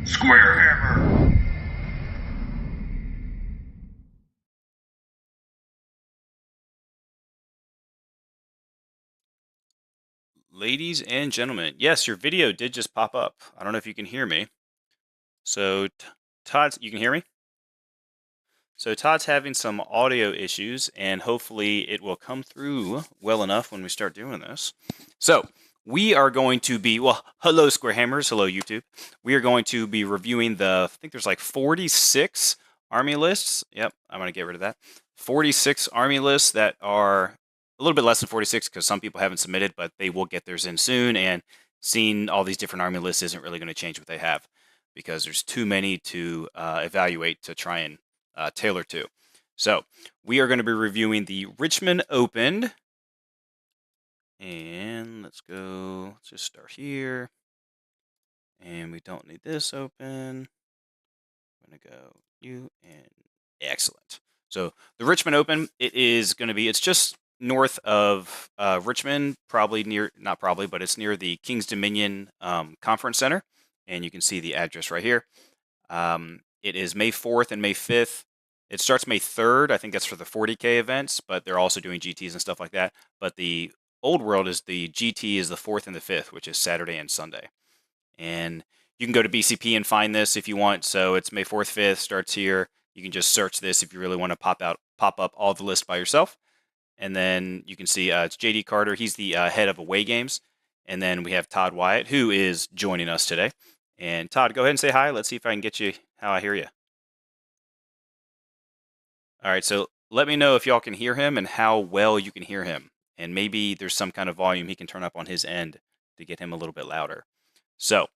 Square hammer! Ladies and gentlemen, yes, your video did just pop up. I don't know if you can hear me. So, Todd, you can hear me? So, Todd's having some audio issues, and hopefully it will come through well enough when we start doing this. So, we are going to be, well, hello, Square Hammers. Hello, YouTube. We are going to be reviewing I think there's like 46 army lists. Yep, I'm going to get rid of that. 46 army lists that are a little bit less than 46 because some people haven't submitted, but they will get theirs in soon. And seeing all these different army lists isn't really going to change what they have because there's too many to evaluate to try and tailor to. So we are going to be reviewing the Richmond Open. And let's just start here. And we don't need this open. I'm going to go you and excellent. So the Richmond Open, it's just north of Richmond, not probably, but it's near the King's Dominion Conference Center. And you can see the address right here. It is May 4th and May 5th. It starts May 3rd. I think that's for the 40K events, but they're also doing GTs and stuff like that. But the old world is the GT is the 4th and the 5th, which is Saturday and Sunday. And you can go to BCP and find this if you want. So it's May 4th, 5th, starts here. You can just search this if you really want to pop up all the lists by yourself. And then you can see it's JD Carter. He's the head of away games. And then we have Todd Wyatt, who is joining us today. And Todd, go ahead and say hi. Let's see if I can get you how I hear you. All right, so let me know if y'all can hear him and how well you can hear him. And maybe there's some kind of volume he can turn up on his end to get him a little bit louder. So,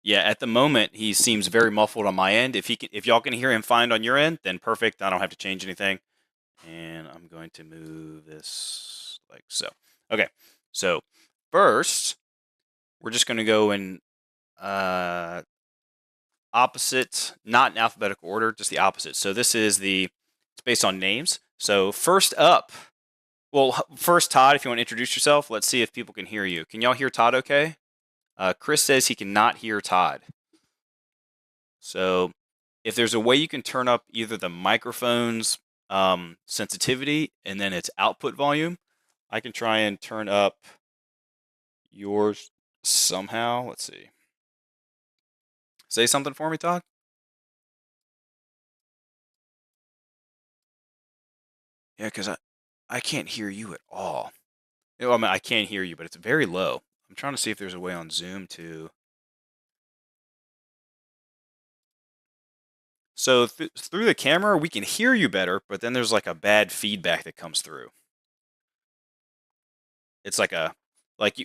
yeah, at the moment he seems very muffled on my end. If y'all can hear him fine on your end, then perfect. I don't have to change anything. And I'm going to move this like so. Okay, so first we're just going to go in opposite, not in alphabetical order, just the opposite. So it's based on names. So first up, first Todd, if you want to introduce yourself, let's see if people can hear you. Can y'all hear Todd okay? Chris says he cannot hear Todd. So if there's a way you can turn up either the microphone's sensitivity and then its output volume, I can try and turn up yours somehow. Let's see. Say something for me, Todd. Yeah, because I can't hear you at all. I mean, I can't hear you, but it's very low. I'm trying to see if there's a way on Zoom to. So through the camera, we can hear you better, but then there's like a bad feedback that comes through. It's like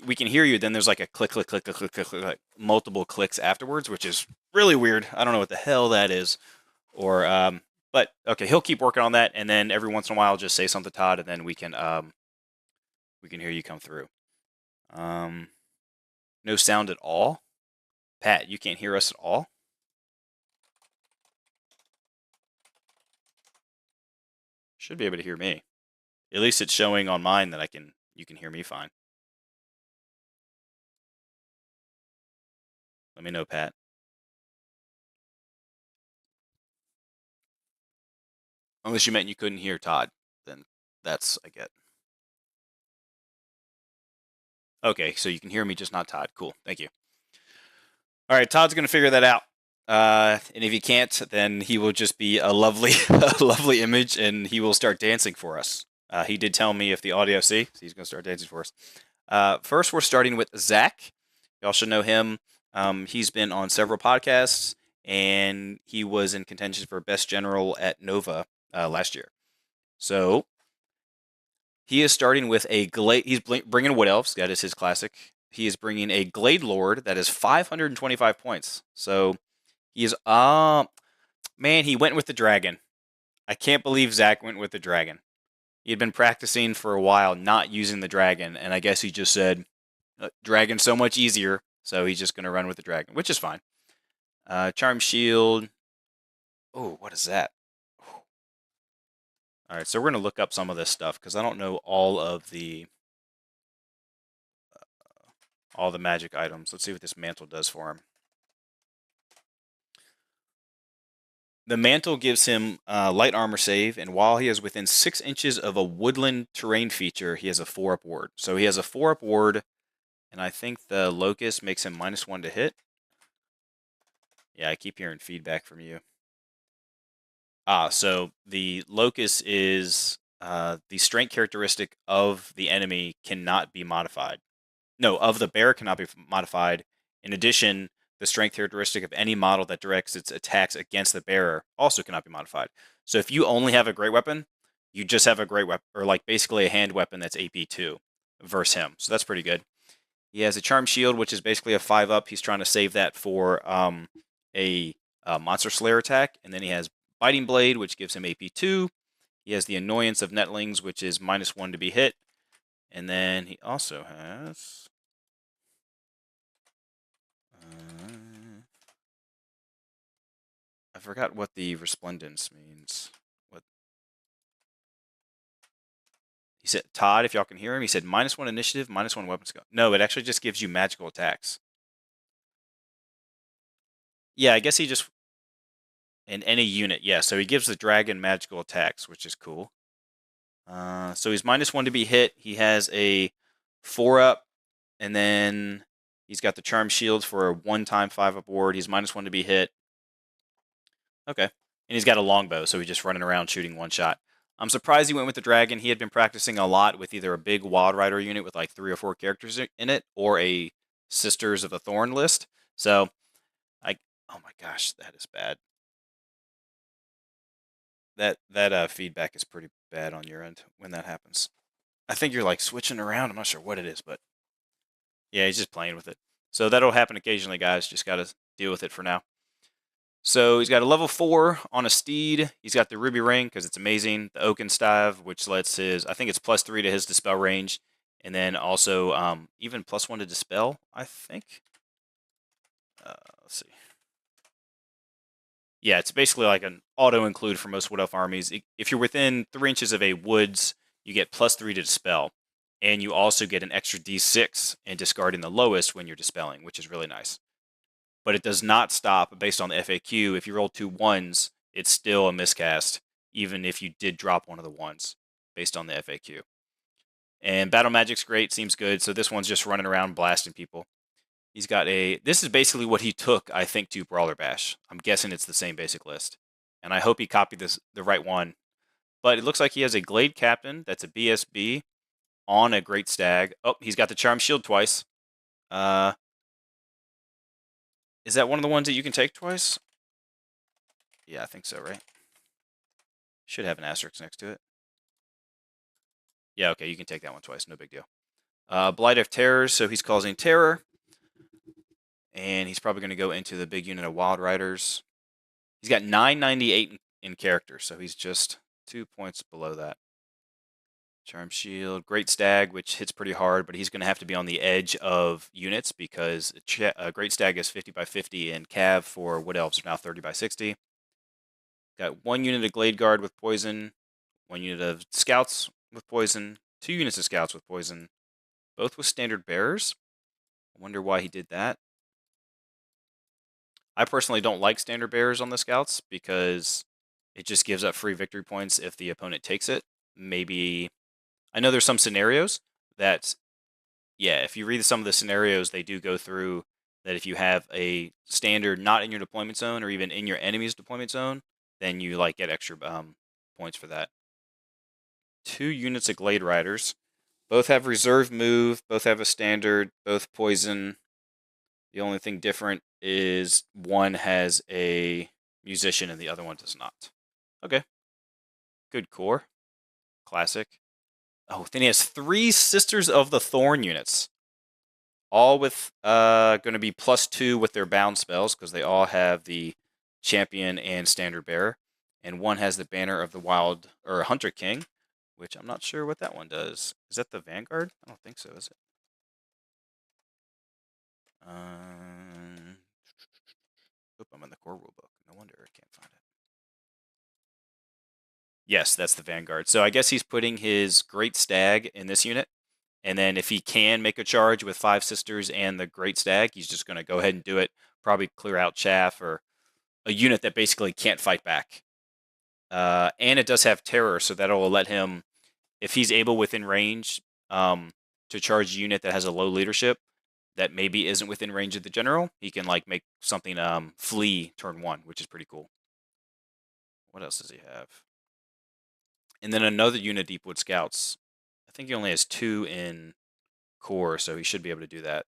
we can hear you, then there's like a click, click, click, click, click, click, click, like multiple clicks afterwards, which is really weird. I don't know what the hell that is. But okay, he'll keep working on that, and then every once in a while, just say something, Todd, and then we can hear you come through. No sound at all. Pat, you can't hear us at all. Should be able to hear me. At least it's showing on mine that you can hear me fine. Let me know, Pat. Unless you meant you couldn't hear Todd, then that's I get. Okay, so you can hear me, just not Todd. Cool, thank you. All right, Todd's gonna figure that out. And if he can't, then he will just be a lovely, a lovely image, and he will start dancing for us. He did tell me if the audio, so he's gonna start dancing for us. First, we're starting with Zach. Y'all should know him. He's been on several podcasts, and he was in contention for Best General at Nova last year. So he is starting with a Glade. He's bringing Wood Elves. That is his classic. He is bringing a Glade Lord that is 525 points. So he is man, he went with the dragon. I can't believe Zach went with the dragon. He had been practicing for a while not using the dragon, and I guess he just said, "Dragon's so much easier," so he's just going to run with the dragon, which is fine. Charm Shield. Oh, what is that? All right, so we're going to look up some of this stuff because I don't know all all the magic items. Let's see what this mantle does for him. The mantle gives him light armor save, and while he is within 6 inches of a woodland terrain feature, he has a 4-up ward. So he has a 4-up ward, and I think the locust makes him -1 to hit. Yeah, I keep hearing feedback from you. So the locust is the strength characteristic of the enemy cannot be modified. No, of the bear cannot be modified. In addition, the strength characteristic of any model that directs its attacks against the bearer also cannot be modified. So if you only have a great weapon, you just have a great weapon, or like basically a hand weapon that's AP2 versus him. So that's pretty good. He has a Charm Shield, which is basically a 5-up. He's trying to save that for a Monster Slayer attack. And then he has Biting Blade, which gives him AP2. He has the Annoyance of Netlings, which is -1 to be hit. And then he also has... I forgot what the Resplendence means. What he said, Todd, if y'all can hear him, he said -1 initiative, -1 weapon skill. No, it actually just gives you magical attacks. Yeah, I guess he just... In any unit, yeah. So he gives the dragon magical attacks, which is cool. So he's -1 to be hit. He has a 4-up, and then he's got the Charm Shield for a 1-time 5-up ward. He's -1 to be hit. Okay. And he's got a longbow, so he's just running around shooting one shot. I'm surprised he went with the dragon. He had been practicing a lot with either a big Wild Rider unit with like 3 or 4 characters in it, or a Sisters of the Thorn list. So, oh my gosh, that is bad. That feedback is pretty bad on your end when that happens. I think you're like switching around. I'm not sure what it is, but yeah, he's just playing with it. So that'll happen occasionally, guys. Just got to deal with it for now. So he's got a level 4 on a steed. He's got the ruby ring because it's amazing. The oaken staff, which lets his, I think it's +3 to his dispel range, and then also even +1 to dispel, I think. Let's see. Yeah, it's basically like an auto-include for most Wood Elf armies. If you're within 3 inches of a woods, you get +3 to dispel. And you also get an extra D6 and discarding the lowest when you're dispelling, which is really nice. But it does not stop based on the FAQ. If you roll 2 1s, it's still a miscast, even if you did drop one of the 1s based on the FAQ. And Battle Magic's great, seems good. So this one's just running around blasting people. He's got a... This is basically what he took, I think, to Brawler Bash. I'm guessing it's the same basic list. And I hope he copied the right one. But it looks like he has a Glade Captain. That's a BSB on a Great Stag. Oh, he's got the Charm Shield twice. Is that one of the ones that you can take twice? Yeah, I think so, right? Should have an asterisk next to it. Yeah, okay, you can take that one twice. No big deal. Blight of Terrors, so he's causing terror. And he's probably going to go into the big unit of Wild Riders. He's got 998 in character, so he's just 2 points below that. Charm Shield, Great Stag, which hits pretty hard, but he's going to have to be on the edge of units because Great Stag is 50 by 50, and Cav for Wood Elves are now 30 by 60. Got 1 unit of Glade Guard with poison, 1 unit of Scouts with poison, 2 units of Scouts with poison, both with standard bearers. I wonder why he did that. I personally don't like standard bearers on the Scouts because it just gives up free victory points if the opponent takes it. Maybe... I know there's some scenarios that, yeah, if you read some of the scenarios, they do go through that if you have a standard not in your deployment zone or even in your enemy's deployment zone, then you like get extra points for that. 2 units of Glade Riders. Both have reserve move, both have a standard, both poison. The only thing different is one has a musician and the other one does not. Okay. Good core. Classic. Oh, then he has 3 Sisters of the Thorn units. All with going to be +2 with their bound spells because they all have the champion and standard bearer. And one has the banner of the wild or Hunter King, which I'm not sure what that one does. Is that the Vanguard? I don't think so, is it? Oop, I'm in the core rulebook. No wonder I can't find it. Yes, that's the Vanguard. So I guess he's putting his Great Stag in this unit, And then if he can make a charge with 5 Sisters and the Great Stag, he's just going to go ahead and do it. Probably clear out Chaff or a unit that basically can't fight back. And it does have Terror, so that'll let him, if he's able within range to charge a unit that has a low leadership that maybe isn't within range of the general, he can like make something flee turn 1, which is pretty cool. What else does he have? And then another unit Deepwood Scouts. I think he only has 2 in core, so he should be able to do that.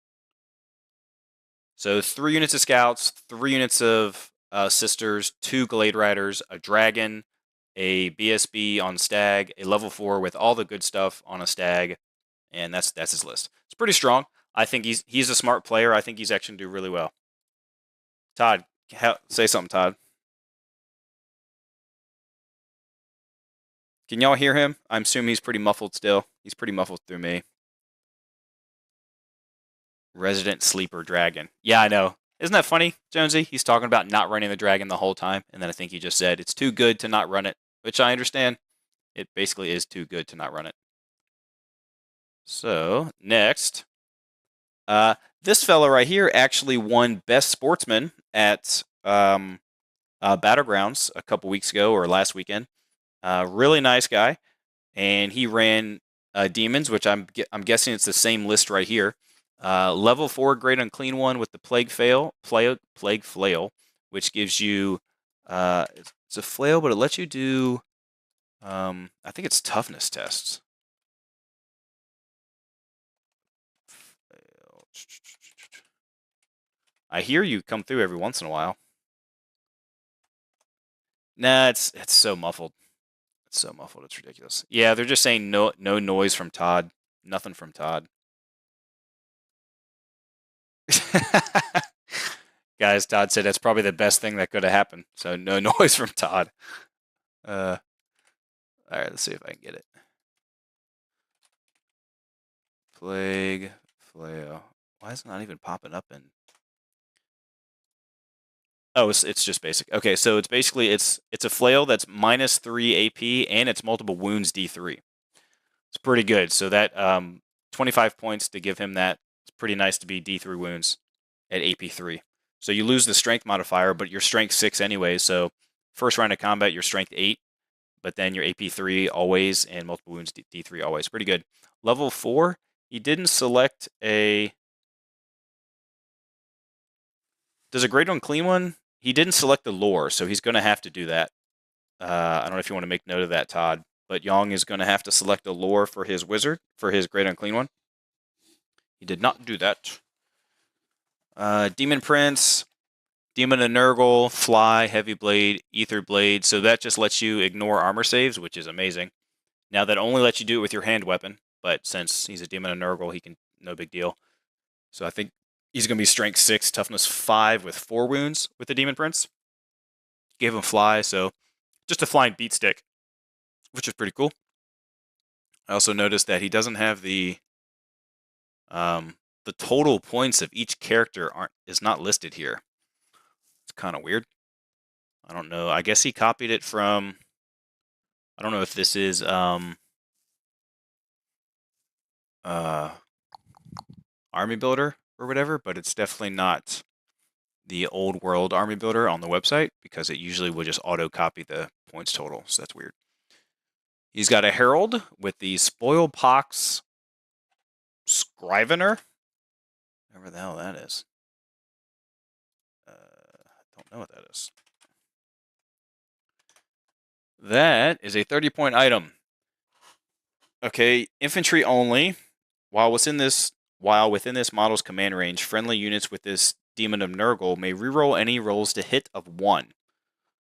So 3 units of Scouts, 3 units of Sisters, 2 Glade Riders, a Dragon, a BSB on Stag, a level 4 with all the good stuff on a Stag, and that's his list. It's pretty strong. I think he's a smart player. I think he's actually going to do really well. Todd, say something, Todd. Can y'all hear him? I'm assuming he's pretty muffled still. He's pretty muffled through me. Resident Sleeper Dragon. Yeah, I know. Isn't that funny, Jonesy? He's talking about not running the dragon the whole time, and then I think he just said it's too good to not run it, which I understand. It basically is too good to not run it. So, next. This fella right here actually won Best Sportsman at Battlegrounds a couple weeks ago or last weekend. Really nice guy, and he ran Demons, which I'm guessing it's the same list right here. Level 4 Great Unclean one with the Plague Flail, which gives you it's a flail, but it lets you do I think it's toughness tests. I hear you come through every once in a while. Nah, it's so muffled. It's so muffled. It's ridiculous. Yeah, they're just saying no noise from Todd. Nothing from Todd. Guys, Todd said that's probably the best thing that could have happened. So no noise from Todd. All right, let's see if I can get it. Plague Flail. Why is it not even popping up in? Oh, it's just basic. Okay, so it's basically it's a flail that's -3 AP and it's multiple wounds D3. It's pretty good. So that 25 points to give him that. It's pretty nice to be D3 wounds at AP3. So you lose the strength modifier, but you're strength 6 anyway. So first round of combat, you're strength 8, but then you're AP3 always and multiple wounds D3 always. Pretty good. Level 4, he didn't select a. Does a Great Unclean one? He didn't select the lore, so he's going to have to do that. I don't know if you want to make note of that, Todd, but Yong is going to have to select a lore for his wizard, for his Great Unclean one. He did not do that. Demon Prince, Demon of Nurgle, Fly, Heavy Blade, Ether Blade. So that just lets you ignore armor saves, which is amazing. Now that only lets you do it with your hand weapon, but since he's a Demon of Nurgle, he can, no big deal. So I think he's going to be strength 6, toughness 5 with 4 wounds with the Demon Prince. Gave him Fly, so just a flying beat stick, which is pretty cool. I also noticed that he doesn't have the total points of each character is not listed here. It's kind of weird. I don't know. I guess he copied it from. I don't know if this is Army Builder or whatever, but it's definitely not the old world Army Builder on the website because it usually will just auto copy the points total. So that's weird. He's got a Herald with the Spoil Pox Scrivener. Whatever the hell that is. I don't know what that is. That is a 30-point item. Okay, infantry only. While within this model's command range, friendly units with this Demon of Nurgle may reroll any rolls to hit of 1.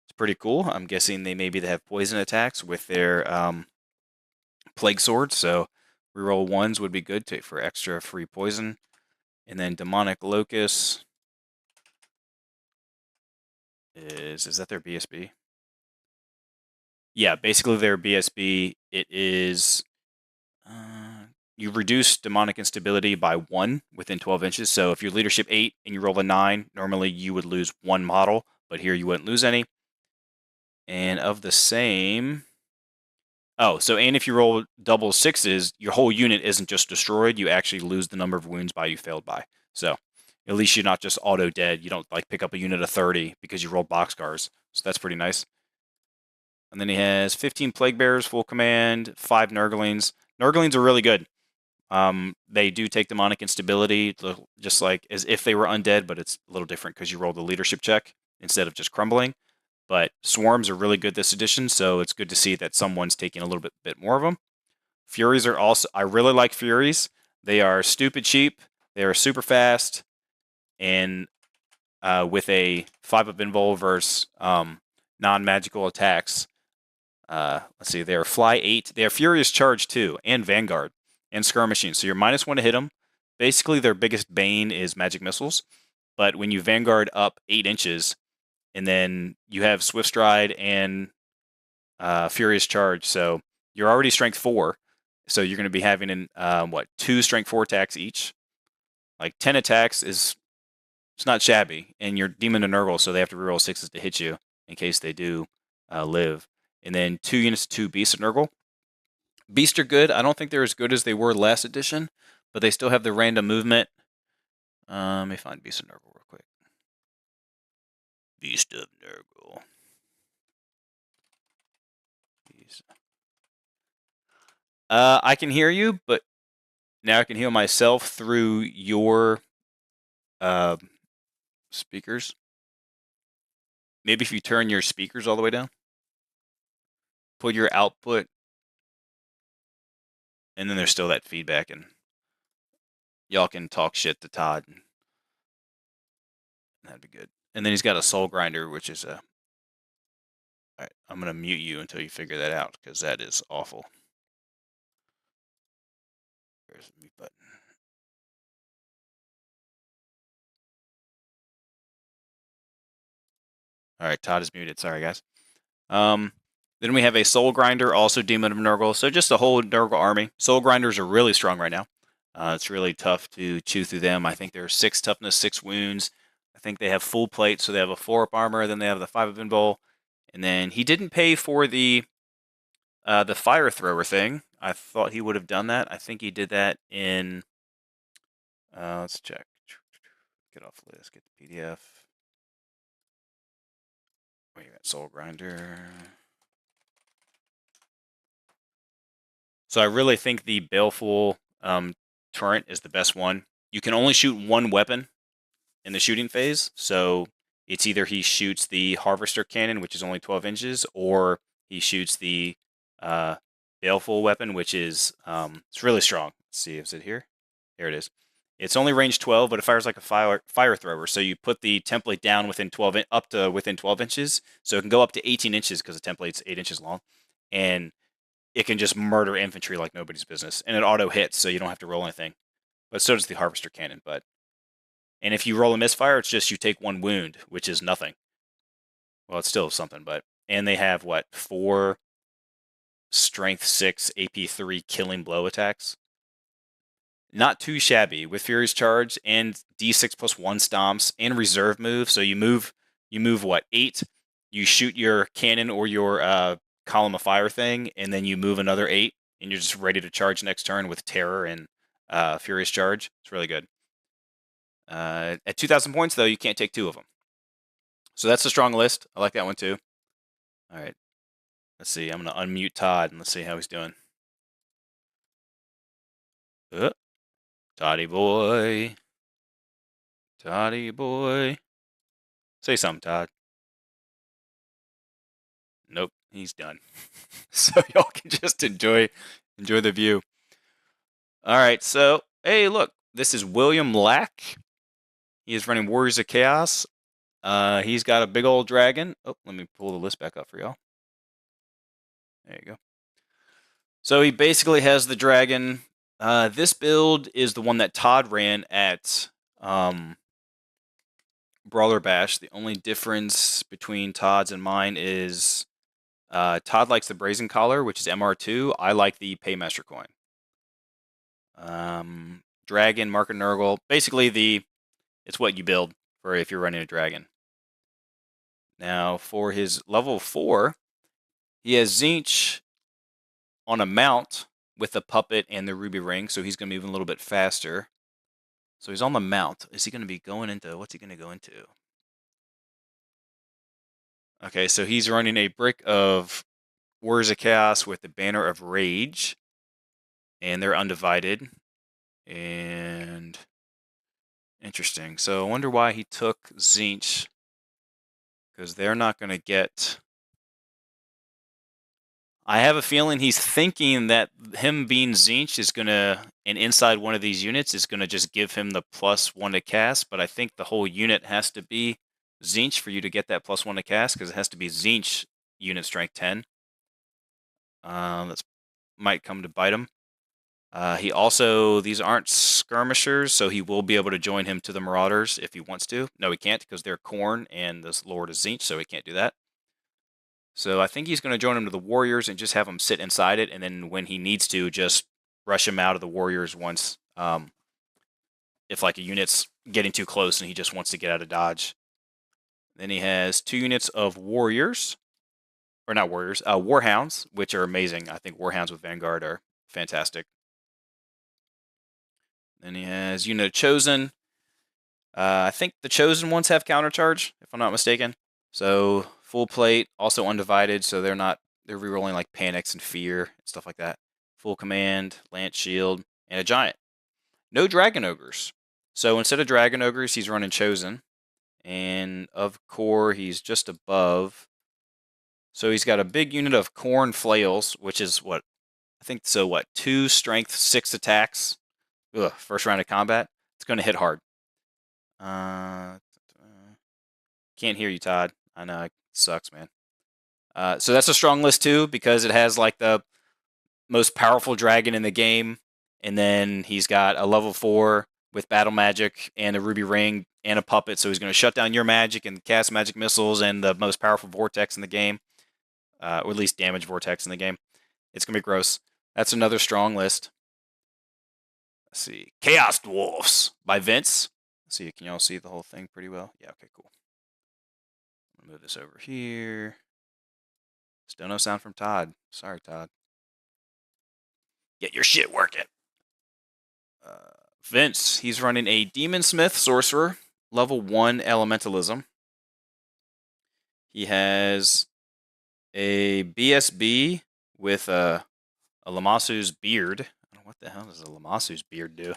It's pretty cool. I'm guessing they have poison attacks with their Plague Sword, so reroll 1s would be good for extra free poison. And then Demonic Locust is that their BSB? Yeah, basically their BSB. It is you reduce demonic instability by 1 within 12 inches. So if you're leadership 8 and you roll a 9, normally you would lose 1 model, but here you wouldn't lose any. And of the same, Oh, so and if you roll double sixes, your whole unit isn't just destroyed. You actually lose the number of wounds by you failed by. So at least you're not just auto dead. You don't like pick up a unit of 30 because you rolled boxcars. So that's pretty nice. And then he has 15 Plague Bearers, full command, 5 Nurglings. Nurglings are really good. They do take demonic instability, just like as if they were undead, but it's a little different because you roll the leadership check instead of just crumbling. But swarms are really good this edition, so it's good to see that someone's taking a little bit more of them. Furies are also, I really like Furies. They are stupid cheap, they are super fast, and with a 5-up invul versus non-magical attacks. Let's see, they are fly 8. They are Furious Charge too, and Vanguard, and Skirmishing. So you're -1 to hit them. Basically, their biggest bane is magic missiles. But when you Vanguard up 8 inches, and then you have Swift Stride and Furious Charge, so you're already Strength 4. So you're going to be having 2 Strength 4 attacks each. Like 10 attacks is it's not shabby, and you're Demon to Nurgle, so they have to reroll 6s to hit you in case they do live. And then 2 units, 2 Beasts of Nurgle. Beasts are good. I don't think they're as good as they were last edition, but they still have the random movement. Let me find Beast of Nurgle real quick. Beast of Nurgle. I can hear you, but now I can hear myself through your speakers. Maybe if you turn your speakers all the way down, put your output, and then there's still that feedback, and y'all can talk shit to Todd. And that'd be good. And then he's got a soul grinder, which is a... Alright, I'm going to mute you until you figure that out, because that is awful. There's the mute button. Alright, Todd is muted. Sorry, guys. Then we have a Soul Grinder, also Demon of Nurgle. So just a whole Nurgle army. Soul Grinders are really strong right now. It's really tough to chew through them. I think they're 6 toughness, 6 wounds. I think they have full plate, so they have a 4-up armor. Then they have the 5-up invul. And then he didn't pay for the fire thrower thing. I thought he would have done that. I think he did that in... let's check. Get off the list. Get the PDF. Where you at? Soul Grinder. So I really think the Baleful turret is the best one. You can only shoot one weapon in the shooting phase, so it's either he shoots the Harvester Cannon, which is only 12 inches, or he shoots the Baleful weapon, which is it's really strong. Let's see, is it here? Here it is. It's only range 12, but it fires like a fire thrower. So you put the template down within 12 up to within 12 inches, so it can go up to 18 inches because the template's 8 inches long, and it can just murder infantry like nobody's business, and it auto hits, so you don't have to roll anything. But so does the Harvester Cannon. And if you roll a misfire, it's just you take 1 wound, which is nothing. Well, it's still something, but and they have what 4 strength 6 AP 3 killing blow attacks. Not too shabby with Furious Charge and D6 plus 1 stomps and reserve move. So you move what 8. You shoot your cannon or your column of fire thing, and then you move another 8, and you're just ready to charge next turn with Terror and Furious Charge. It's really good. At 2,000 points, though, you can't take 2 of them. So that's a strong list. I like that one, too. All right. Let's see. I'm going to unmute Todd, and let's see how he's doing. Toddy boy. Toddy boy. Say something, Todd. Nope, he's done. So y'all can just enjoy the view. All right, so hey, look, this is William Lack. He is running Warriors of Chaos. He's got a big old dragon. Oh, let me pull the list back up for y'all. There you go. So he basically has the dragon. This build is the one that Todd ran at Brawler Bash. The only difference between Todd's and mine is Todd likes the Brazen Collar, which is MR2. I like the Paymaster coin. Dragon, Market Nurgle. Basically, it's what you build for if you're running a dragon. Now, for his level 4, he has Zinch, on a mount with the puppet and the ruby ring, so he's going to move a little bit faster. So he's on the mount. Is he going to be going into, what's he going to go into? Okay, so he's running a brick of Warriors of Chaos with the Banner of Rage, and they're undivided. And interesting. So I wonder why he took Tzeentch, because they're not going to get... I have a feeling he's thinking that him being Tzeentch is going to, and inside one of these units, is going to just give him the +1 to cast, but I think the whole unit has to be Tzeentch for you to get that +1 to cast, because it has to be Tzeentch unit strength 10. That might come to bite him. He also, these aren't skirmishers, so he will be able to join him to the Marauders if he wants to. No, he can't, because they're Khorne, and this Lord is Tzeentch, so he can't do that. So I think he's going to join him to the Warriors and just have him sit inside it, and then when he needs to, just rush him out of the Warriors once, if like a unit's getting too close and he just wants to get out of dodge. Then he has 2 units of Warriors, or not Warriors, Warhounds, which are amazing. I think Warhounds with Vanguard are fantastic. Then he has unit of Chosen. I think the Chosen ones have countercharge, if I'm not mistaken. So full plate, also undivided, so they're rerolling like panics and fear and stuff like that. Full command, lance shield, and a giant. No dragon ogres. So instead of dragon ogres, he's running Chosen. And of core, he's just above. So he's got a big unit of Khorne flails, which is what I think. So what? 2 strength, 6 attacks. Ugh, first round of combat. It's going to hit hard. Can't hear you, Todd. I know it sucks, man. So that's a strong list too, because it has like the most powerful dragon in the game, and then he's got a level 4 with battle magic and a ruby ring and a puppet, so he's going to shut down your magic and cast magic missiles and the most powerful vortex in the game, or at least damage vortex in the game. It's going to be gross. That's another strong list. Let's see. Chaos Dwarfs by Vince. Let's see, can y'all see the whole thing pretty well? Yeah, okay, cool. I'm gonna move this over here. Still no sound from Todd. Sorry, Todd. Get your shit working. Vince, he's running a Demon Smith Sorcerer, level 1 Elementalism. He has a BSB with a Lamasu's beard. I don't know what the hell does a Lamasu's beard do?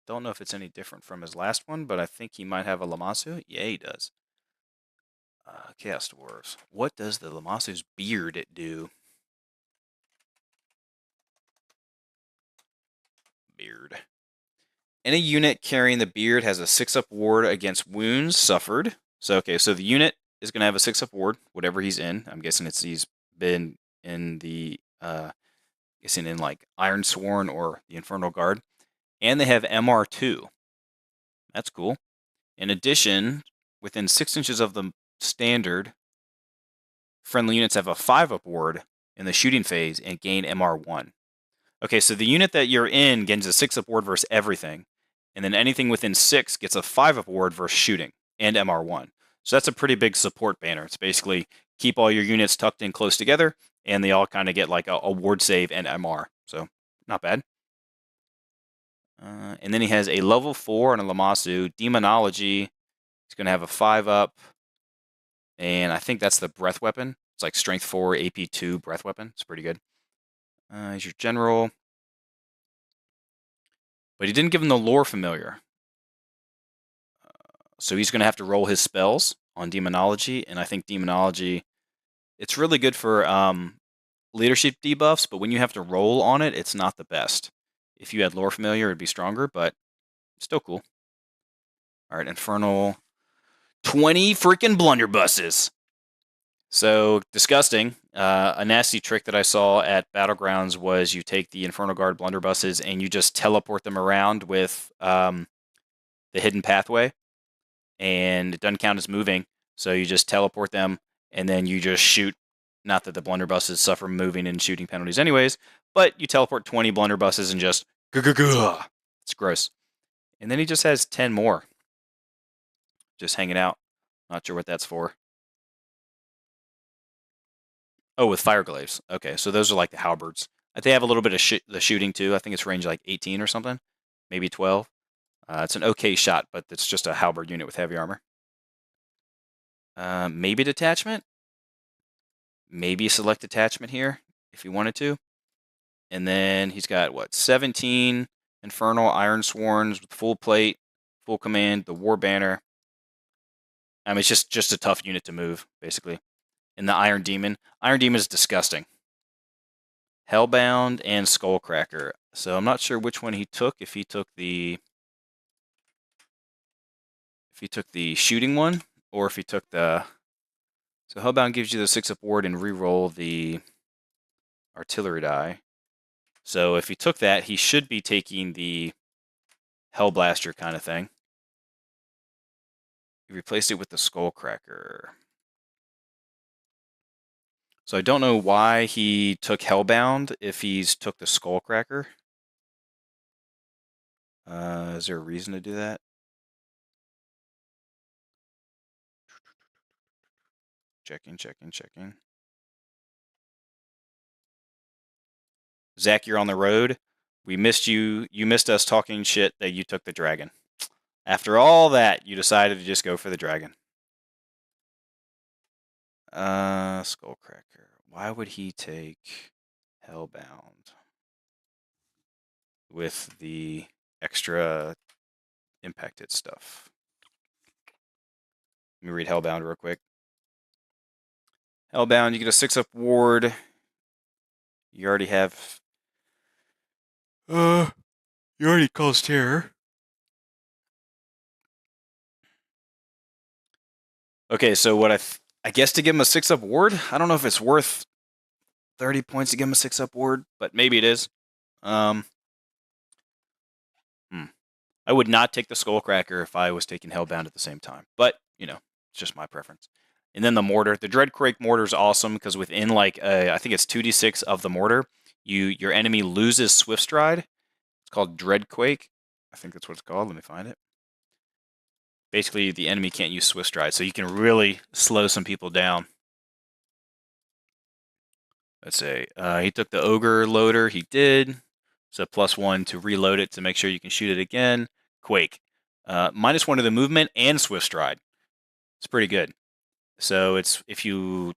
Don't know if it's any different from his last one, but I think he might have a Lamasu. Yeah, he does. Chaos Dwarfs. What does the Lamasu's beard do? Beard. Any unit carrying the beard has a 6-up ward against wounds suffered. So, okay, so the unit is going to have a 6-up ward, whatever he's in. I'm guessing he's been in the, guessing in like Iron Sworn or the Infernal Guard. And they have MR2. That's cool. In addition, within 6 inches of the standard, friendly units have a 5-up ward in the shooting phase and gain MR1. Okay, so the unit that you're in gains a 6-up ward versus everything, and then anything within 6 gets a 5-up ward versus shooting and MR1. So that's a pretty big support banner. It's basically keep all your units tucked in close together, and they all kind of get like a ward save and MR. So not bad. And then he has a level 4 on a Lamasu. Demonology. He's going to have a 5-up, and I think that's the breath weapon. It's like strength 4, AP 2 breath weapon. It's pretty good. He's your general. But he didn't give him the lore familiar. So he's going to have to roll his spells on Demonology, and I think Demonology, it's really good for leadership debuffs, but when you have to roll on it, it's not the best. If you had lore familiar, it'd be stronger, but still cool. All right, Infernal. 20 freaking blunderbusses. So disgusting. A nasty trick that I saw at Battlegrounds was you take the Infernal Guard blunderbusses and you just teleport them around with the hidden pathway, and it doesn't count as moving. So you just teleport them and then you just shoot. Not that the blunderbusses suffer moving and shooting penalties anyways, but you teleport 20 blunderbusses and just it's gross. And then he just has 10 more just hanging out. Not sure what that's for. Oh, with fire glaives. Okay, so those are like the halberds. They have a little bit of the shooting too. I think it's range like 18 or something, maybe 12. It's an okay shot, but it's just a halberd unit with heavy armor. Maybe detachment. Maybe select detachment here if you wanted to. And then he's got what, 17 infernal iron sworns with full plate, full command, the war banner. I mean, it's just a tough unit to move basically. And the Iron Demon. Iron Demon is disgusting. Hellbound and Skullcracker. So I'm not sure which one he took. If he took the shooting one, or if he took the. So Hellbound gives you the 6-up ward and reroll the artillery die. So if he took that, he should be taking the Hellblaster kind of thing. He replaced it with the Skullcracker. So I don't know why he took Hellbound if he's took the Skullcracker. Is there a reason to do that? Checking. Zach, you're on the road. We missed you. You missed us talking shit that you took the dragon. After all that, you decided to just go for the dragon. Skullcracker. Why would he take Hellbound with the extra impacted stuff? Let me read Hellbound real quick. Hellbound, you get a 6-up ward. You already have. You already caused terror. Okay, so what I guess to give him a 6-up ward. I don't know if it's worth 30 points to give him a 6-up ward, but maybe it is. I would not take the Skullcracker if I was taking Hellbound at the same time, but you know, it's just my preference. And then the mortar, the Dreadquake mortar is awesome because within like I think it's 2d6 of the mortar, your enemy loses Swift Stride. It's called Dreadquake. I think that's what it's called. Let me find it. Basically, the enemy can't use Swift Stride, so you can really slow some people down. Let's say he took the Ogre Loader. He did. So +1 to reload it to make sure you can shoot it again. Quake. -1 to the movement and Swift Stride. It's pretty good. So it's if you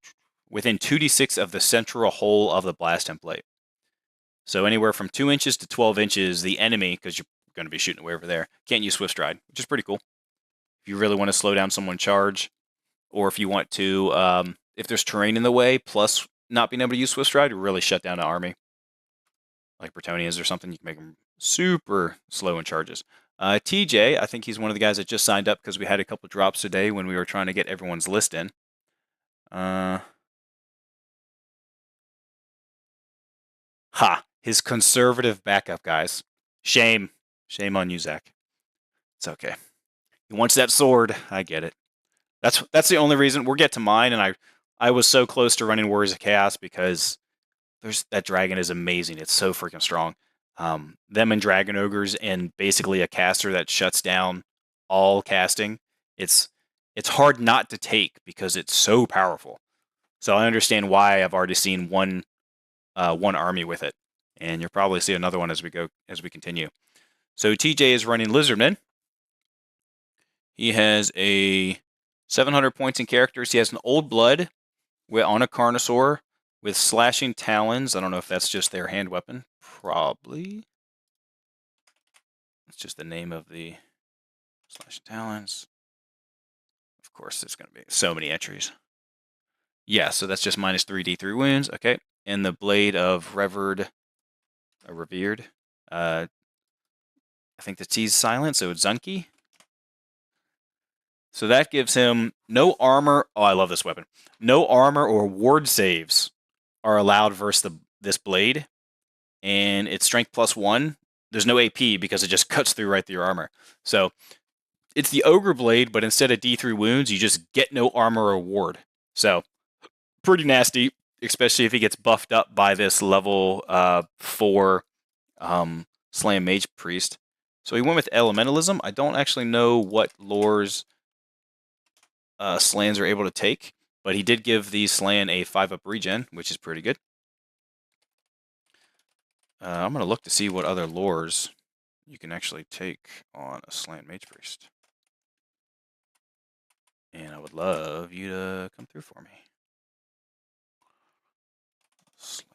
within 2d6 of the central hole of the blast template. So anywhere from 2 inches to 12 inches, the enemy, because you're going to be shooting way over there, can't use Swift Stride, which is pretty cool. If you really want to slow down someone charge, or if you want to, if there's terrain in the way, plus not being able to use Swift Stride, you really shut down an army. Like Bretonnians or something, you can make them super slow in charges. TJ, I think he's one of the guys that just signed up because we had a couple drops today when we were trying to get everyone's list in. His conservative backup, guys. Shame on you, Zach. It's okay. He wants that sword. I get it. That's the only reason. We'll get to mine, and I was so close to running Warriors of Chaos because that dragon is amazing. It's so freaking strong. Them and Dragon Ogres and basically a caster that shuts down all casting. It's hard not to take because it's so powerful. So I understand why I've already seen one army with it, and you'll probably see another one as we continue. So TJ is running Lizardmen. He has a 700 points in characters. He has an Old Blood on a Carnosaur with slashing talons. I don't know if that's just their hand weapon. Probably. It's just the name of the slashing talons. Of course, there's going to be so many entries. Yeah, so that's just -3 D3 wounds. Okay. And the Blade of Revered. I think the T's silent, so it's Zunki. So that gives him no armor. Oh, I love this weapon. No armor or ward saves are allowed versus this blade. And it's strength +1. There's no AP because it just cuts through right through your armor. So it's the Ogre Blade, but instead of D3 wounds, you just get no armor or ward. So pretty nasty, especially if he gets buffed up by this level 4 Slam Mage Priest. So he went with Elementalism. I don't actually know what lores slams are able to take, But he did give the Slan a 5-up regen, which is pretty good. I'm going to look to see what other lores you can actually take on a Slan Mage Priest. And I would love you to come through for me. Slan.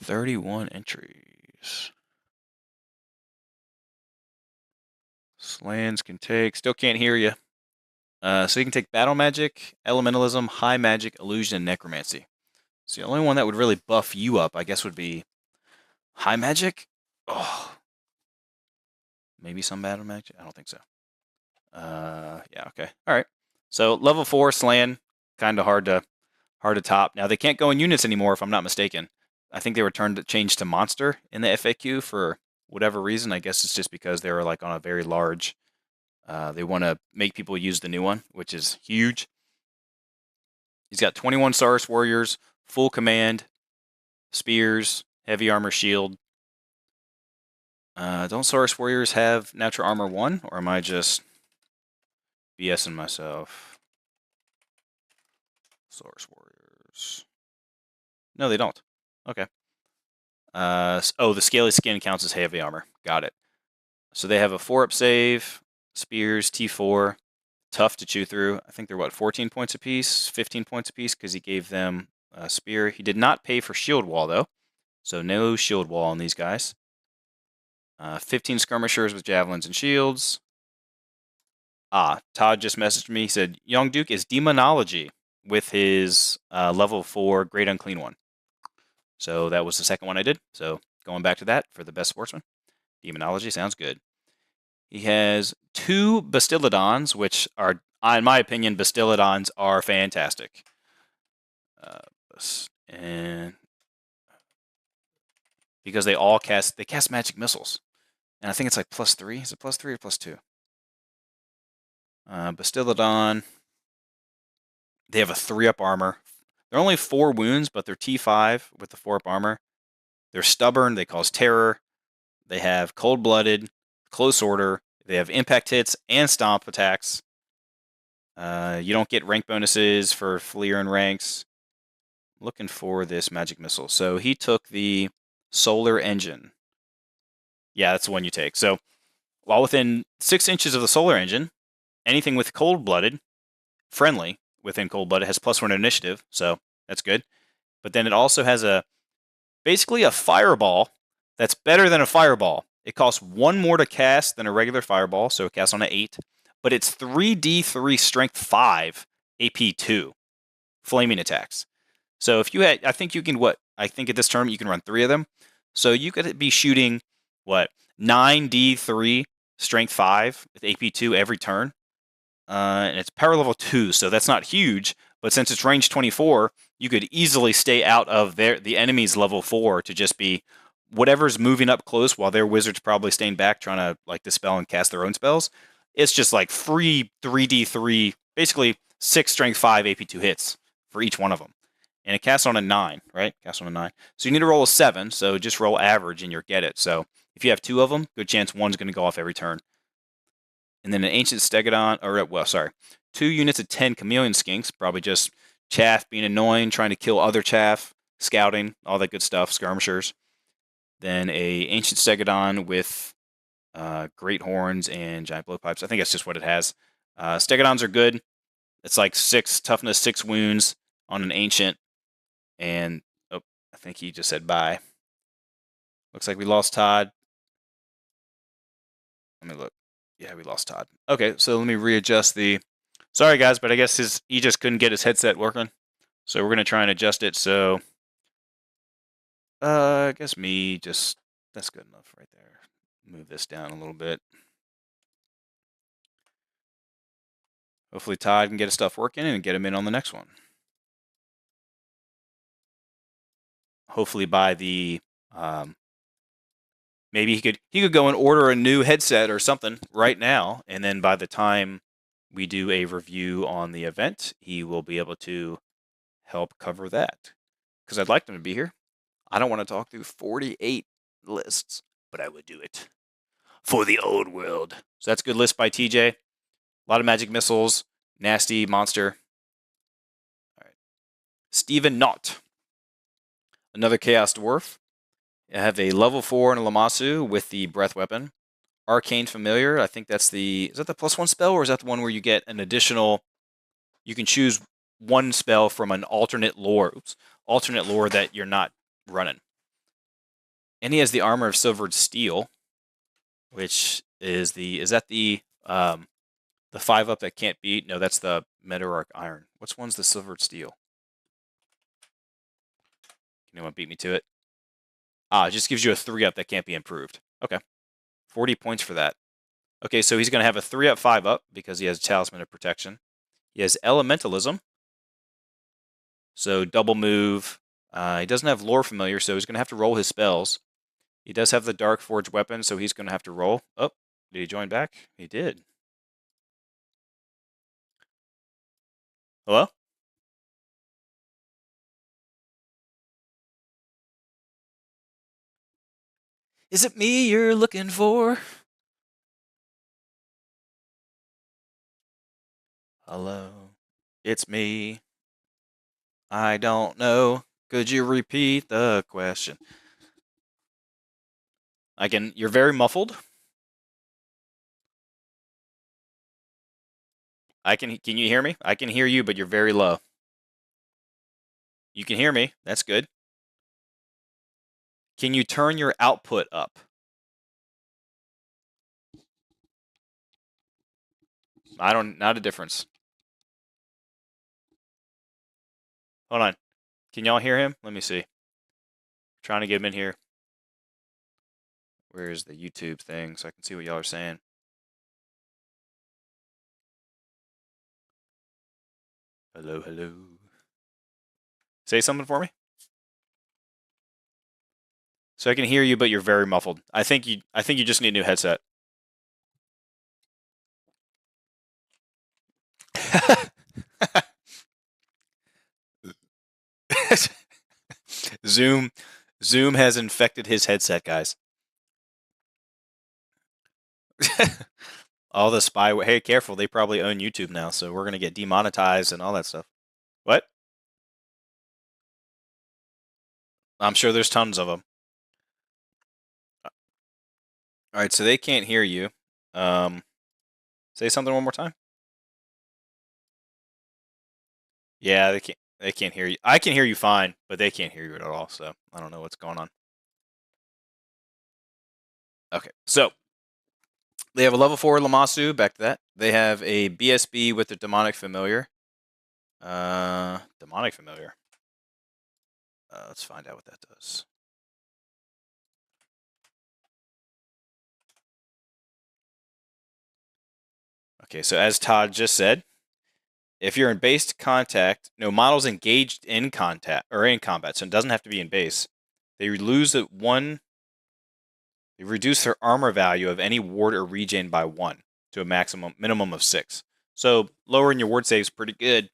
31 entries. Slans can take, still can't hear you. So you can take Battle Magic, Elementalism, High Magic, Illusion, and Necromancy. So the only one that would really buff you up, I guess, would be High Magic. Oh, maybe some Battle Magic. I don't think so. Yeah, okay, all right. So level 4 Slan, kind of hard to top. Now they can't go in units anymore, if I'm not mistaken. I think they were changed to monster in the FAQ for whatever reason. I guess it's just because they were like on a very large. They want to make people use the new one, which is huge. He's got 21 Saurus Warriors, full command, spears, heavy armor, shield. Don't Saurus Warriors have natural armor 1, or am I just BSing myself? Saurus Warriors. No, they don't. Okay. Oh, the Scaly Skin counts as heavy armor. Got it. So they have a 4-up save, spears, T4, tough to chew through. I think they're, what, 14 points apiece, 15 points apiece, because he gave them a spear. He did not pay for shield wall, though, so no shield wall on these guys. 15 skirmishers with javelins and shields. Todd just messaged me. He said, Young Duke is demonology with his level 4 Great Unclean one. So that was the second one I did. So going back to that for the best sportsman. Demonology sounds good. He has 2 Bastiladons, which are, in my opinion, Bastiladons are fantastic. And because they all cast magic missiles. And I think it's like +3. Is it +3 or +2? Bastiladon. They have a 3-up armor. They're only 4 wounds, but they're T5 with the 4-up armor. They're stubborn. They cause terror. They have cold-blooded, close order. They have impact hits and stomp attacks. You don't get rank bonuses for Fleer and ranks. I'm looking for this magic missile. So he took the Solar Engine. Yeah, that's the one you take. So while within 6 inches of the Solar Engine, anything with cold-blooded, friendly within cold-blooded, has +1 initiative. So that's good. But then it also has basically a fireball that's better than a fireball. It costs 1 more to cast than a regular fireball, so it casts on an 8. But it's 3d3 strength 5 AP2 flaming attacks. So if you had, I think you can, I think at this tournament you can run 3 of them. So you could be shooting, 9d3 strength 5 with AP2 every turn. And it's power level 2, so that's not huge. But since it's range 24, you could easily stay out of the enemy's level 4 to just be whatever's moving up close while their wizard's probably staying back trying to dispel and cast their own spells. It's just like free 3d3, basically 6 strength 5 AP2 hits for each one of them. And it casts on a 9, right? Casts on a 9. So you need to roll a 7, so just roll average and you'll get it. So if you have 2 of them, good chance one's going to go off every turn. And then an Ancient Stegodon, 2 units of 10 Chameleon Skinks, probably just chaff, being annoying, trying to kill other chaff, scouting, all that good stuff, skirmishers. Then a Ancient Stegodon with Great Horns and Giant Blowpipes. I think that's just what it has. Stegodons are good. It's like 6 toughness, 6 wounds on an Ancient. And, I think he just said bye. Looks like we lost Todd. Let me look. Yeah, we lost Todd. Okay, so let me readjust the... Sorry, guys, but I guess he just couldn't get his headset working. So we're going to try and adjust it, so... I guess that's good enough right there. Move this down a little bit. Hopefully Todd can get his stuff working and get him in on the next one. Hopefully by the... maybe he could go and order a new headset or something right now, and then by the time we do a review on the event, he will be able to help cover that. Because I'd like him to be here. I don't want to talk through 48 lists, but I would do it for the old world. So that's a good list by TJ. A lot of magic missiles. Nasty monster. All right. Stephen Knott. Another Chaos Dwarf. I have a level 4 in a Lamassu with the breath weapon. Arcane Familiar. I think that's the... Is that the +1 spell, or is that the one where you get an additional... You can choose one spell from an alternate lore. Oops. Alternate lore that you're not running. And he has the Armor of Silvered Steel, which is the... Is that the 5-up that can't beat? No, that's the Meteoric Iron. Which one's the Silvered Steel? Can anyone beat me to it? It just gives you a 3-up that can't be improved. Okay. 40 points for that. Okay, so he's going to have a 3-up, 5-up because he has Talisman of Protection. He has Elementalism. So double move. He doesn't have Lore Familiar, so he's going to have to roll his spells. He does have the Dark Forge weapon, so he's going to have to roll. Oh, did he join back? He did. Hello? Is it me you're looking for? Hello, it's me. I don't know. Could you repeat the question? You're very muffled. Can you hear me? I can hear you, but you're very low. You can hear me. That's good. Can you turn your output up? Not a difference. Hold on. Can y'all hear him? Let me see. Trying to get him in here. Where's the YouTube thing so I can see what y'all are saying? Hello, hello. Say something for me. So I can hear you, but you're very muffled. I think you just need a new headset. Zoom has infected his headset, guys. All the spyware. Hey, careful. They probably own YouTube now, so we're going to get demonetized and all that stuff. What? I'm sure there's tons of them. All right, so they can't hear you. Say something one more time. Yeah, they can't hear you. I can hear you fine, but they can't hear you at all, so I don't know what's going on. Okay, so they have a level 4 Lamassu, back to that. They have a BSB with the Demonic Familiar. Demonic Familiar. Let's find out what that does. Okay, so as Todd just said, if you're in base contact, no models engaged in contact or in combat, so it doesn't have to be in base. They lose at 1. They reduce their armor value of any ward or regen by 1 to a minimum of 6. So lowering your ward save is pretty good.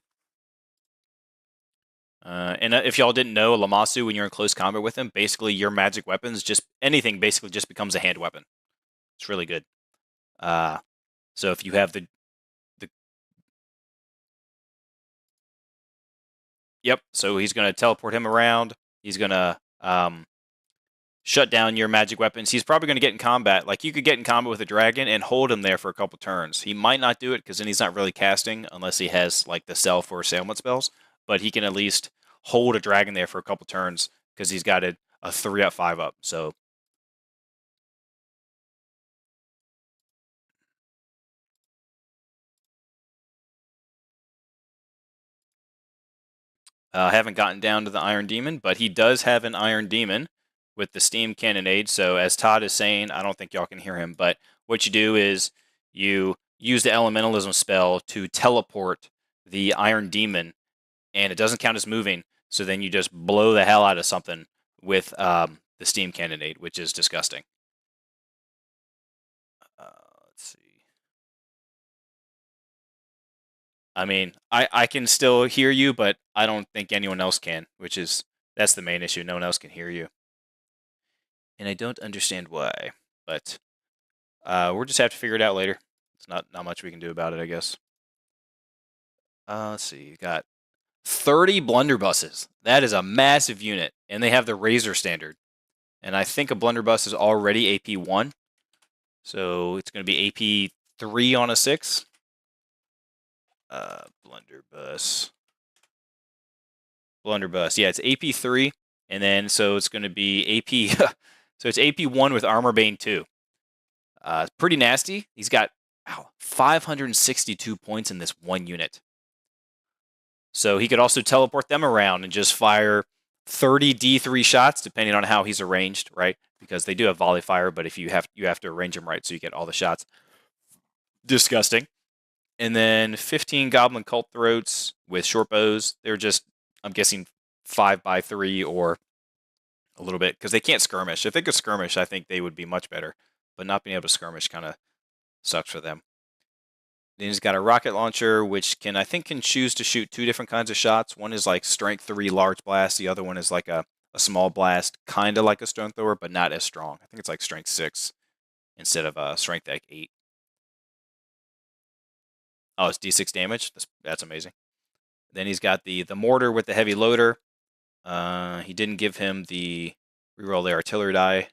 And if y'all didn't know, Lamassu, when you're in close combat with him, basically your magic weapons, anything basically just becomes a hand weapon. It's really good. So if you have the Yep, so he's going to teleport him around. He's going to shut down your magic weapons. He's probably going to get in combat. Like, you could get in combat with a dragon and hold him there for a couple turns. He might not do it because then he's not really casting unless he has, like, the self or assailment spells. But he can at least hold a dragon there for a couple turns because he's got a 3-up, 5-up. So I haven't gotten down to the Iron Demon, but he does have an Iron Demon with the Steam Cannonade. So as Todd is saying, I don't think y'all can hear him, but what you do is you use the Elementalism spell to teleport the Iron Demon, and it doesn't count as moving. So then you just blow the hell out of something with the Steam Cannonade, which is disgusting. Let's see. I mean, I can still hear you, but I don't think anyone else can, that's the main issue. No one else can hear you. And I don't understand why, but we'll just have to figure it out later. It's not much we can do about it, I guess. Let's see. You got 30 blunderbusses. That is a massive unit, and they have the Razor standard. And I think a blunderbuss is already AP 1, so it's going to be AP 3 on a 6. Blunderbuss. Yeah, it's AP 3, and then so it's going to be AP. So it's AP 1 with Armor Bane 2. Pretty nasty. He's got 562 points in this one unit. So he could also teleport them around and just fire 30 D3 shots, depending on how he's arranged, right? Because they do have volley fire, but if you have to arrange them right so you get all the shots. Disgusting. And then 15 Goblin Cult Throats with short bows. They're just, I'm guessing, 5x3 or a little bit, because they can't skirmish. If they could skirmish, I think they would be much better. But not being able to skirmish kind of sucks for them. Then he's got a rocket launcher, which I think can choose to shoot 2 different kinds of shots. One is like strength 3 large blast. The other one is like a small blast, kind of like a stone thrower, but not as strong. I think it's like strength 6 instead of strength like 8. Oh, it's D6 damage. That's amazing. Then he's got the mortar with the heavy loader. He didn't give him the reroll the artillery die,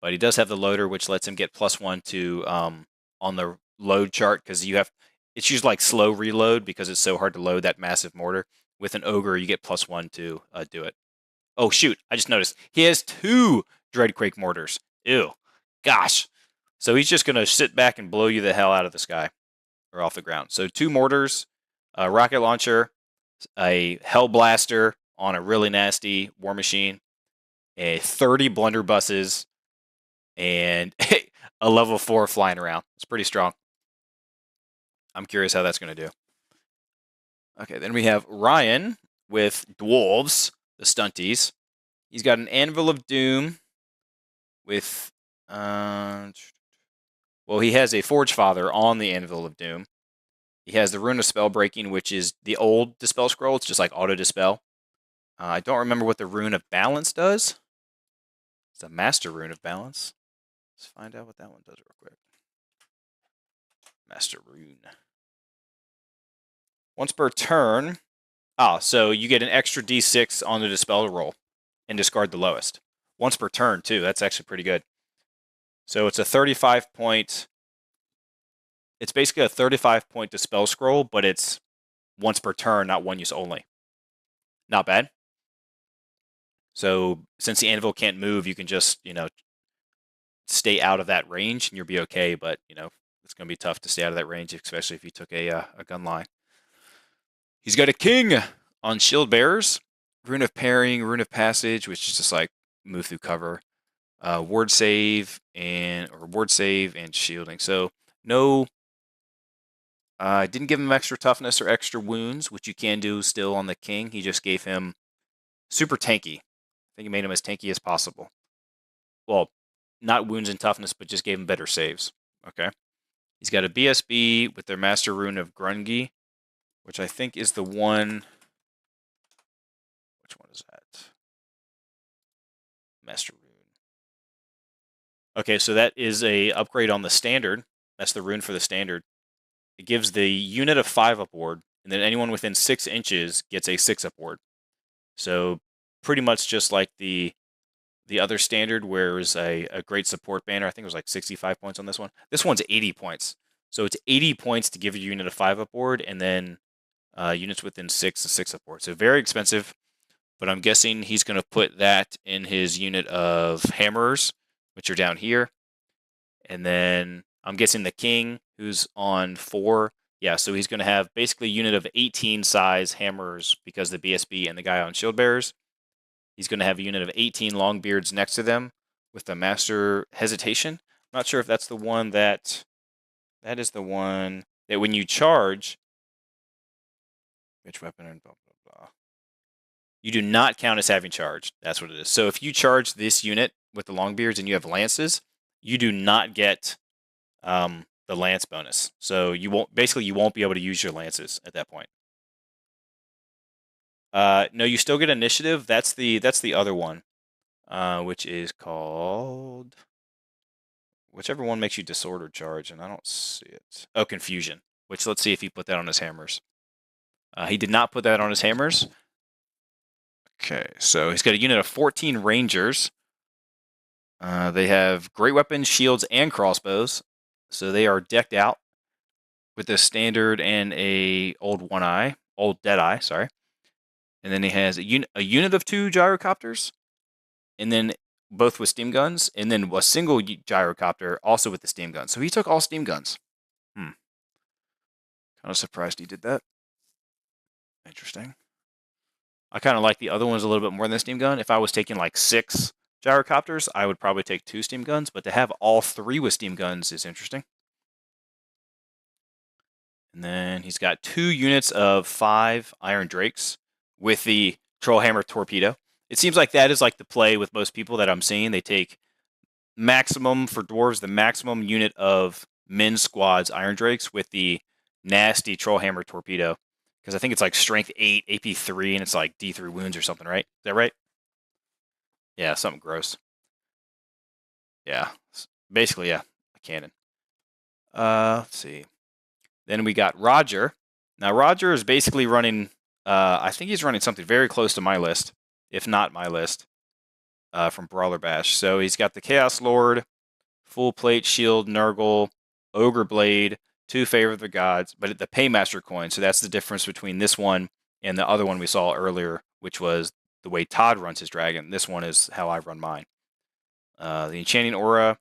but he does have the loader, which lets him get +1 to on the load chart, because it's usually like slow reload because it's so hard to load that massive mortar. With an ogre, you get +1 to do it. Oh shoot! I just noticed he has 2 Dreadquake mortars. Ew, gosh. So he's just gonna sit back and blow you the hell out of the sky or off the ground. So 2 mortars, a rocket launcher, a hell blaster on a really nasty war machine, a 30 blunderbusses, and a level 4 flying around. It's pretty strong. I'm curious how that's going to do. Okay, then we have Ryan with Dwarves, the stunties. He's got an Anvil of Doom with, well, he has a Forge Father on the Anvil of Doom. He has the Rune of Spellbreaking, which is the old Dispel Scroll. It's just like auto-dispel. I don't remember what the Rune of Balance does. It's a Master Rune of Balance. Let's find out what that one does real quick. Master Rune. Once per turn. So you get an extra D6 on the Dispel roll and discard the lowest. Once per turn, too. That's actually pretty good. So it's a 35-point... It's basically a 35-point Dispel Scroll, but it's once per turn, not one use only. Not bad. So since the Anvil can't move, you can just, stay out of that range and you'll be okay, but, it's going to be tough to stay out of that range, especially if you took a gun line. He's got a king on Shield Bearers. Rune of Parrying, Rune of Passage, which is just like move through cover. Ward save and shielding. So no, I didn't give him extra toughness or extra wounds, which you can do still on the king. He just gave him super tanky. I think he made him as tanky as possible. Well, not wounds and toughness, but just gave him better saves. Okay. He's got a BSB with their Master Rune of Grungi, which I think is the one. Which one is that? Master Rune. Okay, so that is a upgrade on the standard. That's the rune for the standard. It gives the unit a 5 upward, and then anyone within 6 inches gets a 6 upward. So pretty much just like the other standard, where it was a great support banner. I think it was like 65 points on this one. This one's 80 points. So it's 80 points to give your unit a 5 upward, and then units within 6 a 6 upward. So very expensive, but I'm guessing he's going to put that in his unit of hammerers, which are down here. And then I'm guessing the king, who's on 4. Yeah, so he's going to have basically a unit of 18 size hammerers because the BSB and the guy on shield bearers. He's going to have a unit of 18 longbeards next to them with the master hesitation. I'm not sure if that's the one that is the one that when you charge, which weapon and blah, blah, blah. You do not count as having charged. That's what it is. So if you charge this unit with the longbeards and you have lances, you do not get the lance bonus. So you won't be able to use your lances at that point. No, you still get initiative. That's the other one, which is called. whichever one makes you disorder charge, and I don't see it. Oh, confusion. Which let's see if he put that on his hammers. He did not put that on his hammers. Okay, so he's got a unit of 14 rangers. They have great weapons, shields, and crossbows. So they are decked out with a standard and a old Deadeye, sorry. And then he has a unit of 2 gyrocopters, and then both with steam guns, and then a single gyrocopter also with the steam gun. So he took all steam guns. Kind of surprised he did that. Interesting. I kind of like the other ones a little bit more than the steam gun. If I was taking like 6 gyrocopters, I would probably take 2 steam guns, but to have all 3 with steam guns is interesting. And then he's got 2 units of 5 Iron Drakes with the Trollhammer Torpedo. It seems like that is like the play with most people that I'm seeing. They take maximum for dwarves, the maximum unit of men's squads Iron Drakes with the nasty Trollhammer Torpedo. Because I think it's like strength 8, AP 3, and it's like D3 wounds or something, right? Is that right? Yeah, something gross. Yeah, basically, yeah, a cannon. Let's see. Then we got Roger. Now, Roger is basically running, I think he's running something very close to my list, if not my list, from Brawler Bash. So he's got the Chaos Lord, Full Plate, Shield, Nurgle, Ogre Blade, 2 Favor of the Gods, but the Paymaster coin. So that's the difference between this one and the other one we saw earlier, which was the way Todd runs his dragon. This one is how I run mine. The Enchanting Aura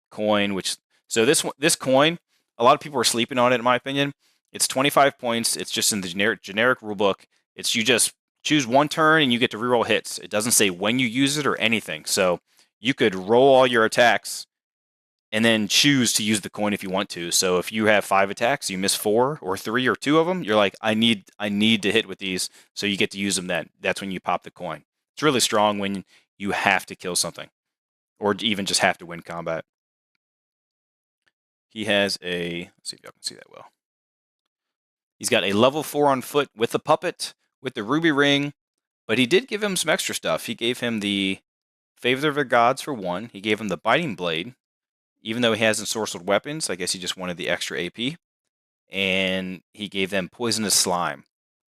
coin, so this coin, a lot of people are sleeping on it in my opinion. It's 25 points. It's just in the generic rulebook. It's you just choose 1 turn and you get to reroll hits. It doesn't say when you use it or anything. So you could roll all your attacks and then choose to use the coin if you want to. So if you have 5 attacks, you miss 4 or 3 or 2 of them, you're like, I need to hit with these, so you get to use them then. That's when you pop the coin. It's really strong when you have to kill something or even just have to win combat. He has let's see if y'all can see that well. He's got a level 4 on foot with the puppet, with the ruby ring, but he did give him some extra stuff. He gave him the Favor of the Gods for 1. He gave him the Biting Blade. Even though he has ensorcelled weapons, I guess he just wanted the extra AP. And he gave them Poisonous Slime.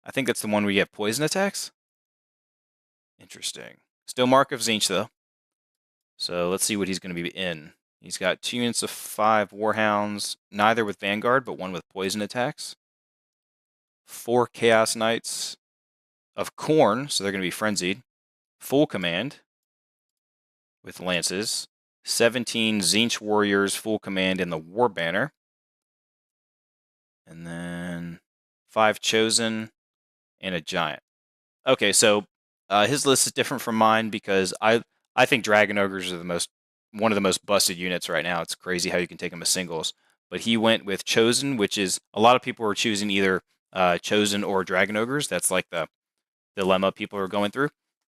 I think that's the one where you get poison attacks. Interesting. Still Mark of Tzeentch, though. So let's see what he's going to be in. He's got 2 units of 5 Warhounds, neither with Vanguard, but 1 with poison attacks. 4 Chaos Knights of Khorne, so they're going to be frenzied. Full command with lances. 17 Tzeentch warriors, full command in the War Banner. And then 5 chosen and a giant. Okay, so his list is different from mine because I think Dragon Ogres are one of the most busted units right now. It's crazy how you can take them as singles. But he went with chosen, which is a lot of people are choosing either chosen or Dragon Ogres. That's like the dilemma people are going through.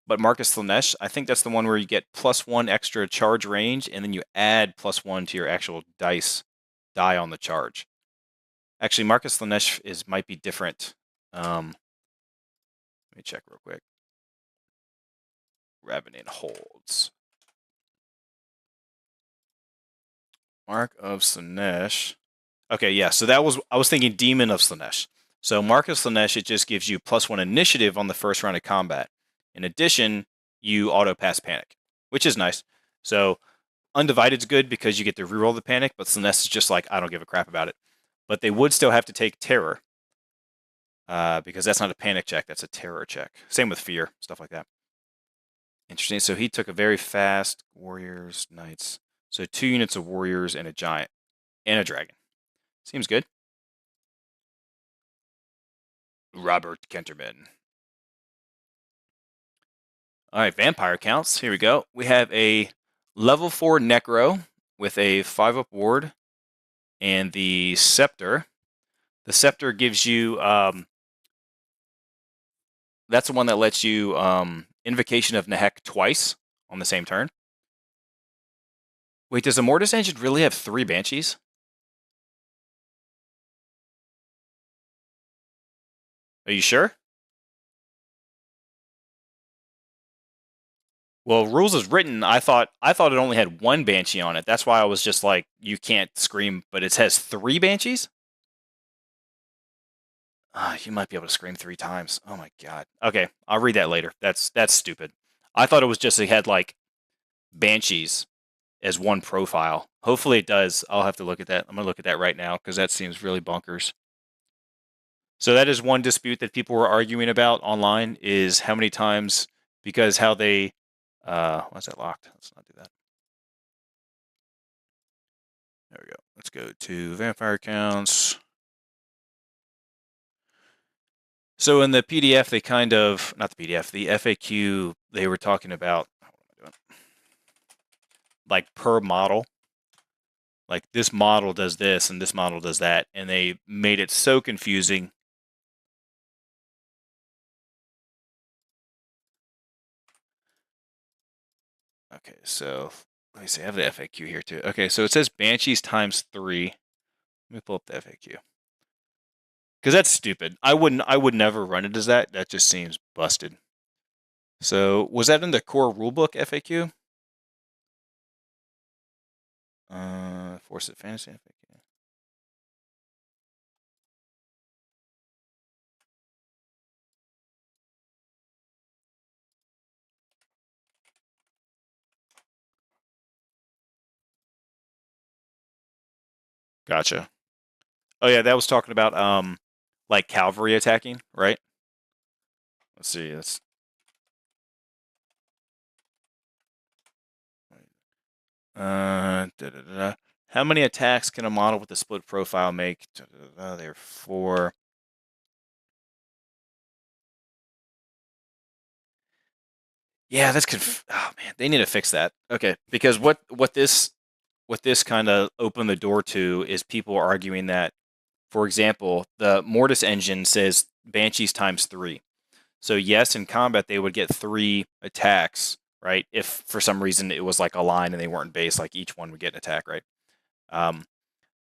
But Marcus Slanesh, I think that's the one where you get +1 extra charge range, and then you add +1 to your actual die on the charge. Actually, Marcus Slanesh might be different. Let me check real quick. Revenant holds. Mark of Slanesh. Okay, yeah, so I was thinking Demon of Slanesh. So Mark of Slanesh, it just gives you +1 initiative on the first round of combat. In addition, you auto-pass Panic, which is nice. So Undivided's good because you get to reroll the Panic, but Slanesh is just like, I don't give a crap about it. But they would still have to take Terror, because that's not a Panic check, that's a Terror check. Same with Fear, stuff like that. Interesting. So he took a very fast Warriors, Knights. So 2 units of Warriors and a Giant and a Dragon. Seems good. Robert Kenterman. All right, Vampire counts. Here we go. We have a level 4 Necro with a 5-up ward and the Scepter. The Scepter gives you, that's the one that lets you Invocation of Nehek twice on the same turn. Wait, does the Mortis Engine really have 3 Banshees? Are you sure? Well, rules as written, I thought it only had one banshee on it. That's why I was just like, you can't scream, but it has 3 banshees? You might be able to scream 3 times. Oh my god. Okay, I'll read that later. That's stupid. I thought it was just it had like banshees as one profile. Hopefully it does. I'll have to look at that. I'm gonna look at that right now because that seems really bonkers. So that is one dispute that people were arguing about online is how many times, because how they why is that locked? Let's not do that. There we go. Let's go to vampire counts. So in the PDF, they kind of, not the PDF, the FAQ, they were talking about, what am I doing? Like per model. Like this model does this and this model does that. And they made it so confusing. Okay, so let me see. I have the FAQ here too. Okay, so it says Banshees times 3. Let me pull up the FAQ. Because that's stupid. I would never run it as that. That just seems busted. So was that in the core rulebook FAQ? Force it fantasy FAQ. Gotcha. Oh yeah, that was talking about like cavalry attacking, right? Let's see. That's How many attacks can a model with a split profile make? There are 4. Yeah, that's oh man, they need to fix that. Okay, because what this kind of opened the door to is people arguing that, for example, the Mortis engine says Banshees times 3. So yes, in combat they would get 3 attacks, right? If for some reason it was like a line and they weren't base, like each one would get an attack, right?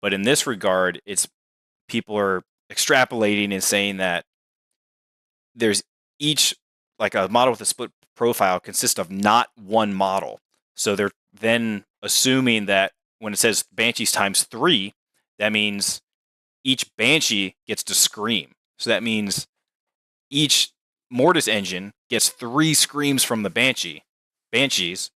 But in this regard, it's people are extrapolating and saying that there's each, like a model with a split profile consists of not one model. So they're then assuming that when it says Banshees times 3, that means each Banshee gets to scream. So that means each Mortis engine gets 3 screams from the Banshees.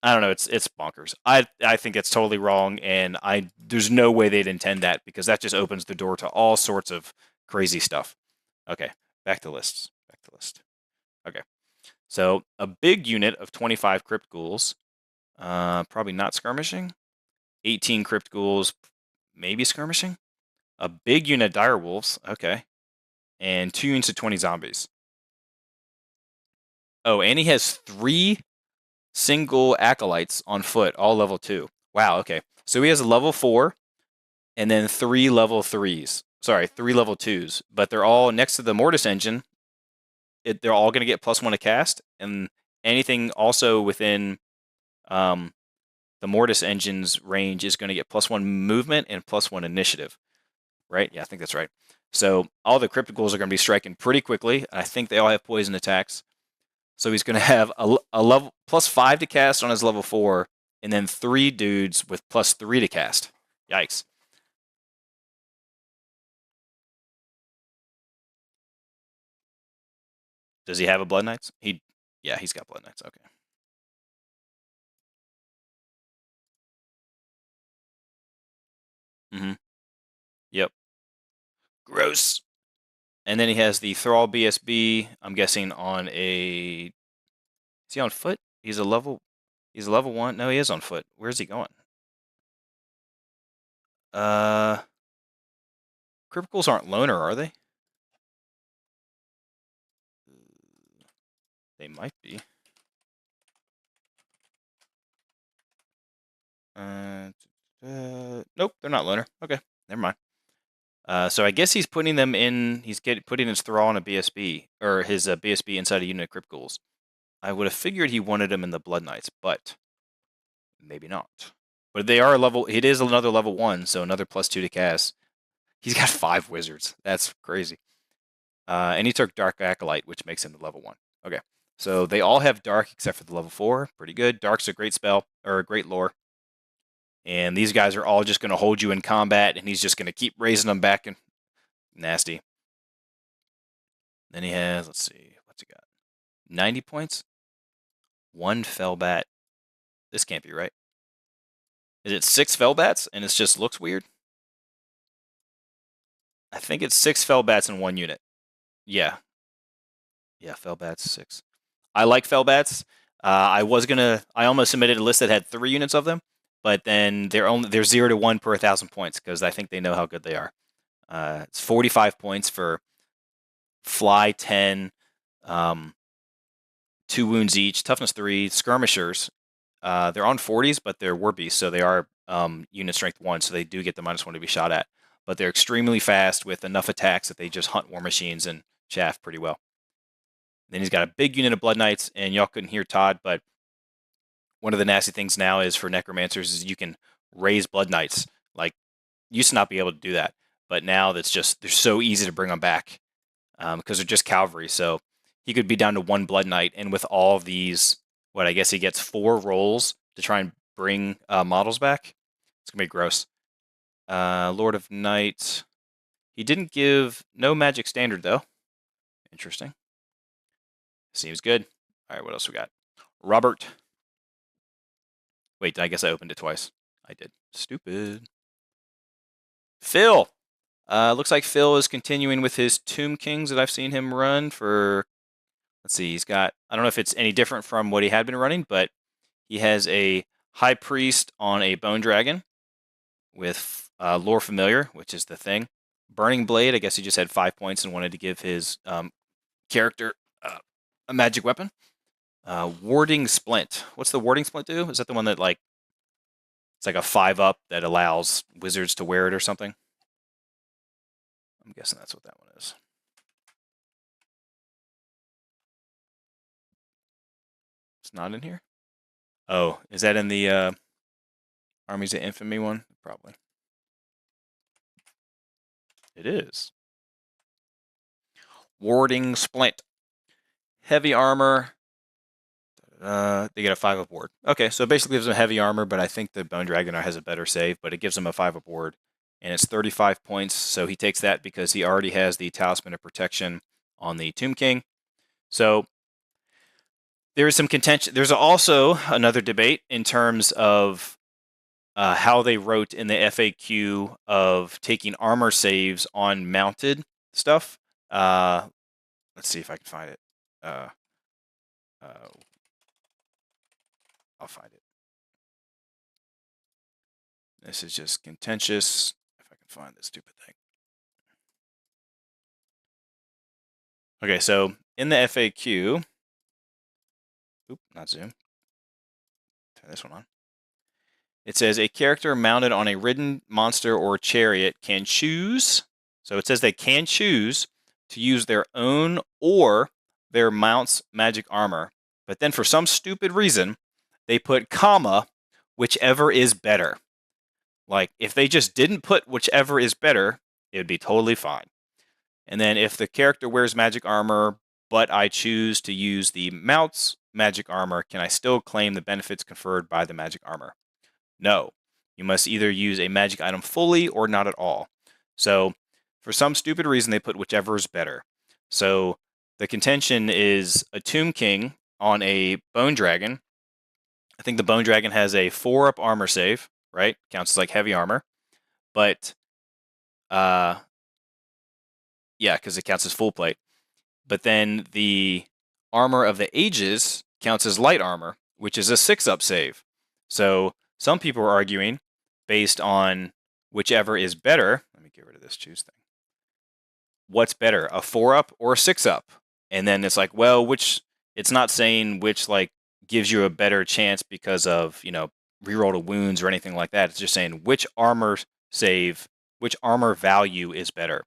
I don't know. It's bonkers. I think it's totally wrong, and there's no way they'd intend that because that just opens the door to all sorts of crazy stuff. Okay, back to lists. Back to list. Okay, so a big unit of 25 crypt ghouls, probably not skirmishing. 18 crypt ghouls, maybe skirmishing. A big unit of dire wolves, okay, and 2 units of 20 zombies. Oh, and he has 3 single acolytes on foot, all level 2. Wow, okay. So he has a level 4 and then 3 level 3s. Sorry, 3 level 2s, but they're all next to the Mortis engine. They're all going to get +1 to cast, and anything also within the Mortis engine's range is going to get +1 movement and +1 initiative. Right? Yeah, I think that's right. So all the cryptic ghouls are going to be striking pretty quickly. I think they all have poison attacks. So he's going to have a level +5 to cast on his level 4, and then 3 dudes with +3 to cast. Yikes. Does he have a Blood Knights? Yeah, he's got Blood Knights. Okay. Mm-hmm. Yep. Gross. And then he has the Thrall BSB. I'm guessing on a. Is he on foot? He's a level 1. No, he is on foot. Where's he going? Cripples aren't loner, are they? They might be. Nope, they're not loner. Okay, never mind. So I guess he's putting them in. He's putting his Thrall in a BSB, or his BSB inside a unit of Crypt Ghouls. I would have figured he wanted him in the Blood Knights, but maybe not. But they are level. It is another level 1, so another +2 to cast. He's got 5 wizards. That's crazy. And he took Dark Acolyte, which makes him the level 1. Okay, So they all have Dark except for the level 4. Pretty good. Dark's a great spell, or a great lore. And these guys are all just going to hold you in combat, and he's just going to keep raising them back. And nasty. Then he has, let's see, what's he got? 90 points? 1 fell bat. This can't be right. Is it 6 fell bats, and it just looks weird? I think it's 6 fell bats in 1 unit. Yeah. Yeah, fell bats, 6. I like fell bats. I almost submitted a list that had 3 units of them, but then they're 0 to 1 per 1,000 points because I think they know how good they are. It's 45 points for fly 10, 2 wounds each, toughness 3, skirmishers. They're on 40s, but they're war beasts, so they are unit strength 1, so they do get the -1 to be shot at. But they're extremely fast with enough attacks that they just hunt war machines and chaff pretty well. Then he's got a big unit of Blood Knights, and y'all couldn't hear Todd, but one of the nasty things now is for Necromancers is you can raise Blood Knights. Like, used to not be able to do that, but now they're so easy to bring them back because they're just cavalry. So he could be down to 1 Blood Knight, and with all of these, I guess he gets 4 rolls to try and bring models back. It's gonna be gross. Lord of Night. He didn't give no magic standard though. Interesting. Seems good. All right, what else we got? Robert. Wait, I guess I opened it twice. I did. Stupid. Phil. Looks like Phil is continuing with his Tomb Kings that I've seen him run for. Let's see, he's got. I don't know if it's any different from what he had been running, but he has a High Priest on a Bone Dragon with Lore Familiar, which is the thing. Burning Blade, I guess he just had 5 points and wanted to give his character a magic weapon. Warding Splint. What's the Warding Splint do? Is that the one that, like, it's like a 5-up that allows wizards to wear it or something? I'm guessing that's what that one is. It's not in here? Oh, is that in the Armies of Infamy one? Probably. It is. Warding Splint. Heavy armor. They get a 5-up ward. Okay, so it basically gives them heavy armor, but I think the Bone Dragon has a better save, but it gives them a 5-up ward. And it's 35 points, so he takes that because he already has the Talisman of Protection on the Tomb King. So there is some contention. There's also another debate in terms of how they wrote in the FAQ of taking armor saves on mounted stuff. Let's see if I can find it. I'll find it. This is just contentious. If I can find this stupid thing. Okay, so in the FAQ, not zoom. Turn this one on. It says a character mounted on a ridden monster or chariot can choose. So it says they can choose to use their own or their mount's magic armor. But then for some stupid reason, they put comma, whichever is better. Like, if they just didn't put whichever is better, it would be totally fine. And then if the character wears magic armor, but I choose to use the mount's magic armor, can I still claim the benefits conferred by the magic armor? No. You must either use a magic item fully or not at all. So, for some stupid reason, they put whichever is better. So, the contention is a Tomb King on a Bone Dragon. I think the Bone Dragon has a 4-up armor save, right? Counts as like heavy armor. But, yeah, because it counts as full plate. But then the Armor of the Ages counts as light armor, which is a 6-up save. So some people are arguing, based on whichever is better, let me get rid of this choose thing. What's better, a 4-up or a 6-up? And then it's like, well, it's not saying which, like, gives you a better chance because of, reroll to wounds or anything like that. It's just saying which armor value is better.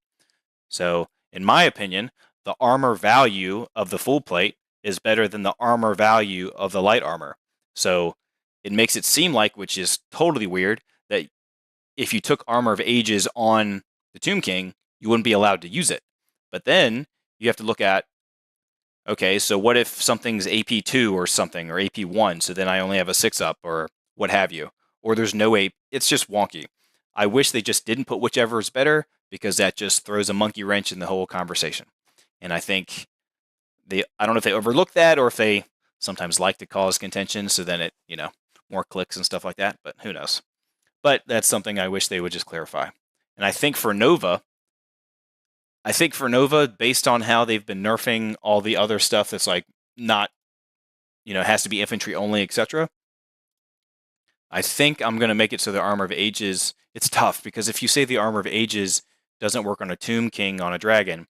So, in my opinion, the armor value of the full plate is better than the armor value of the light armor. So, it makes it seem like, which is totally weird, that if you took Armor of Ages on the Tomb King, you wouldn't be allowed to use it. But then you have to look at Okay, so what if something's AP2 or something, or AP1, so then I only have a 6-up, or what have you. Or there's no AP. It's just wonky. I wish they just didn't put whichever is better, because that just throws a monkey wrench in the whole conversation. And I think I don't know if they overlook that, or if they sometimes like to cause contention, so then it, more clicks and stuff like that, but who knows. But that's something I wish they would just clarify. And I think for Nova, based on how they've been nerfing all the other stuff that's like not, has to be infantry only, etc. I think I'm going to make it so the Armor of Ages, it's tough, because if you say the Armor of Ages doesn't work on a Tomb King on a dragon,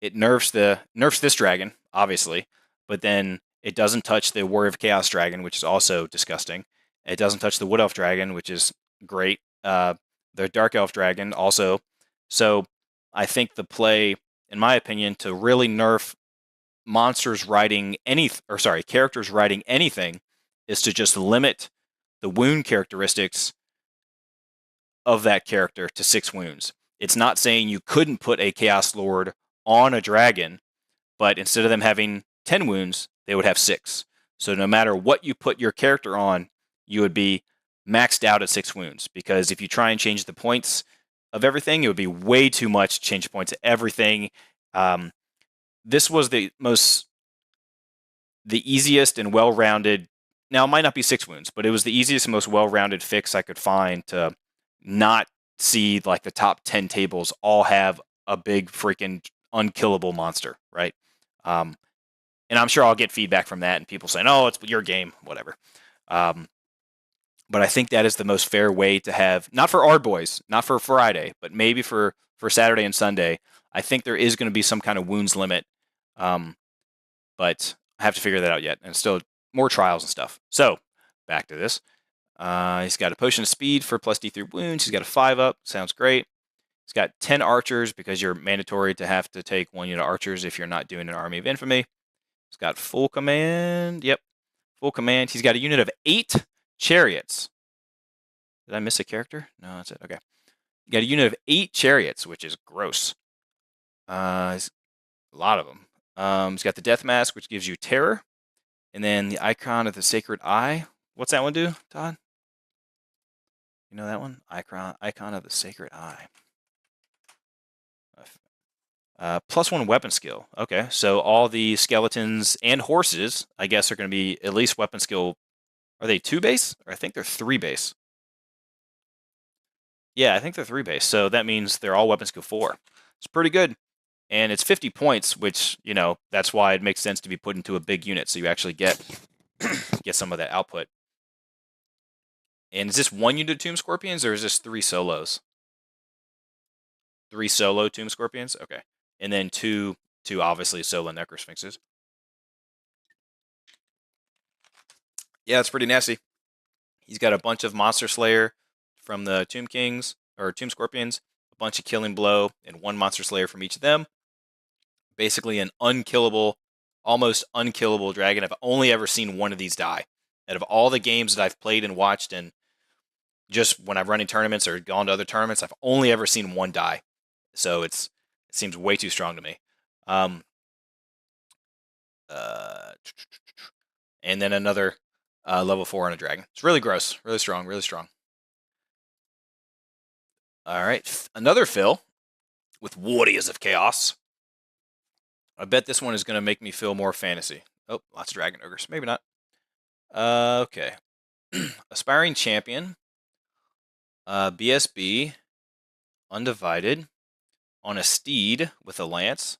it nerfs this dragon, obviously, but then it doesn't touch the Warrior of Chaos dragon, which is also disgusting. It doesn't touch the Wood Elf dragon, which is great. The Dark Elf dragon also. So I think the play, in my opinion, to really nerf characters riding anything, is to just limit the wound characteristics of that character to 6 wounds. It's not saying you couldn't put a Chaos Lord on a dragon, but instead of them having 10 wounds, they would have 6. So no matter what you put your character on, you would be maxed out at 6 wounds, because if you try and change the points of everything, it would be way too much to change the points of everything. This was the easiest and well-rounded. Now, it might not be 6 wounds, but it was the easiest and most well-rounded fix I could find to not see like the top 10 tables all have a big freaking unkillable monster, right? And I'm sure I'll get feedback from that and people saying, "Oh, it's your game," whatever. But I think that is the most fair way to have, not for our boys, not for Friday, but maybe for Saturday and Sunday. I think there is going to be some kind of wounds limit, but I have to figure that out yet, and still more trials and stuff. So back to this. He's got a potion of speed for plus D3 wounds. He's got a 5-up. Sounds great. He's got 10 archers, because you're mandatory to have to take 1 unit archers if you're not doing an Army of Infamy. He's got full command. Yep, full command. He's got a unit of 8 chariots. Did I miss a character? No, that's it. Okay. You got a unit of 8 chariots, which is gross. A lot of them. He's got the Death Mask, which gives you terror. And then the Icon of the Sacred Eye. What's that one do, Todd? You know that one? Icon of the Sacred Eye. +1 weapon skill. Okay, so all the skeletons and horses, I guess, are going to be at least weapon skill. Are they 2 base? Or I think they're 3 base. Yeah, I think they're 3 base. So that means they're all weapon skill 4. It's pretty good. And it's 50 points, which, that's why it makes sense to be put into a big unit, so you actually get some of that output. And is this 1 unit of Tomb Scorpions, or is this 3 solos? 3 solo Tomb Scorpions? Okay. And then two obviously solo Necrosphinxes. Yeah, it's pretty nasty. He's got a bunch of Monster Slayer from the Tomb Kings, or Tomb Scorpions, a bunch of Killing Blow, and 1 Monster Slayer from each of them. Basically an unkillable, almost unkillable dragon. I've only ever seen 1 of these die. Out of all the games that I've played and watched, and just when I've run in tournaments or gone to other tournaments, I've only ever seen 1 die. So it seems way too strong to me. And then another level 4 on a dragon. It's really gross, really strong, really strong. All right, another fill with Warriors of Chaos. I bet this one is going to make me feel more fantasy. Oh, lots of dragon ogres. Maybe not. Okay. Aspiring Champion. BSB. Undivided. On a steed with a lance.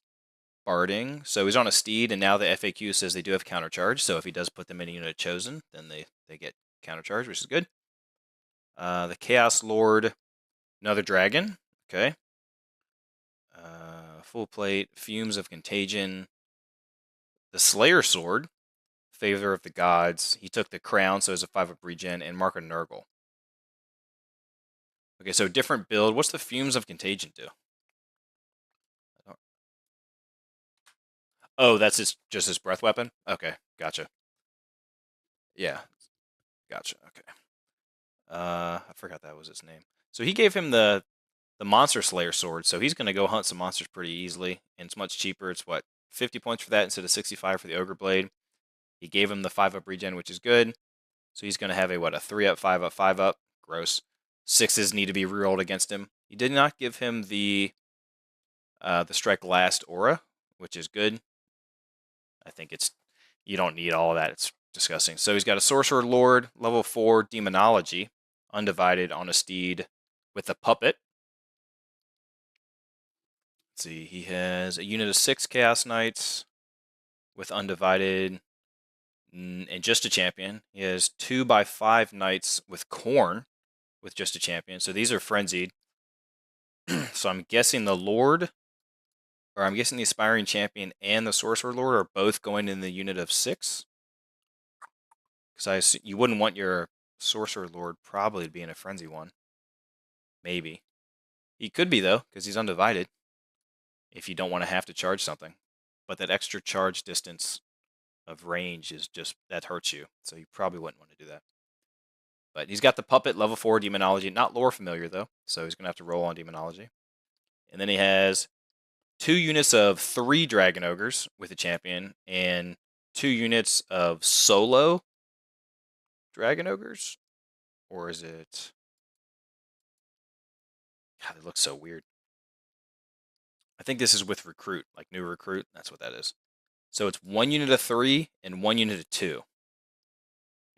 Barding. So he's on a steed, and now the FAQ says they do have countercharge. So if he does put them in a unit chosen, then they get countercharge, which is good. The Chaos Lord. Another dragon. Okay. Full plate. Fumes of Contagion. The Slayer Sword. Favor of the Gods. He took the crown, so it's a 5-up regen, and Mark of Nurgle. Okay, so different build. What's the Fumes of Contagion do? Oh, that's just his breath weapon? Okay, gotcha. Yeah, gotcha. Okay. I forgot that was his name. So he gave him the Monster Slayer sword, so he's going to go hunt some monsters pretty easily, and it's much cheaper. It's what, 50 points for that instead of 65 for the Ogre Blade. He gave him the 5-up regen, which is good. So he's going to have a 3-up, 5-up, 5-up. Gross. 6s need to be rerolled against him. He did not give him the Strike Last aura, which is good. I think you don't need all of that. It's disgusting. So he's got a Sorcerer Lord, level 4 Demonology, Undivided on a steed with a puppet. Let's see, he has a unit of 6 Chaos Knights with Undivided and just a champion. He has 2x5 Knights with Khorne with just a champion. So these are frenzied. So I'm guessing the Lord, or I'm guessing the Aspiring Champion and the Sorcerer Lord are both going in the unit of 6. Because you wouldn't want your Sorcerer Lord probably to be in a frenzy one. Maybe. He could be, though, because he's undivided. If you don't want to have to charge something. But that extra charge distance of range is just, that hurts you. So you probably wouldn't want to do that. But he's got the Puppet, level 4 Demonology. Not lore familiar, though. So he's going to have to roll on Demonology. And then he has 2 units of 3 Dragon Ogres with a champion. And 2 units of solo Dragon Ogres. Or is it... God, it looks so weird. I think this is with Recruit, like new Recruit. That's what that is. So it's 1 unit of 3 and 1 unit of 2.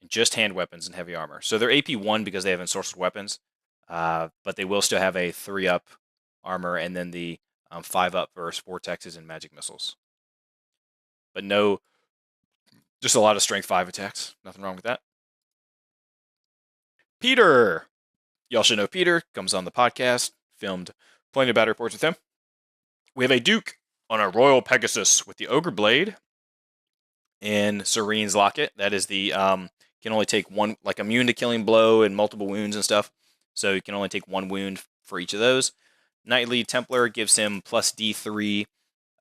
And just hand weapons and heavy armor. So they're AP 1 because they have ensorcelled weapons. But they will still have a 3-up armor and then the 5-up versus vortexes and magic missiles. But no, just a lot of strength 5 attacks. Nothing wrong with that. Peter! Y'all should know Peter. Comes on the podcast. Filmed plenty of battle reports with him. We have a Duke on a Royal Pegasus with the Ogre Blade and Serene's Locket. That is the, can only take 1, like immune to killing blow and multiple wounds and stuff. So you can only take 1 wound for each of those. Knightly Templar gives him plus D3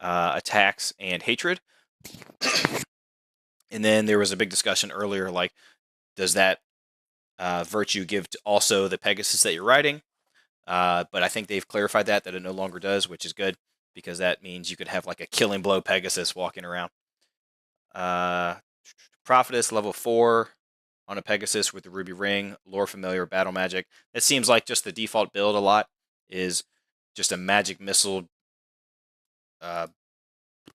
attacks and hatred. And then there was a big discussion earlier, like, does that virtue give to also the Pegasus that you're riding? But I think they've clarified that it no longer does, which is good, because that means you could have like a killing blow Pegasus walking around. Prophetess, level 4 on a Pegasus with the Ruby Ring, Lore Familiar, Battle Magic. It seems like just the default build a lot is just a magic missile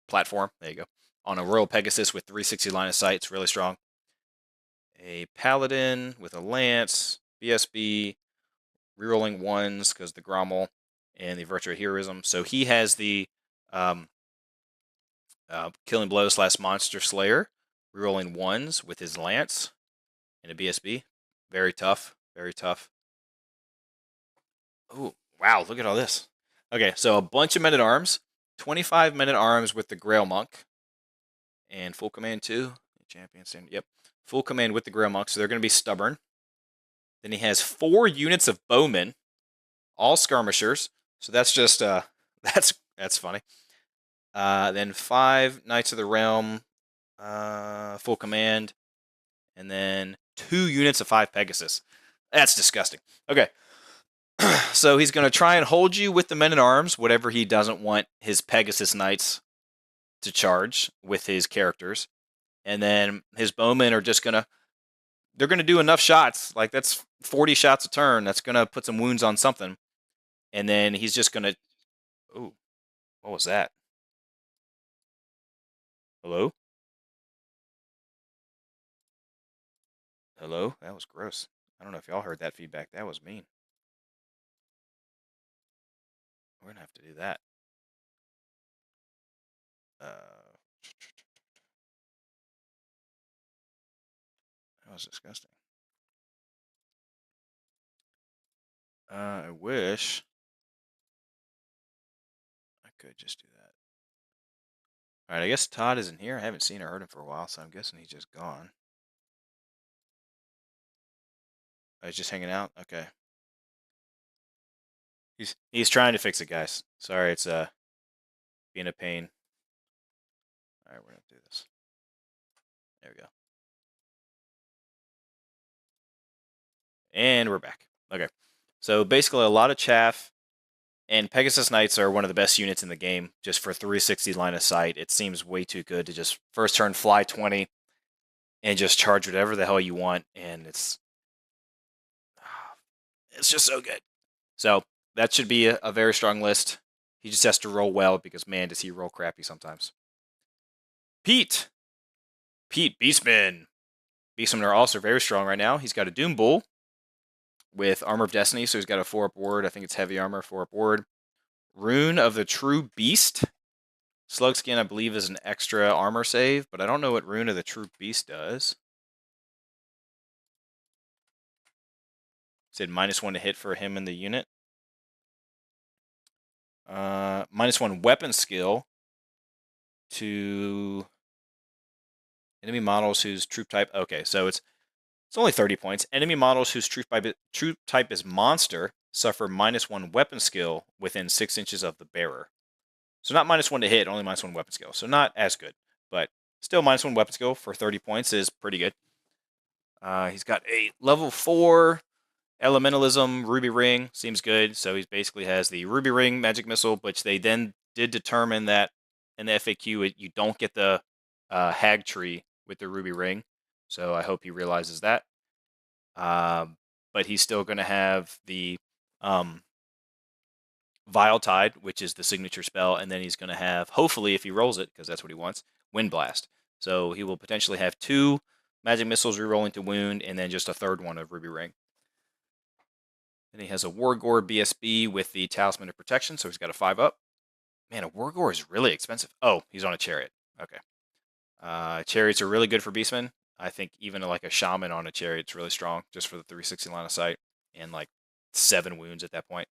platform. There you go. On a Royal Pegasus with 360 line of sight. It's really strong. A Paladin with a Lance, BSB, rerolling 1s because the Grommel and the Virtue of Heroism. So he has the Killing Blow / Monster Slayer, rerolling 1s with his Lance and a BSB. Very tough. Very tough. Oh, wow. Look at all this. Okay, so a bunch of Men-at-Arms. 25 Men-at-Arms with the Grail Monk. And full command too. Champion standard. Yep. Full command with the Grail Monk. So they're going to be stubborn. Then he has 4 units of Bowmen. All skirmishers. So that's just, that's funny. Then 5 Knights of the Realm. Full command. And then 2 units of 5 Pegasus. That's disgusting. Okay. So he's going to try and hold you with the Men-at-Arms, whatever he doesn't want his Pegasus Knights to charge with his characters. And then his Bowmen are just going to, they're going to do enough shots. Like, that's 40 shots a turn. That's going to put some wounds on something. And then he's just going to, oh, what was that? Hello? Hello? That was gross. I don't know if y'all heard that feedback. That was mean. We're going to have to do that. That was disgusting. I wish I could just do that. Alright, I guess Todd isn't here. I haven't seen or heard him for a while, so I'm guessing he's just gone. Oh, he's just hanging out? Okay. He's trying to fix it, guys. Sorry, it's being a pain. Alright, we're gonna do this. There we go. And we're back. Okay. So basically a lot of chaff And Pegasus Knights are one of the best units in the game, just for 360 line of sight. It seems way too good to just first turn fly 20 and just charge whatever the hell you want, and it's just so good. So that should be a very strong list. He just has to roll well because, man, does he roll crappy sometimes. Pete, Beastmen. Beastmen are also very strong right now. He's got a Doom Bull with Armor of Destiny, so he's got a 4-up ward. I think it's heavy armor, 4-up ward. Rune of the True Beast. Slugskin, I believe, is an extra armor save, but I don't know what Rune of the True Beast does. Said -1 to hit for him in the unit. -1 weapon skill to enemy models whose troop type. Okay, so it's only 30 points. Enemy models whose troop type is monster suffer -1 weapon skill within 6 inches of the bearer. So not -1 to hit, only -1 weapon skill. So not as good, but still -1 weapon skill for 30 points is pretty good. He's got a level 4 Elementalism Ruby Ring. Seems good. So he basically has the Ruby Ring magic missile, which they then did determine that in the FAQ you don't get the Hag Tree with the Ruby Ring. So I hope he realizes that. But he's still going to have the Vile Tide, which is the signature spell, and then he's going to have, hopefully, if he rolls it, because that's what he wants, Wind Blast. So he will potentially have 2 magic missiles rerolling to wound, and then just a 3rd one of Ruby Ring. Then he has a Wargore BSB with the Talisman of Protection, so he's got a 5-up. Man, a Wargore is really expensive. Oh, he's on a Chariot. Okay. Chariots are really good for Beastmen. I think even like a Shaman on a Chariot is really strong, just for the 360 line of sight, and like 7 wounds at that point.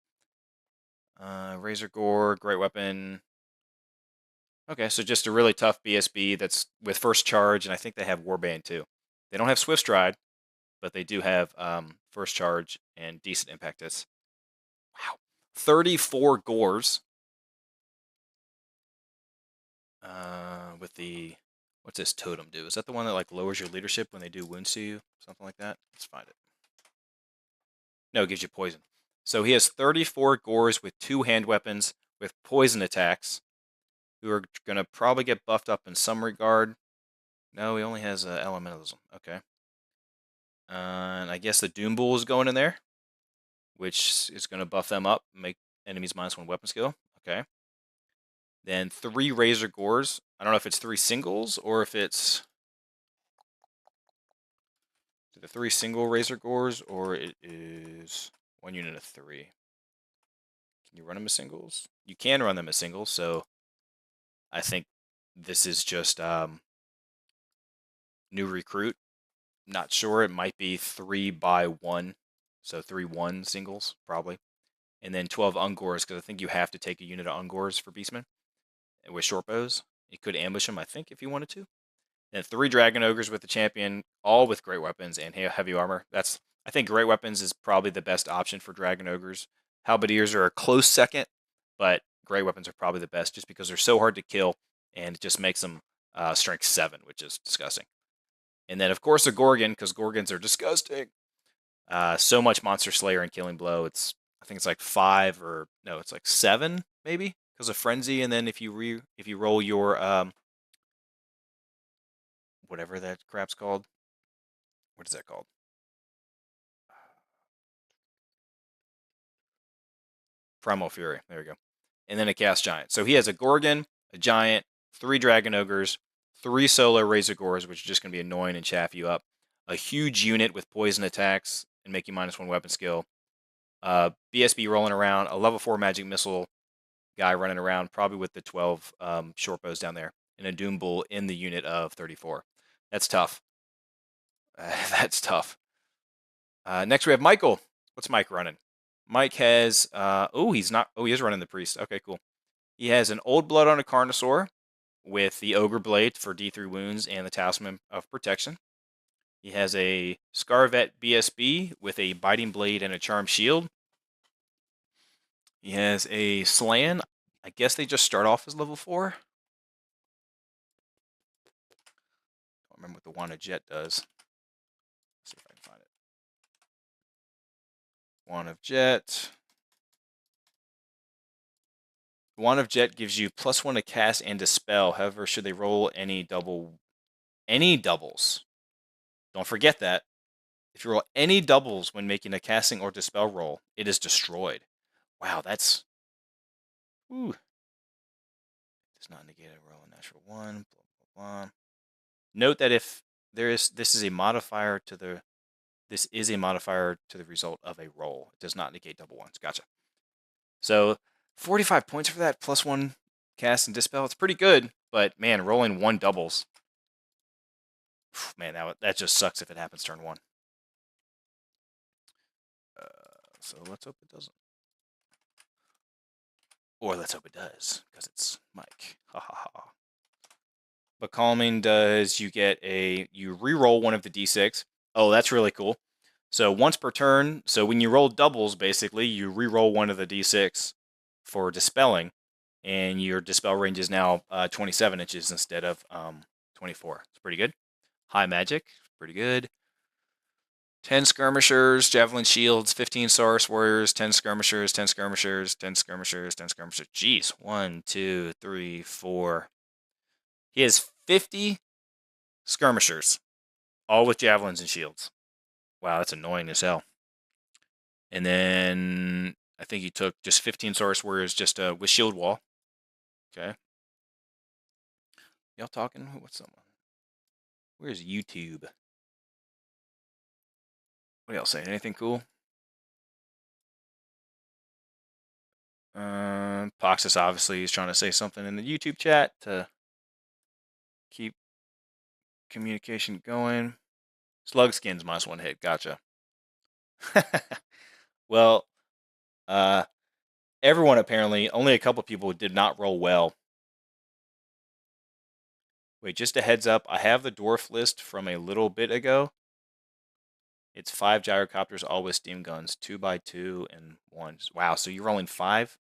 Razor Gore, great weapon. Okay, so just a really tough BSB that's with first charge, and I think they have Warband too. They don't have Swift Stride, but they do have first charge and decent impact hits. Wow. 34 Gores. With the, what's this totem do? Is that the one that like lowers your leadership when they do wounds to you? Something like that? Let's find it. No, it gives you poison. So he has 34 Gores with 2 hand weapons with poison attacks, who are going to probably get buffed up in some regard. No, he only has Elementalism. Okay. And I guess the Doom Bull is going in there, which is going to buff them up, make enemies -1 weapon skill. Okay. Then 3 Razor Gores. I don't know if it's 3 singles or if it's the 3 single Razor Gores, or it is 1 unit of 3. Can you run them as singles? You can run them as singles, so I think this is just new recruit. Not sure. It might be 3x1, so 3-1 singles probably, and then 12 Ungors, because I think you have to take a unit of Ungors for Beastmen with short bows. You could ambush them, I think, if you wanted to. And 3 Dragon Ogres with the champion, all with great weapons and heavy armor. I think great weapons is probably the best option for Dragon Ogres. Halberdiers are a close second, but great weapons are probably the best just because they're so hard to kill, and it just makes them strength 7, which is disgusting. And then, of course, a Gorgon, because Gorgons are disgusting. So much Monster Slayer and Killing Blow. I think it's like 5 or no, it's like 7 maybe because of Frenzy. And then if you roll your whatever that crap's called, what is that called? Primal Fury. There we go. And then a Chaos Giant. So he has a Gorgon, a Giant, 3 Dragon Ogres, 3 solo Razor Gores, which are just going to be annoying and chaff you up. A huge unit with poison attacks and make you -1 weapon skill. BSB rolling around, a level 4 magic missile guy running around, probably with the 12 short bows down there, and a Doom Bull in the unit of 34. That's tough. That's tough. Next we have Michael. What's Mike running? Mike has, he's not, he is running the Priest. Okay, cool. He has an Old Blood on a Carnosaur with the Ogre Blade for D3 wounds and the Talisman of Protection. He has a Scarvet BSB with a Biting Blade and a Charmed Shield. He has a Slan. I guess they just start off as level 4. Don't remember what the Wand of Jet does. Let's see if I can find it. Wand of Jet. Wand of Jet gives you +1 to cast and dispel. However, should they roll any doubles? Don't forget that. If you roll any doubles when making a casting or dispel roll, it is destroyed. Wow, that's... Ooh. Does not negate a roll a natural 1, blah, blah, blah. Note that if this is a modifier to the result of a roll. It does not negate double ones. Gotcha. So 45 points for that, +1 cast and dispel. It's pretty good, but man, rolling 1 doubles. Man, that just sucks if it happens turn 1. So let's hope it doesn't. Or let's hope it does, because it's Mike. Ha ha ha. But calming does you re-roll one of the d6. Oh, that's really cool. So once per turn, so when you roll doubles, basically, you re-roll one of the d6 for dispelling, and your dispel range is now 27 inches instead of 24. It's pretty good. High magic, pretty good. 10 skirmishers, javelin shields, 15 Saurus warriors, 10 skirmishers, 10 skirmishers, 10 skirmishers, 10 skirmishers. Jeez, 1, 2, 3, 4. He has 50 skirmishers, all with javelins and shields. Wow, that's annoying as hell. And then I think he took just 15 Saurus warriors just with shield wall. Okay. Y'all talking? What's someone? Where's YouTube? What y'all saying? Anything cool? Poxus obviously is trying to say something in the YouTube chat to keep communication going. Slug skins -1 hit. Gotcha. Well, everyone apparently, only a couple people did not roll well. Wait, just a heads up. I have the dwarf list from a little bit ago. It's 5 gyrocopters, all with steam guns, 2x2 and 1. Wow, so you're rolling 5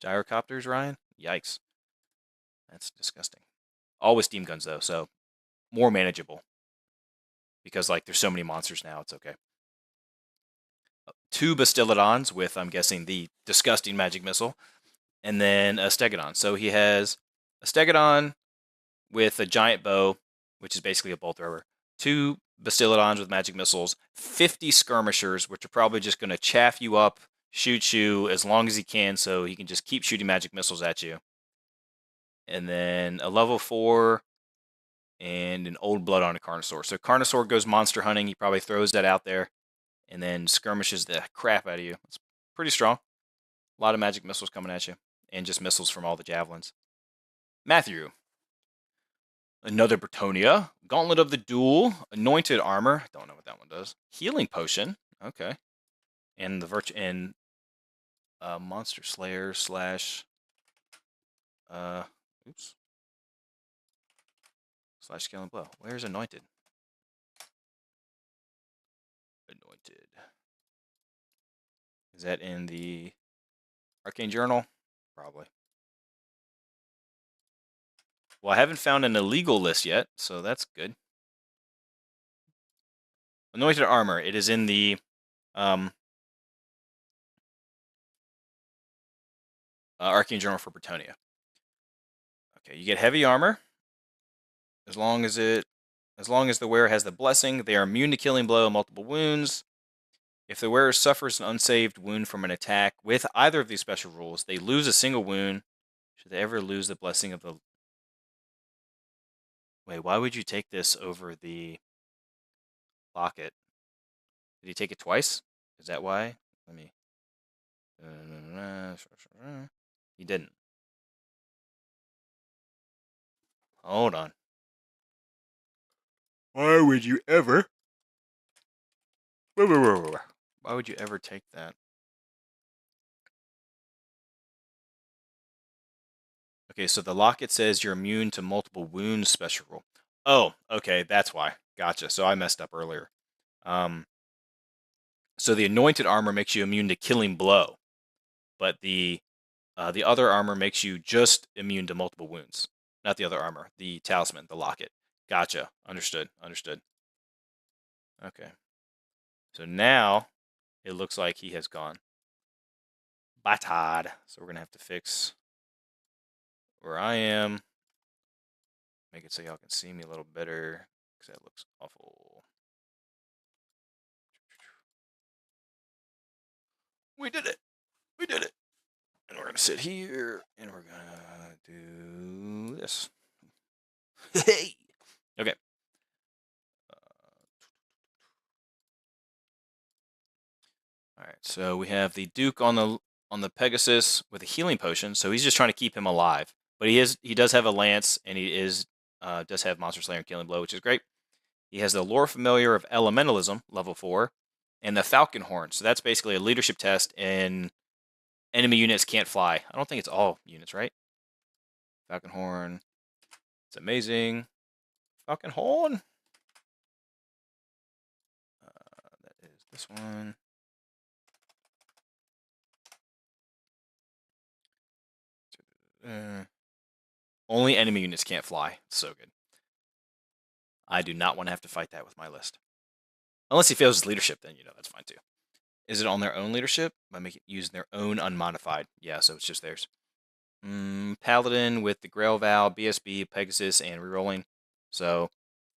gyrocopters, Ryan? Yikes. That's disgusting. All with steam guns, though, so more manageable. Because, like, there's so many monsters now, it's okay. 2 Bastiladons with, I'm guessing, the disgusting magic missile. And then a Stegodon. So he has a Stegodon with a giant bow, which is basically a bolt thrower. 2 Bastiladons with magic missiles. 50 skirmishers, which are probably just going to chaff you up, shoot you as long as he can, so he can just keep shooting magic missiles at you. And then a level 4 and an old blood on a Carnosaur. So Carnosaur goes monster hunting. He probably throws that out there and then skirmishes the crap out of you. It's pretty strong. A lot of magic missiles coming at you, and just missiles from all the javelins. Matthew. Another Bretonia. Gauntlet of the Duel. Anointed Armor. Don't know what that one does. Healing Potion. Okay. And the Monster Slayer slash... oops. Slash Scale and Blow. Where's Anointed? Anointed. Is that in the Arcane Journal? Probably. Well, I haven't found an illegal list yet, so that's good. Anointed Armor. It is in the Arcane Journal for Bretonia. Okay, you get heavy armor. As long as the wearer has the blessing, they are immune to killing blow and multiple wounds. If the wearer suffers an unsaved wound from an attack with either of these special rules, they lose a single wound. Should they ever lose the blessing of the... Wait, why would you take this over the locket? Did he take it twice? Is that why? Let me... He didn't. Hold on. Why would you ever... Why would you ever take that? Okay, so the locket says you're immune to multiple wounds special rule. Oh, okay, that's why. Gotcha. So I messed up earlier. So the anointed armor makes you immune to killing blow, but the other armor makes you just immune to multiple wounds. Not the other armor, the talisman, the locket. Gotcha. Understood. Understood. Okay. So now it looks like he has gone. Bye, Todd. So we're gonna have to fix where I am. Make it so y'all can see me a little better, because that looks awful. We did it! We did it! And we're going to sit here, and we're going to do this. Hey! Okay. All right, so we have the Duke on the Pegasus with a healing potion, so he's just trying to keep him alive. But he does have a lance, and he does have Monster Slayer and Killing Blow, which is great. He has the Lore Familiar of Elementalism, level 4, and the Falcon Horn. So that's basically a leadership test, and enemy units can't fly. I don't think it's all units, right? Falcon Horn. It's amazing. Falcon Horn. That is this one. Only enemy units can't fly. It's so good. I do not want to have to fight that with my list. Unless he fails his leadership, then, that's fine too. Is it on their own leadership? By using their own unmodified. Yeah, so it's just theirs. Paladin with the Grail Vow, BSB, Pegasus, and rerolling. So,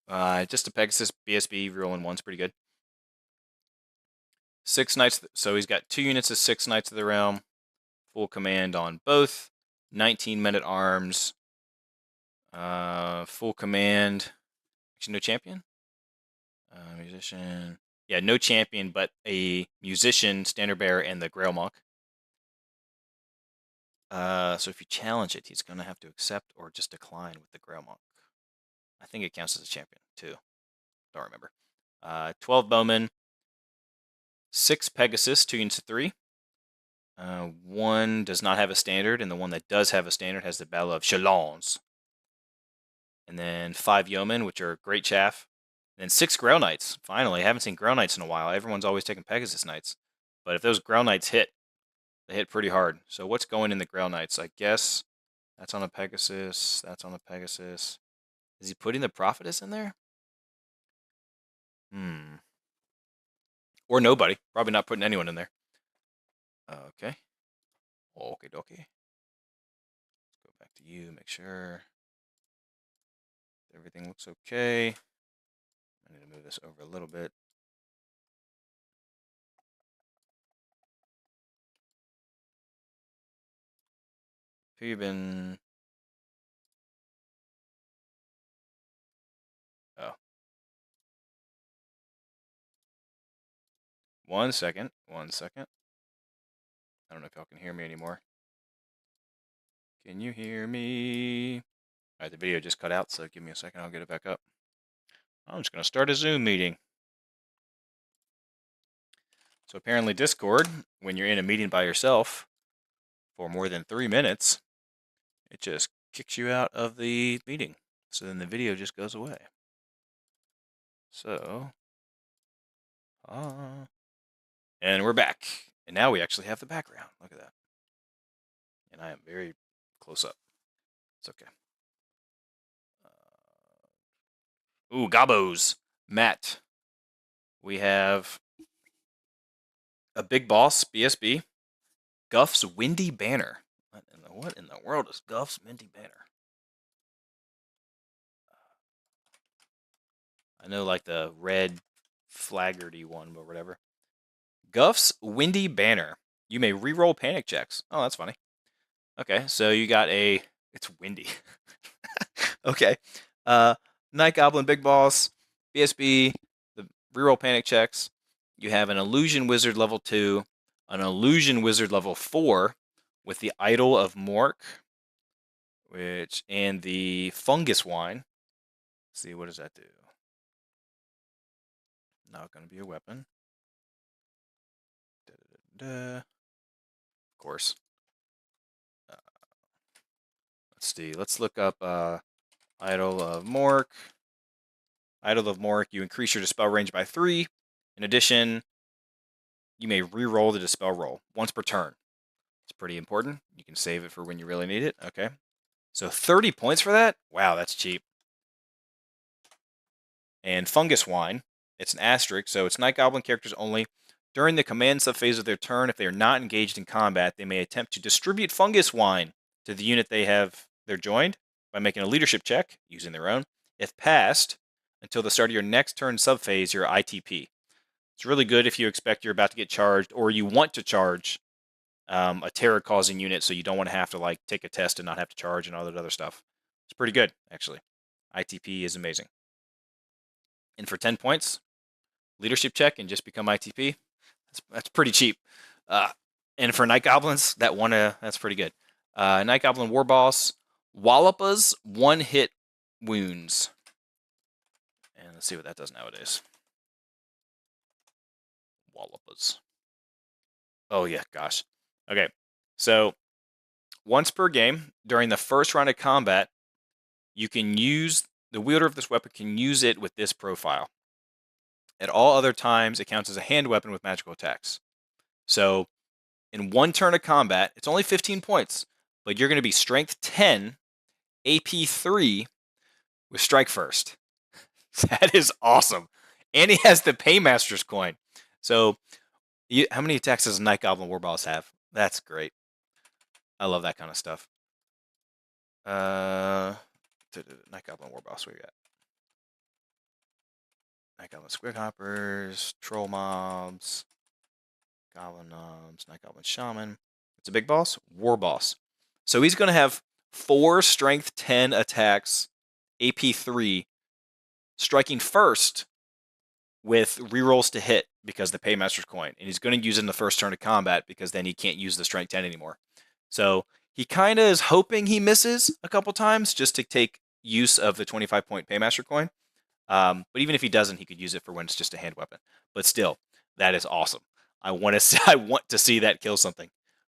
just a Pegasus, BSB, rerolling 1's pretty good. 6 Knights, so he's got 2 units of 6 Knights of the Realm. Full command on both. 19 Men-at-Arms. Full command. Actually, no champion? Musician. Yeah, no champion, but a musician, standard bearer, and the Grail Monk. So if you challenge it, he's going to have to accept or just decline with the Grail Monk. I think it counts as a champion, too. Don't remember. 12 Bowmen. 6 Pegasus, 2 units of 3. 1 does not have a standard, and the one that does have a standard has the Battle of Chalons. And then 5 Yeomen, which are great chaff. And then 6 Grail Knights. Finally, I haven't seen Grail Knights in a while. Everyone's always taking Pegasus Knights. But if those Grail Knights hit, they hit pretty hard. So what's going in the Grail Knights? I guess that's on a Pegasus. That's on a Pegasus. Is he putting the Prophetess in there? Or nobody. Probably not putting anyone in there. Okay. Okie dokie. Let's go back to you, make sure everything looks okay. I need to move this over a little bit. Peabin. Oh. 1 second. 1 second. I don't know if y'all can hear me anymore. Can you hear me? All right, the video just cut out, so give me a second. I'll get it back up. I'm just going to start a Zoom meeting. So apparently Discord, when you're in a meeting by yourself for more than 3 minutes, it just kicks you out of the meeting. So then the video just goes away. So, and we're back. And now we actually have the background. Look at that. And I am very close up. It's okay. Ooh, Gobos. Matt. We have a Big Boss, BSB. Guff's Windy Banner. What in the world is Guff's Windy Banner? I know like the red flaggerty one, but whatever. Guff's Windy Banner. You may reroll panic checks. Oh, that's funny. Okay, so you got a... It's windy. Okay. Night Goblin Big Boss, BSB, the reroll panic checks. You have an Illusion Wizard level 2, an Illusion Wizard level 4 with the Idol of Mork, and the Fungus Wine. Let's see, what does that do? Not going to be a weapon. Of course. Let's see. Let's look up Idol of Mork. Idol of Mork, you increase your dispel range by 3. In addition, you may re-roll the dispel roll once per turn. It's pretty important. You can save it for when you really need it. Okay. So 30 points for that? Wow, that's cheap. And Fungus Wine, it's an asterisk, so it's Night Goblin characters only. During the command subphase of their turn, if they are not engaged in combat, they may attempt to distribute Fungus Wine to the unit they have they're joined by making a leadership check using their own. If passed, until the start of your next turn subphase, your ITP. It's really good if you expect you're about to get charged or you want to charge a terror-causing unit, so you don't want to have to like take a test and not have to charge and all that other stuff. It's pretty good, actually. ITP is amazing. And for 10 points, leadership check and just become ITP. That's pretty cheap. And for Night Goblins, that's pretty good. Night Goblin War Boss, Wallopas 1-hit wounds. And let's see what that does nowadays. Wallopas. Oh yeah, gosh. Okay, so once per game during the first round of combat, you can use the wielder of this weapon can use it with this profile. At all other times, it counts as a hand weapon with magical attacks. So in one turn of combat, it's only 15 points, but you're going to be Strength 10, AP 3 with Strike First. That is awesome. And he has the Paymaster's coin. So how many attacks does Night Goblin War Boss have? That's great. I love that kind of stuff. Night Goblin War Boss, what we got? Night Goblin Squig Hoppers, Troll Mobs, Goblin Knobs, Night Goblin Shaman. It's a big boss, War Boss. So he's going to have 4 Strength 10 attacks, AP 3, striking first with rerolls to hit because the Paymaster's coin. And he's going to use it in the first turn of combat because then he can't use the Strength 10 anymore. So he kind of is hoping he misses a couple times just to take use of the 25-point Paymaster coin. But even if he doesn't, he could use it for when it's just a hand weapon. But still, that is awesome. I want to see that kill something.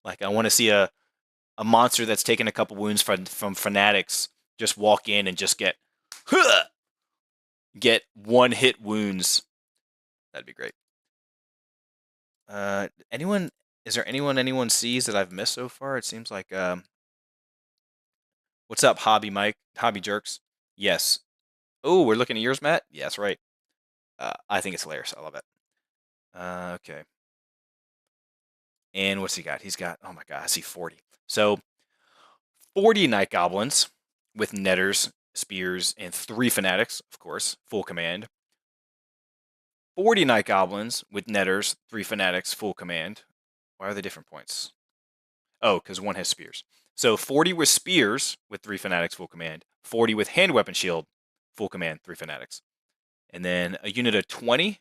Like I want to see a monster that's taken a couple wounds from fanatics just walk in and just get 1-hit wounds. That'd be great. Is there anyone sees that I've missed so far? It seems like what's up, Hobby Mike? Hobby Jerks? Yes. Oh, we're looking at yours, Matt? Yeah, that's right. I think it's hilarious. I love it. Okay. And what's he got? He's got, oh my god, I see 40. So 40 Night Goblins with netters, spears, and 3 fanatics, of course, full command. 40 Night Goblins with netters, 3 fanatics, full command. Why are they different points? Oh, because one has spears. So 40 with spears with 3 fanatics, full command. 40 with hand weapon shield, full command, 3 fanatics. And then a unit of 20.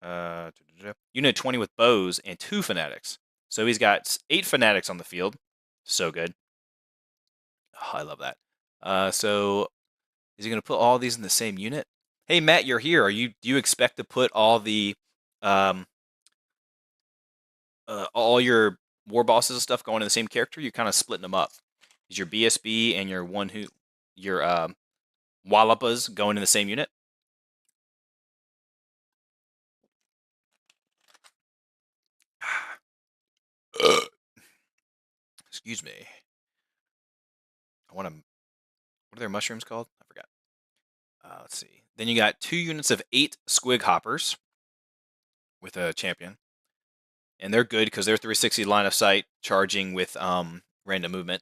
Unit of 20 with bows and 2 fanatics. So he's got 8 fanatics on the field. So good. Oh, I love that. So is he going to put all these in the same unit? Hey, Matt, you're here. Do you expect to put all the all your war bosses and stuff going in the same character? You're kind of splitting them up. Is your BSB and your Wallopas going in the same unit? Excuse me. What are their mushrooms called? I forgot. Let's see. Then you got 2 units of 8 Squig Hoppers with a champion. And they're good because they're 360 line of sight, charging with random movement.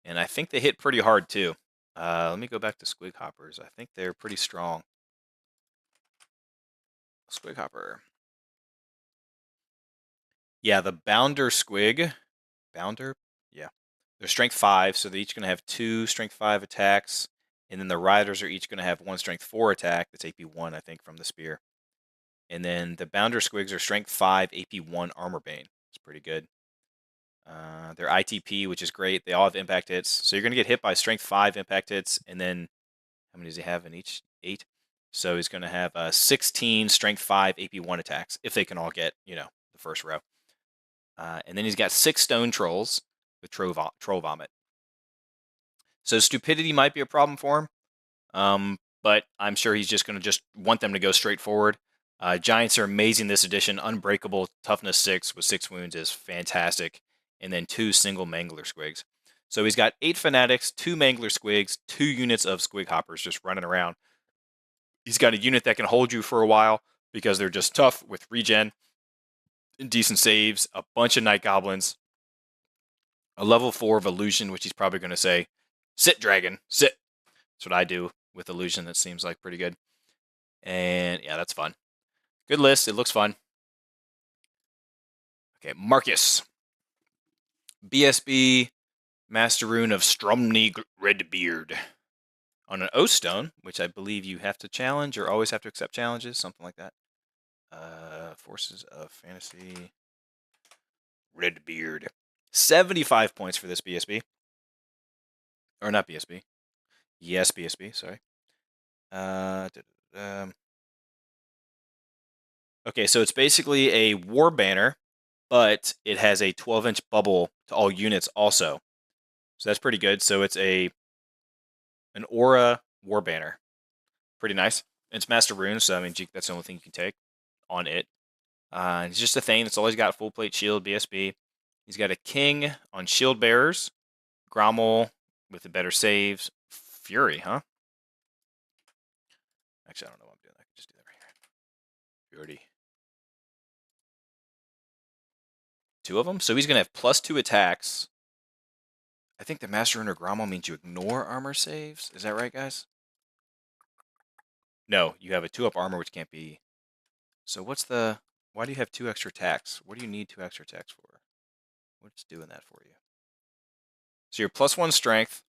And I think they hit pretty hard too. Let me go back to Squig Hoppers. I think they're pretty strong. Squig Hopper. Yeah, the Bounder Squig. Bounder? Yeah. They're strength 5, so they're each going to have 2 strength 5 attacks. And then the Riders are each going to have 1 strength 4 attack. That's AP 1, I think, from the spear. And then the Bounder Squigs are strength 5, AP 1 Armor Bane. It's pretty good. They're ITP, which is great. They all have impact hits. So you're going to get hit by strength 5 impact hits. And then how many does he have in each? 8. So he's going to have 16 strength 5 AP 1 attacks if they can all get, the first row. And then he's got 6 Stone Trolls with Troll Vomit. So stupidity might be a problem for him, but I'm sure he's just going to want them to go straight forward. Giants are amazing this edition. Unbreakable, toughness 6 with 6 wounds is fantastic. And then 2 single Mangler Squigs. So he's got 8 Fanatics, 2 Mangler Squigs, 2 units of Squig Hoppers just running around. He's got a unit that can hold you for a while because they're just tough with regen, decent saves, a bunch of Night Goblins, A level 4 of illusion, which he's probably going to say, "Sit, dragon, sit." That's what I do with illusion. That seems like pretty good. And yeah, that's fun. Good list. It looks fun. Okay, Marcus. BSB Master Rune of Stromny Redbeard. On an O stone, which I believe you have to challenge or always have to accept challenges, something like that. Forces of Fantasy. Redbeard. 75 points for this BSB. Or not BSB. Yes, BSB, sorry. Okay, so it's basically a war banner, but it has a 12-inch bubble to all units also. So that's pretty good. So it's an aura war banner. Pretty nice. It's Master Rune, so I mean, that's the only thing you can take on it. It's just a thing. It's always got full plate shield, BSB. He's got a king on shield bearers. Grommel with the better saves. Fury, huh? Actually, I don't know what I'm doing. I can just do that right here. Fury. 2 of them. So he's going to have +2 attacks. I think the Master Rune or Grommel means you ignore armor saves. Is that right, guys? No, you have a 2-up armor, which can't be. So what's the... Why do you have 2 extra attacks? What do you need 2 extra attacks for? What's doing that for you? So you're +1 strength,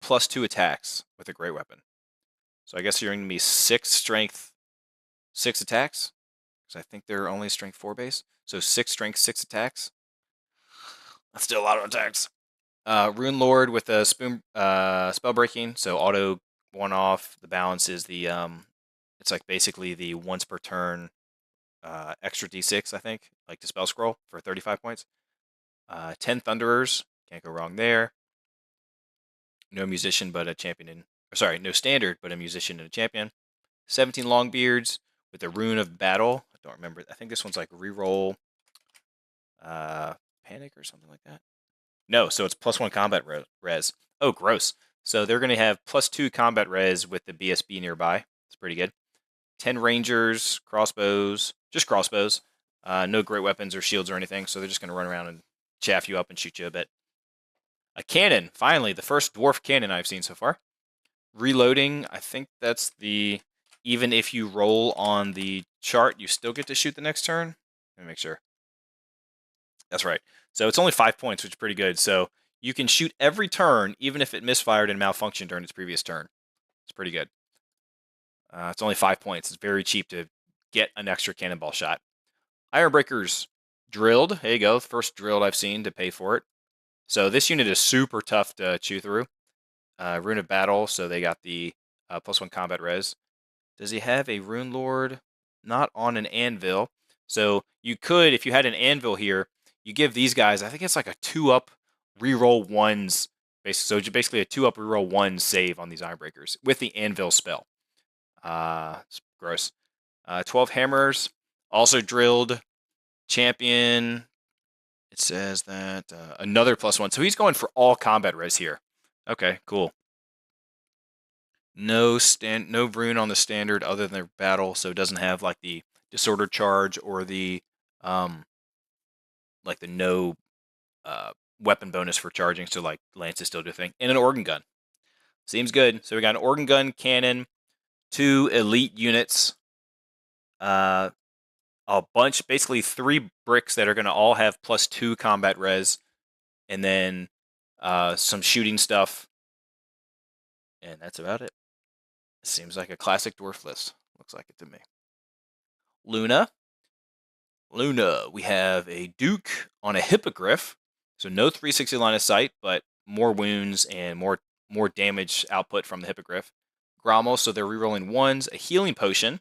+2 attacks with a great weapon. So I guess you're going to be 6 strength, 6 attacks. Because I think they're only strength 4 base. So 6 strength, 6 attacks. That's still a lot of attacks. Rune Lord with a spoon spell breaking, so auto 1 off. The balance is the it's like basically the once per turn extra d6, I think, like the spell scroll for 35 points. 10 Thunderers, can't go wrong there. No musician but a champion in, sorry, no standard but a musician and a champion. 17 Longbeards with the Rune of Battle. I don't remember. I think this one's like reroll panic or something like that. No, so it's +1 combat res. Oh, gross. So they're going to have +2 combat res with the BSB nearby. It's pretty good. 10 rangers, crossbows, just crossbows. No great weapons or shields or anything, so they're just going to run around and chaff you up and shoot you a bit. A cannon, finally, the first dwarf cannon I've seen so far. Reloading, I think that's the... Even if you roll on the chart, you still get to shoot the next turn. Let me make sure. That's right. So it's only 5 points, which is pretty good. So you can shoot every turn, even if it misfired and malfunctioned during its previous turn. It's pretty good. It's only 5 points. It's very cheap to get an extra cannonball shot. Ironbreakers drilled. There you go. First drilled I've seen to pay for it. So this unit is super tough to chew through. Rune of Battle, so they got the +1 combat res. Does he have a Rune Lord? Not on an anvil. So you could, if you had an anvil here, you give these guys, I think it's like a 2-up reroll 1s. So basically a 2-up reroll 1 save on these Ironbreakers with the anvil spell. It's gross. 12 hammers, also drilled. Champion. It says that another +1. So he's going for all combat res here. Okay, cool. No rune on the standard other than their battle, so it doesn't have like the disordered charge or the like the no weapon bonus for charging. So like lances still do a thing, and an organ gun. Seems good. So we got an organ gun, cannon, 2 elite units, a bunch, basically 3 bricks that are going to all have +2 combat res, and then some shooting stuff, and that's about it. Seems like a classic dwarf list. Looks like it to me. Luna. We have a Duke on a Hippogriff. So no 360 line of sight, but more wounds and more damage output from the Hippogriff. Grommel, so they're rerolling 1s, a healing potion,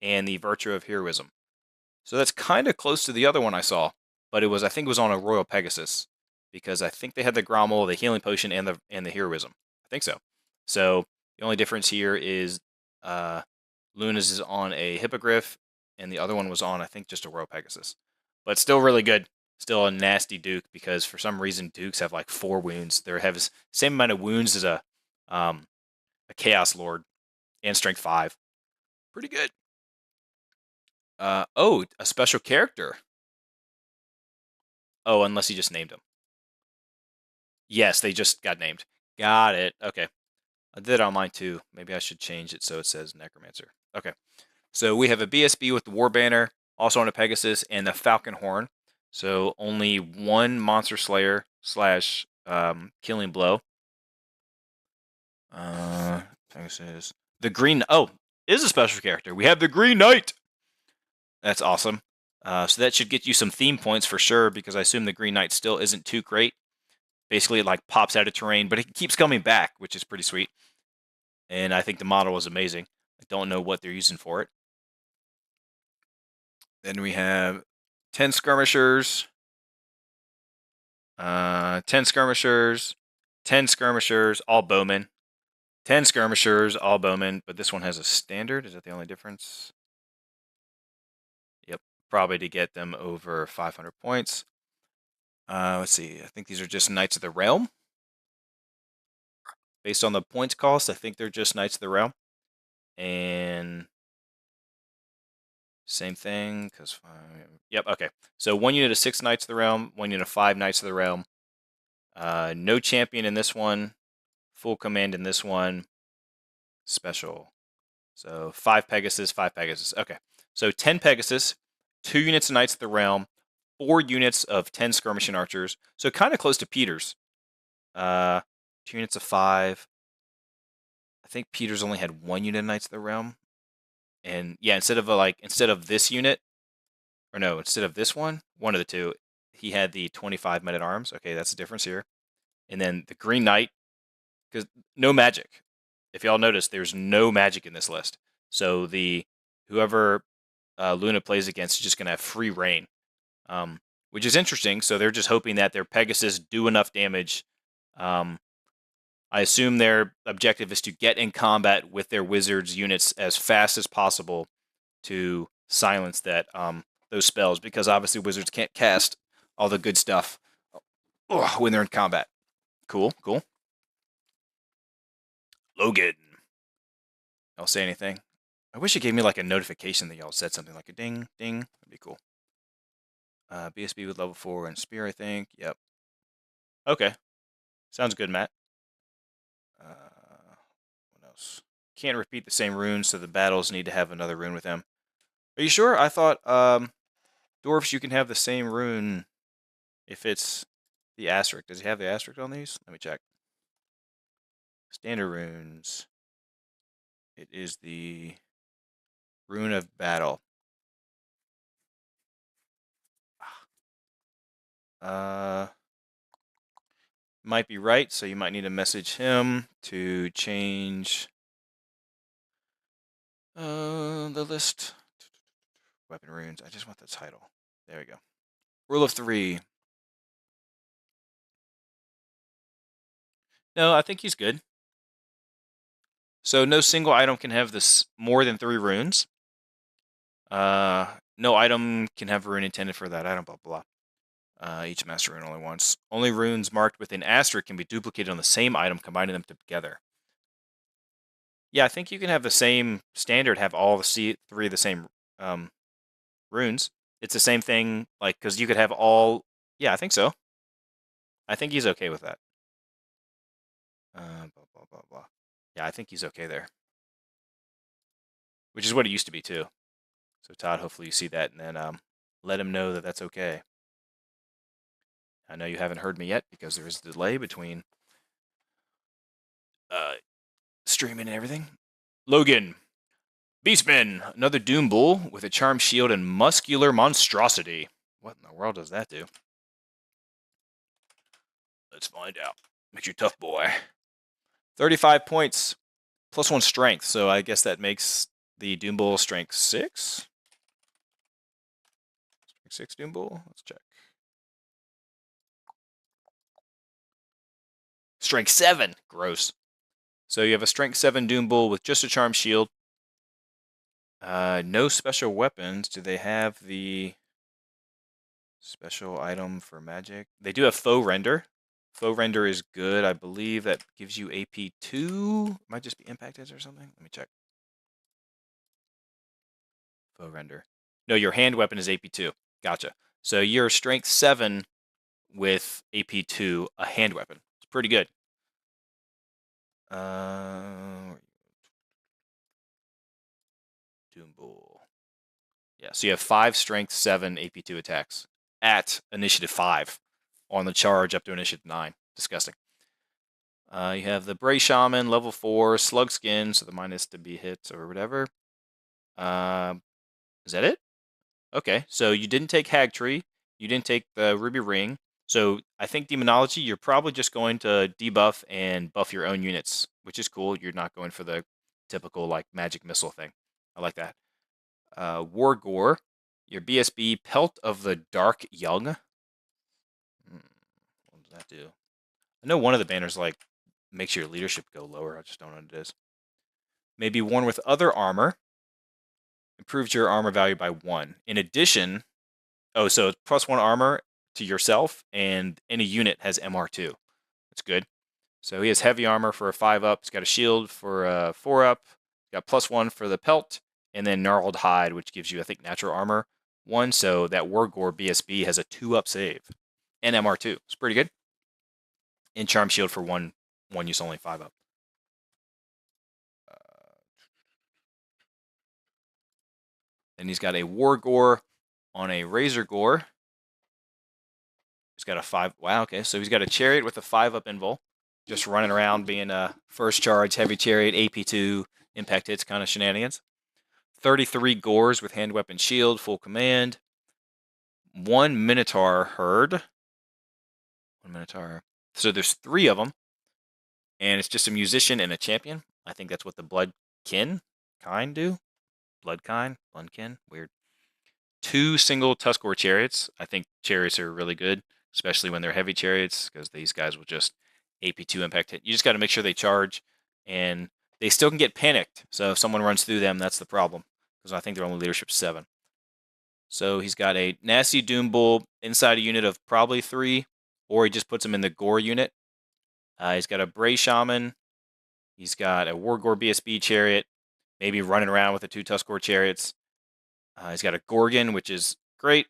and the Virtue of Heroism. So that's kind of close to the other one I saw, but I think it was on a Royal Pegasus, because I think they had the Grommel, the healing potion, and the Heroism. I think so. So the only difference here is Luna's is on a Hippogriff, and the other one was on, I think, just a Royal Pegasus. But still really good. Still a nasty Duke, because for some reason Dukes have like 4 wounds. They have the same amount of wounds as a Chaos Lord, and strength 5. Pretty good. Oh, a special character. Oh, unless he just named him. Yes, they just got named. Got it. Okay. I did it on mine too. Maybe I should change it so it says Necromancer. Okay. So we have a BSB with the War Banner, also on a Pegasus, and the Falcon Horn. So only one Monster Slayer slash Killing Blow. Pegasus. The Green. Oh, is a special character. We have the Green Knight. That's awesome. So that should get you some theme points for sure, because I assume the Green Knight still isn't too great. Basically, it like pops out of terrain, but it keeps coming back, which is pretty sweet. And I think the model is amazing. I don't know what they're using for it. Then we have 10 skirmishers, 10 skirmishers, 10 skirmishers, all bowmen, 10 skirmishers, all bowmen, but this one has a standard. Is that the only difference? Yep, probably to get them over 500 points. Let's see, I think these are just Knights of the Realm. Based on the points cost, I think they're just Knights of the Realm. And same thing, because yep, okay. So 1 unit of 6 Knights of the Realm, 1 unit of 5 Knights of the Realm. No champion in this one, full command in this one, special. So 5 Pegasus, 5 Pegasus. Okay, so 10 Pegasus, 2 units of Knights of the Realm, 4 units of 10 Skirmishing Archers. So kind of close to Peter's. 2 units of 5. I think Peter's only had 1 unit of Knights of the Realm. And yeah, instead of this unit, or no, instead of this one of the two, he had the 25 men at arms. Okay, that's the difference here. And then the Green Knight, because no magic. If y'all notice, there's no magic in this list. So whoever Luna plays against is just going to have free reign, which is interesting. So they're just hoping that their Pegasus do enough damage. I assume their objective is to get in combat with their wizards units as fast as possible to silence those spells, because obviously wizards can't cast all the good stuff when they're in combat. Cool, cool. Logan. Y'all say anything? I wish it gave me like a notification that y'all said something, like a ding, ding. That'd be cool. BSB with level 4 and Spear, I think. Yep. Okay. Sounds good, Matt. What else? Can't repeat the same runes, so the battles need to have another rune with them. Are you sure? I thought Dwarfs, you can have the same rune if it's the asterisk. Does he have the asterisk on these? Let me check. Standard runes. It is the Rune of Battle. Might be right, so you might need to message him to change the list. Weapon runes. I just want the title. There we go. Rule of 3. No, I think he's good. So no single item can have this more than 3 runes. No item can have a rune intended for that item, blah, blah. Each master rune only once. Only runes marked with an asterisk can be duplicated on the same item, combining them together. Yeah, I think you can have the same standard, have all the 3 of the same runes. It's the same thing, like, because you could have all... Yeah, I think so. I think he's okay with that. Blah, blah, blah, blah. Yeah, I think he's okay there. Which is what it used to be, too. So, Todd, hopefully you see that, and then let him know that that's okay. I know you haven't heard me yet, because there is a delay between streaming and everything. Logan. Beastmen. Another Doom Bull with a Charm Shield and Muscular Monstrosity. What in the world does that do? Let's find out. Makes you tough, boy. 35 points, plus 1 strength, so I guess that makes the Doom Bull strength 6? Strength 6 Doom Bull? Let's check. Strength 7! Gross. So you have a Strength 7 Doom Bull with just a Charm Shield. No special weapons. Do they have the special item for magic? They do have Foe Render. Foe Render is good. I believe that gives you AP 2. Might just be impacted or something. Let me check. Foe Render. No, your hand weapon is AP 2. Gotcha. So you're Strength 7 with AP 2, a hand weapon. pretty good. Doom Bull. Yeah, so you have 5 strength, 7 AP2 attacks at initiative 5 on the charge up to initiative 9. Disgusting. You have the Bray Shaman, level 4, Slug Skin, so the minus to be hits or whatever. Is that it? Okay, so you didn't take Hag Tree, you didn't take the Ruby Ring, so I think Demonology, you're probably just going to debuff and buff your own units, which is cool. You're not going for the typical like magic missile thing. I like that. War Gore, your BSB, Pelt of the Dark Young. What does that do? I know one of the banners like makes your leadership go lower. I just don't know what it is. Maybe worn with other armor. Improves your armor value by 1. In addition, so it's +1 armor to yourself, and any unit has MR2. That's good. So he has heavy armor for a 5-up. He's got a shield for a 4-up. He's got +1 for the pelt, and then gnarled hide, which gives you, I think, natural armor 1. So that War Gore BSB has a 2-up save, and MR2. It's pretty good. And charm shield for one use only 5-up. Then he's got a War Gore on a Razor Gore. He's got a 5. Wow, okay. So he's got a Chariot with a 5-up invul. Just running around being a first charge, heavy Chariot, AP2, impact hits kind of shenanigans. 33 Gores with hand weapon shield, full command. 1 Minotaur herd. 1 Minotaur. So there's 3 of them. And it's just a musician and a champion. I think that's what the Bloodkin kind do. Bloodkin, weird. 2 single Tuskor chariots. I think chariots are really good, especially when they're heavy chariots, because these guys will just AP2 impact hit. You just got to make sure they charge, and they still can get panicked. So if someone runs through them, that's the problem, because I think they're only leadership 7. So he's got a nasty Doom Bull inside a unit of probably 3, or he just puts them in the Gore unit. He's got a Bray Shaman. He's got a War Gore BSB chariot, maybe running around with the 2 Tuskor chariots. He's got a Gorgon, which is great.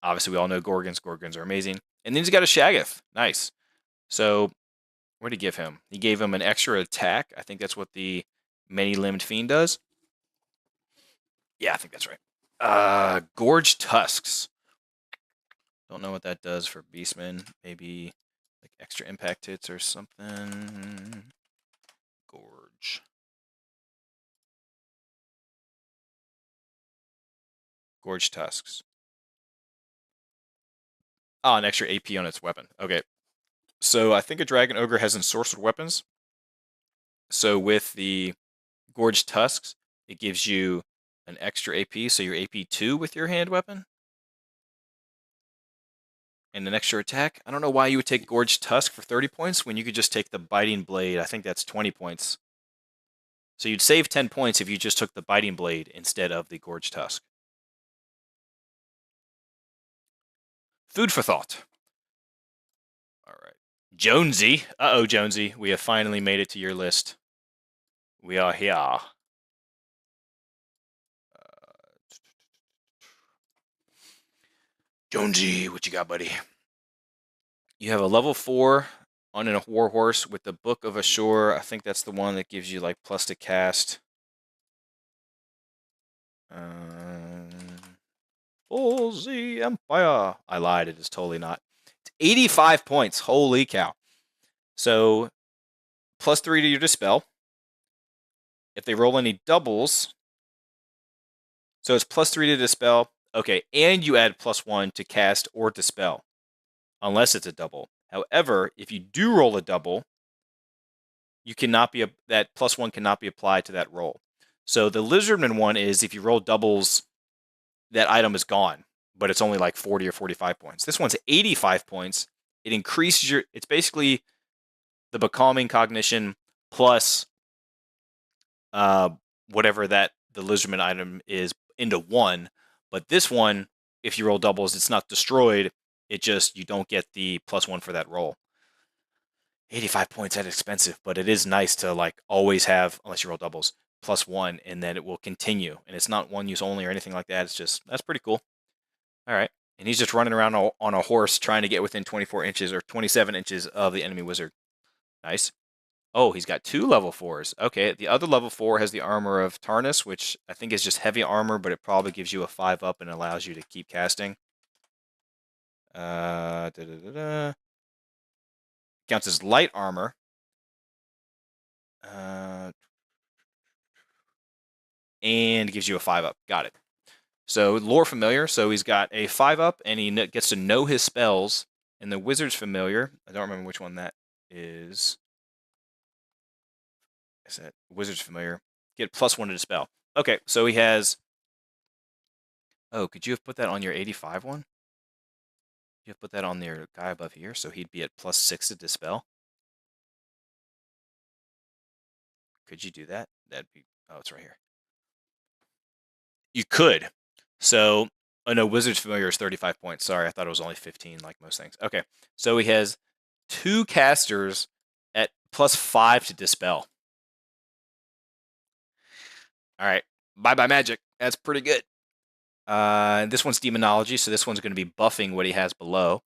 Obviously, we all know Gorgons. Gorgons are amazing. And then he's got a Shaggoth. Nice. So, what did he give him? He gave him an extra attack. I think that's what the Many-Limbed Fiend does. Yeah, I think that's right. Gorge Tusks. Don't know what that does for Beastmen. Maybe like extra impact hits or something. Gorge. Gorge Tusks. Oh, an extra AP on its weapon. Okay. So I think a Dragon Ogre has ensorcelled weapons. So with the Gorge Tusks, it gives you an extra AP, so your AP2 with your hand weapon. And an extra attack. I don't know why you would take Gorge Tusk for 30 points when you could just take the Biting Blade. I think that's 20 points. So you'd save 10 points if you just took the Biting Blade instead of the Gorge Tusk. Food for thought. All right. Jonesy. Uh-oh, Jonesy. We have finally made it to your list. We are here. Jonesy, what you got, buddy? You have a level 4 on a war horse with the Book of Ashore. I think that's the one that gives you like plus to cast. For the Empire. I lied. It is totally not. It's 85 points. Holy cow. So, +3 to your Dispel. If they roll any doubles, so it's +3 to Dispel. Okay, and you add +1 to cast or Dispel, unless it's a double. However, if you do roll a double, you cannot be that +1 cannot be applied to that roll. So the Lizardman one is if you roll doubles, that item is gone, but it's only like 40 or 45 points. This one's 85 points. It increases your. It's basically the Becalming Cognition plus whatever that the Lizardman item is into 1. But this one, if you roll doubles, it's not destroyed. It just, you don't get the +1 for that roll. 85 points, that's expensive, but it is nice to like always have, unless you roll doubles, +1, and then it will continue. And it's not one use only or anything like that. It's just, that's pretty cool. All right. And he's just running around on a horse trying to get within 24 inches or 27 inches of the enemy wizard. Nice. Oh, he's got 2 level 4s. Okay, the other level 4 has the armor of Tarnus, which I think is just heavy armor, but it probably gives you a 5-up and allows you to keep casting. Counts as light armor. And gives you a 5-up. Got it. So lore familiar. So he's got a 5-up, and he gets to know his spells. And the wizard's familiar. I don't remember which one that is. Is that wizard's familiar? Get +1 to dispel. Okay, so he has. Oh, could you have put that on your 85 one? You have put that on your guy above here, so he'd be at +6 to dispel. Could you do that? That'd be. Oh, it's right here. You could. So, oh no, Wizard's Familiar is 35 points. Sorry, I thought it was only 15, like most things. Okay, so he has 2 casters at +5 to dispel. All right, bye-bye magic. That's pretty good. This one's Demonology, so this one's going to be buffing what he has below.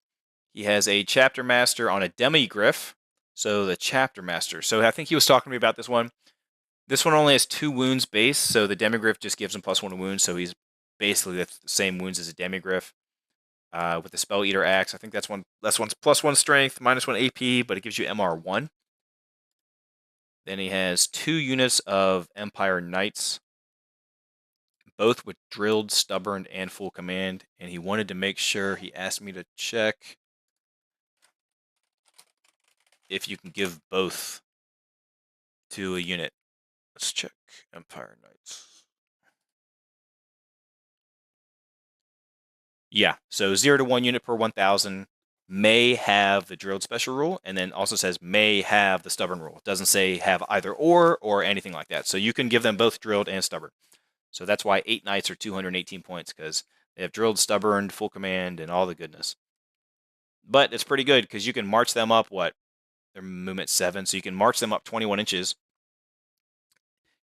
He has a Chapter Master on a Demigryph. So the Chapter Master. So I think he was talking to me about this one. This one only has 2 wounds base, so the Demigryph just gives him +1 to wounds, so he's basically the same wounds as a Demigryph. With the Spell Eater Axe, I think that's one's +1 strength, -1 AP, but it gives you MR1. Then he has 2 units of Empire Knights, both with Drilled, Stubborn, and Full Command, and he wanted to make sure, he asked me to check if you can give both to a unit. Let's check Empire Knights. Yeah, so 0 to 1 unit per 1,000 may have the Drilled special rule, and then also says may have the Stubborn rule. It doesn't say have either or anything like that. So you can give them both Drilled and Stubborn. So that's why 8 Knights are 218 points, because they have Drilled, Stubborn, Full Command, and all the goodness. But it's pretty good, because you can march them up, what? Their movement 7, so you can march them up 21 inches.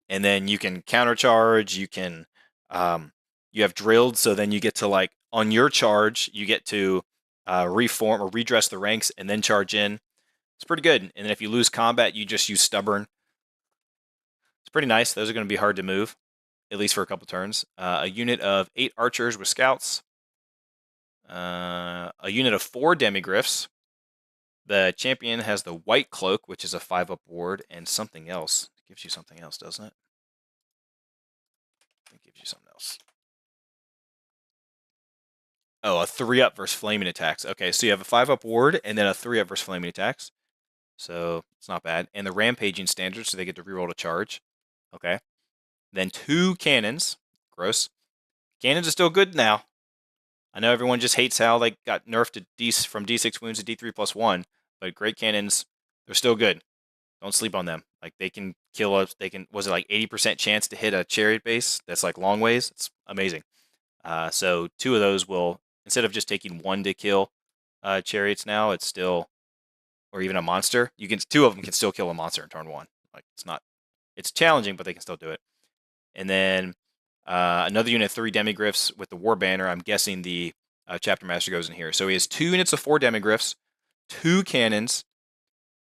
And then you can countercharge, you can, you have Drilled, so then you get to, like, on your charge, you get to reform or redress the ranks and then charge in. It's pretty good. And then if you lose combat, you just use Stubborn. It's pretty nice. Those are going to be hard to move, at least for a couple turns. A unit of 8 archers with scouts. A unit of 4 demigryphs. The champion has the white cloak, which is a 5-up ward, and something else. It gives you something else, doesn't it? It gives you something else. Oh, a 3-up versus flaming attacks. Okay, so you have a 5-up ward and then a 3-up versus flaming attacks. So it's not bad. And the rampaging standard, so they get to reroll to charge. Okay. Then 2 cannons. Gross. Cannons are still good now. I know everyone just hates how they got nerfed to from D6 wounds to D3 +1, but great cannons, they're still good. Don't sleep on them. Like, they can kill us. They can, was it like 80% chance to hit a chariot base? That's like long ways. It's amazing. So 2 of those will, instead of just taking 1 to kill chariots now, it's still, or even a monster, you can 2 of them can still kill a monster in turn 1. Like, it's challenging, but they can still do it. And then another unit, 3 demigryphs with the war banner. I'm guessing the chapter master goes in here. So he has 2 units of 4 demigryphs, 2 cannons,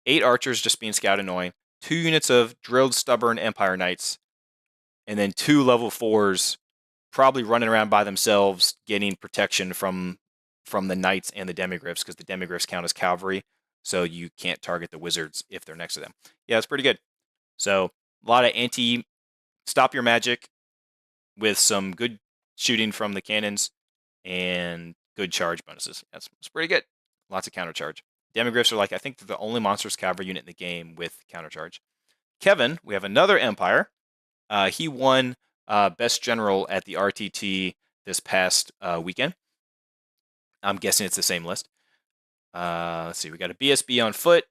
8 archers just being scout annoying, 2 units of drilled stubborn empire knights, and then 2 level 4s probably running around by themselves getting protection from the knights and the demigryphs, because the demigryphs count as cavalry, so you can't target the wizards if they're next to them. Yeah, it's pretty good. So a lot of anti-stop your magic with some good shooting from the cannons and good charge bonuses. That's pretty good. Lots of counter charge. Demigryphs are, like, I think they're the only monstrous cavalry unit in the game with counter charge. Kevin, we have another Empire. He won Best General at the RTT this past weekend. I'm guessing it's the same list. Let's see. We got a BSB on foot.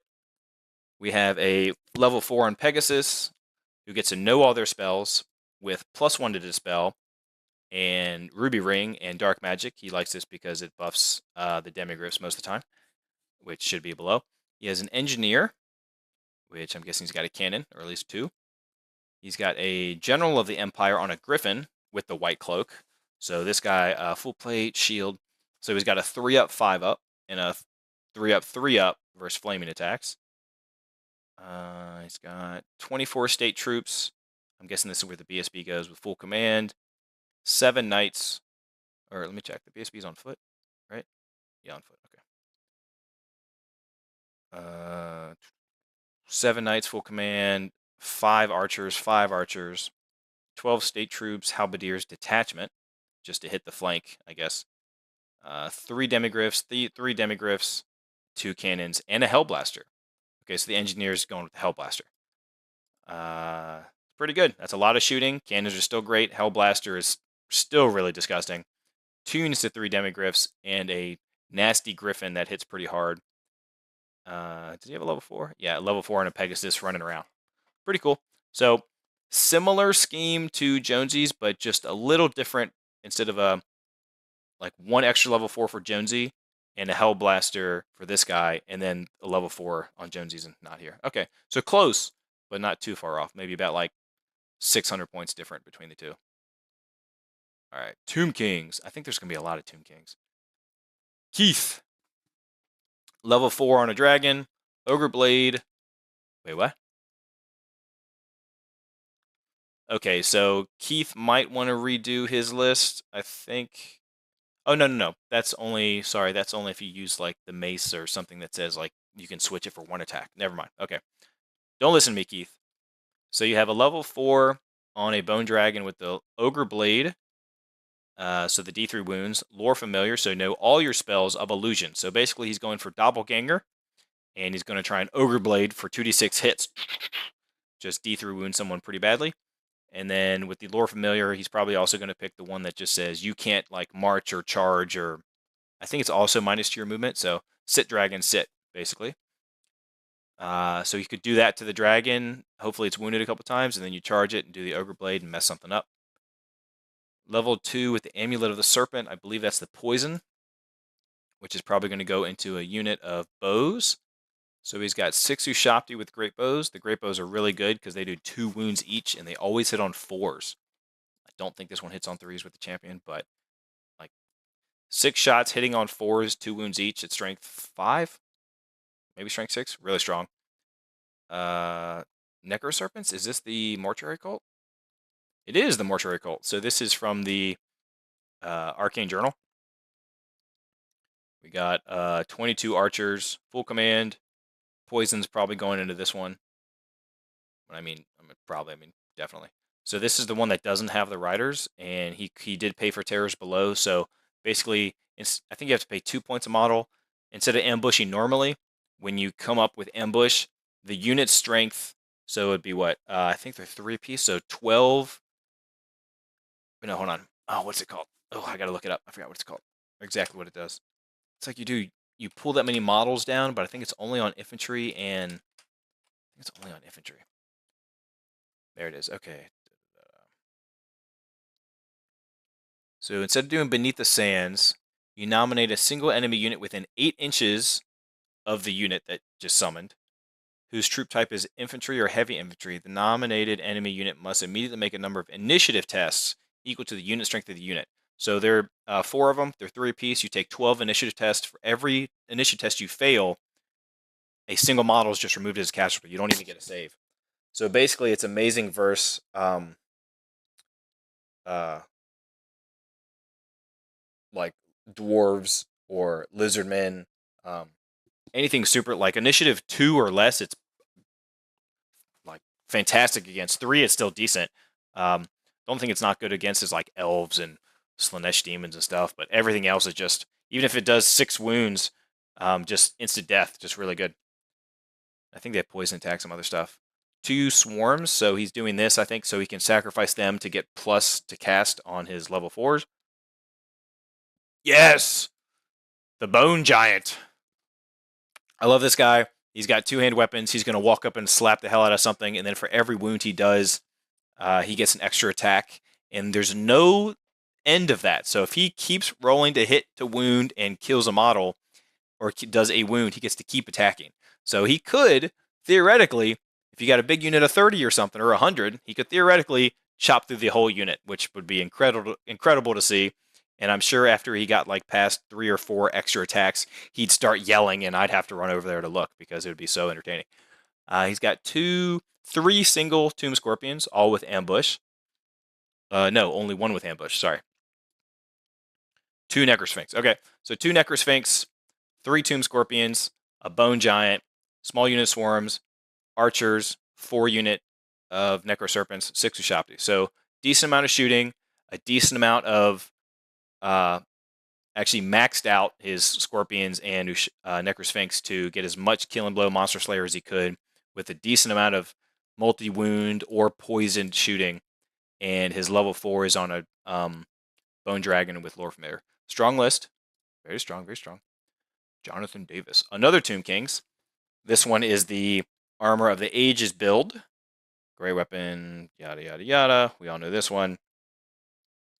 We have a level 4 on Pegasus, who gets to know all their spells with +1 to dispel, and Ruby Ring and Dark Magic. He likes this because it buffs the demigryphs most of the time, which should be below. He has an Engineer, which I'm guessing he's got a cannon, or at least 2. He's got a General of the Empire on a Griffin with the white cloak. So this guy, full plate, shield, So he's got a 3-up, 5-up, and a 3-up, 3-up versus flaming attacks. He's got 24 state troops. I'm guessing this is where the BSB goes with full command. 7 knights. Or let me check. The BSB's on foot, right? Yeah, on foot. Okay. 7 knights, full command. 5 archers, 5 archers. 12 state troops, halberdiers, detachment, just to hit the flank, I guess. 3 demigryphs, 3 demigryphs, 2 cannons, and a hellblaster. Okay, so the engineer's going with the hellblaster. Pretty good. That's a lot of shooting. Cannons are still great. Hellblaster is still really disgusting. 2 units to 3 demigryphs, and a nasty griffin that hits pretty hard. Does he have a level 4? Yeah, level 4 and a Pegasus running around. Pretty cool. So, similar scheme to Jonesy's, but just a little different. Instead of a like 1 extra level 4 for Jonesy and a Hellblaster for this guy, and then a level 4 on Jonesy's and not here. Okay, so close, but not too far off. Maybe about like 600 points different between the two. All right, Tomb Kings. I think there's going to be a lot of Tomb Kings. Keith. Level 4 on a dragon. Ogre Blade. Wait, what? Okay, so Keith might want to redo his list, I think. Oh, no. That's only, sorry, that's only if you use like the mace or something that says like you can switch it for 1 attack. Never mind. Okay. Don't listen to me, Keith. So you have a level 4 on a Bone Dragon with the Ogre Blade. So the D3 wounds. Lore Familiar, so know all your spells of illusion. So basically he's going for Doppelganger, and he's going to try an Ogre Blade for 2d6 hits. Just D3 wound someone pretty badly. And then with the Lore Familiar, he's probably also going to pick the one that just says you can't like march or charge, or I think it's also minus to your movement. So sit dragon, sit, basically. So you could do that to the dragon. Hopefully it's wounded a couple times, and then you charge it and do the Ogre Blade and mess something up. Level 2 with the Amulet of the Serpent. I believe that's the poison, which is probably going to go into a unit of bows. So he's got 6 Ushapti with great bows. The great bows are really good because they do 2 wounds each, and they always hit on 4s. I don't think this one hits on 3s with the champion, but like 6 shots hitting on 4s, 2 wounds each at strength 5, maybe strength 6. Really strong. Necro Serpents. Is this the Mortuary Cult? It is the Mortuary Cult. So this is from the Arcane Journal. We got 22 archers, full command. Poison's probably going into this one. I mean, definitely. So this is the one that doesn't have the riders, and he did pay for terrors below. So basically, I think you have to pay 2 points a model. Instead of ambushing normally, when you come up with ambush, the unit strength, so it'd be what? I think they're 3 apiece, so 12. No, hold on. Oh, what's it called? Oh, I gotta look it up. I forgot what it's called. Exactly what it does. It's like you pull that many models down, but I think it's only on infantry, and I think it's only on infantry. There it is. Okay. So instead of doing Beneath the Sands, you nominate a single enemy unit within 8 inches of the unit that just summoned, whose troop type is infantry or heavy infantry. The nominated enemy unit must immediately make a number of initiative tests equal to the unit strength of the unit. So there are 4 of them. They're 3 apiece. You take 12 initiative tests. For every initiative test you fail, a single model is just removed as a casualty. You don't even get a save. So basically, it's amazing versus like dwarves or lizardmen, anything super like initiative 2 or less. It's like fantastic against 3. It's still decent. Don't think it's not good against is like elves and Slanesh demons and stuff, but everything else is just, even if it does 6 wounds, just instant death, just really good. I think they have poison attack, some other stuff. 2 swarms, so he's doing this, I think, so he can sacrifice them to get plus to cast on his level 4s. Yes! The Bone Giant. I love this guy. He's got 2-hand weapons. He's going to walk up and slap the hell out of something, and then for every wound he does, he gets an extra attack, and there's no end of that. So if he keeps rolling to hit, to wound, and kills a model, or does a wound, he gets to keep attacking. So he could, theoretically, if you got a big unit of 30 or something, or 100, he could theoretically chop through the whole unit, which would be incredible to see. And I'm sure after he got like past 3 or 4 extra attacks, he'd start yelling, and I'd have to run over there to look because it would be so entertaining. He's got 3 single Tomb Scorpions, all with ambush. No, only one with ambush. Sorry. 2 Necrosphinx. Okay, so 2 Necrosphinx, 3 Tomb Scorpions, a Bone Giant, small unit swarms, archers, 4 unit of Necroserpents, 6 Ushapti. So decent amount of shooting, a decent amount of actually maxed out his Scorpions and Necrosphinx to get as much Kill and Blow Monster Slayer as he could with a decent amount of multi-wound or poisoned shooting. And his level 4 is on a Bone Dragon with Lore Familiar. Strong list. Very strong, very strong. Jonathan Davis. Another Tomb Kings. This one is the Armor of the Ages build. Gray weapon, yada, yada, yada. We all know this one.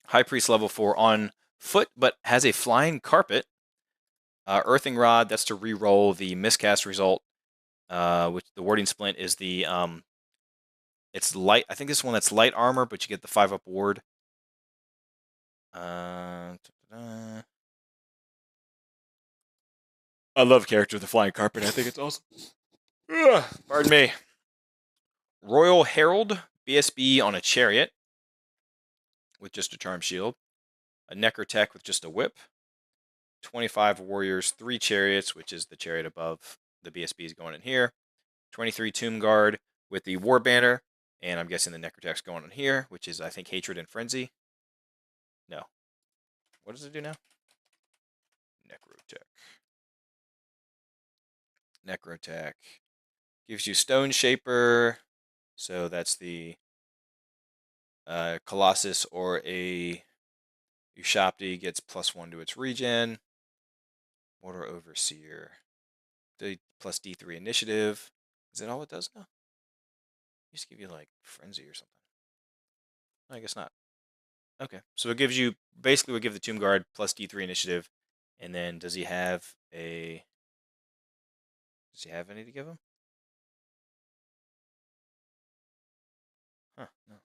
High Priest level 4 on foot, but has a flying carpet. Earthing Rod, that's to re-roll the miscast result, which the Warding Splint is the, it's light, I think this one that's light armor, but you get the 5-up ward. I love character with the flying carpet. I think it's awesome. Pardon me. Royal Herald, BSB on a chariot with just a charm shield. A Necrotech with just a whip. 25 warriors, 3 chariots, which is the chariot above the BSBs going in here. 23 Tomb Guard with the war banner, and I'm guessing the Necrotech's going in here, which is, I think, Hatred and Frenzy. No. What does it do now? Necrotech. Necrotech. Gives you Stone Shaper, so that's the Colossus or a Ushapti gets +1 to its regen. Mortar Overseer. Plus D3 initiative. Is that all it does now? Just give you like Frenzy or something. I guess not. Okay, so it gives you, basically would give the Tomb Guard plus D3 initiative, and then does he have any to give him? Huh, no.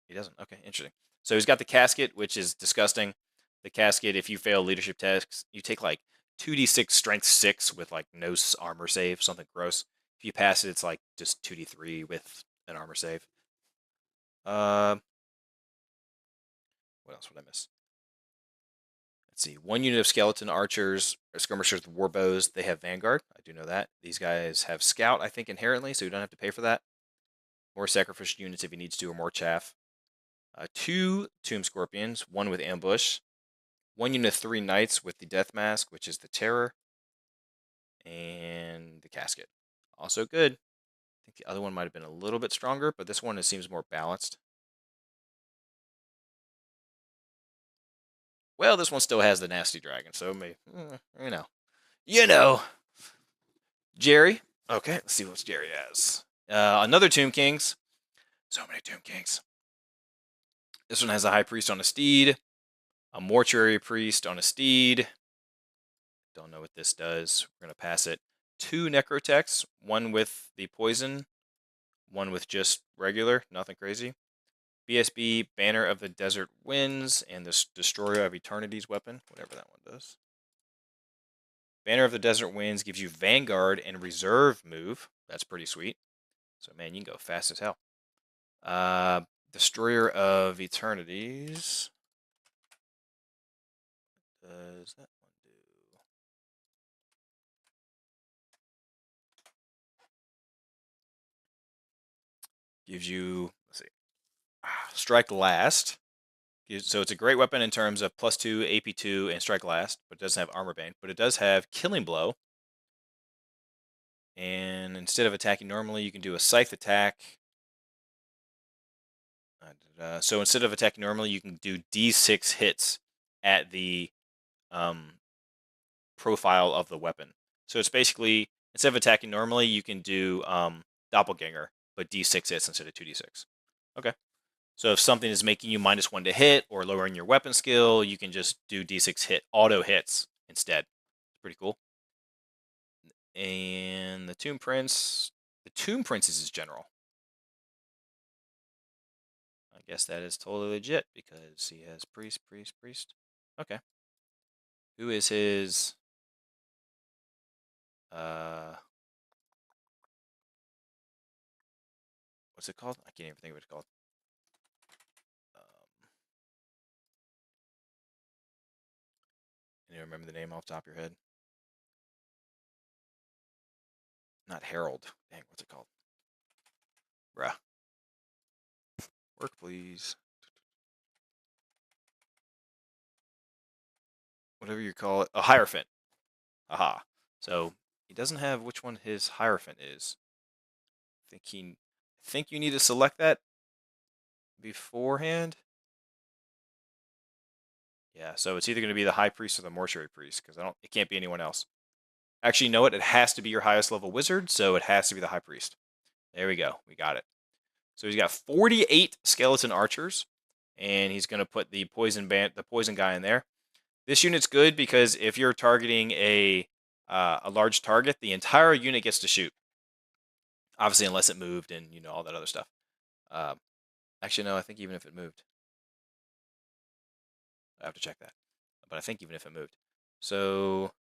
He doesn't. Okay, interesting. So he's got the casket, which is disgusting. The casket, if you fail leadership tests, you take like 2d6 strength 6 with like no armor save, something gross. If you pass it, it's like just 2d3 with an armor save. What else would I miss? Let's see. 1 unit of skeleton archers or skirmishers with war bows. They have Vanguard. I do know that. These guys have Scout, I think, inherently, so you don't have to pay for that. More sacrificial units if he needs to, or more chaff. 2 Tomb Scorpions, 1 with Ambush. 1 unit of 3 Knights with the Death Mask, which is the Terror. And the Casket. Also good. I think the other one might have been a little bit stronger, but this one seems more balanced. Well, this one still has the Nasty Dragon, so maybe, you know. Jerry. Okay, let's see what Jerry has. Another Tomb Kings. So many Tomb Kings. This one has a High Priest on a steed, a Mortuary Priest on a steed. Don't know what this does. We're going to pass it. 2 Necrotechs, 1 with the poison, 1 with just regular, nothing crazy. BSB, Banner of the Desert Winds, and the Destroyer of Eternity's weapon, whatever that one does. Banner of the Desert Winds gives you Vanguard and Reserve move. That's pretty sweet. So, man, you can go fast as hell. Destroyer of Eternities. What does that one do? Gives you, let's see, Strike Last. So it's a great weapon in terms of +2, AP2, and Strike Last, but it doesn't have Armor Bane. But it does have Killing Blow. And instead of attacking normally, you can do a Scythe attack. So instead of attacking normally, you can do D6 hits at the profile of the weapon. So it's basically, instead of attacking normally, you can do Doppelganger, but D6 hits instead of 2D6. Okay. So if something is making you -1 to hit or lowering your weapon skill, you can just do D6 hit auto hits instead. Pretty cool. And the Tomb Prince is his general. I guess that is totally legit because he has priest, priest, priest. Okay. Who is his... what's it called? I can't even think of what it's called. Can you remember the name off the top of your head? Not Herald. Dang, what's it called? Bruh. Work, please. Whatever you call it. A Hierophant. Aha. So, he doesn't have which one his Hierophant is. I think you need to select that beforehand. Yeah, so it's either going to be the High Priest or the Mortuary Priest, because it can't be anyone else. Actually, you know what? It has to be your highest level wizard, so it has to be the High Priest. There we go. We got it. So he's got 48 skeleton archers, and he's going to put the poison guy in there. This unit's good because if you're targeting a large target, the entire unit gets to shoot. Obviously, unless it moved and all that other stuff. Actually, no. I think even if it moved, I have to check that. But I think even if it moved, so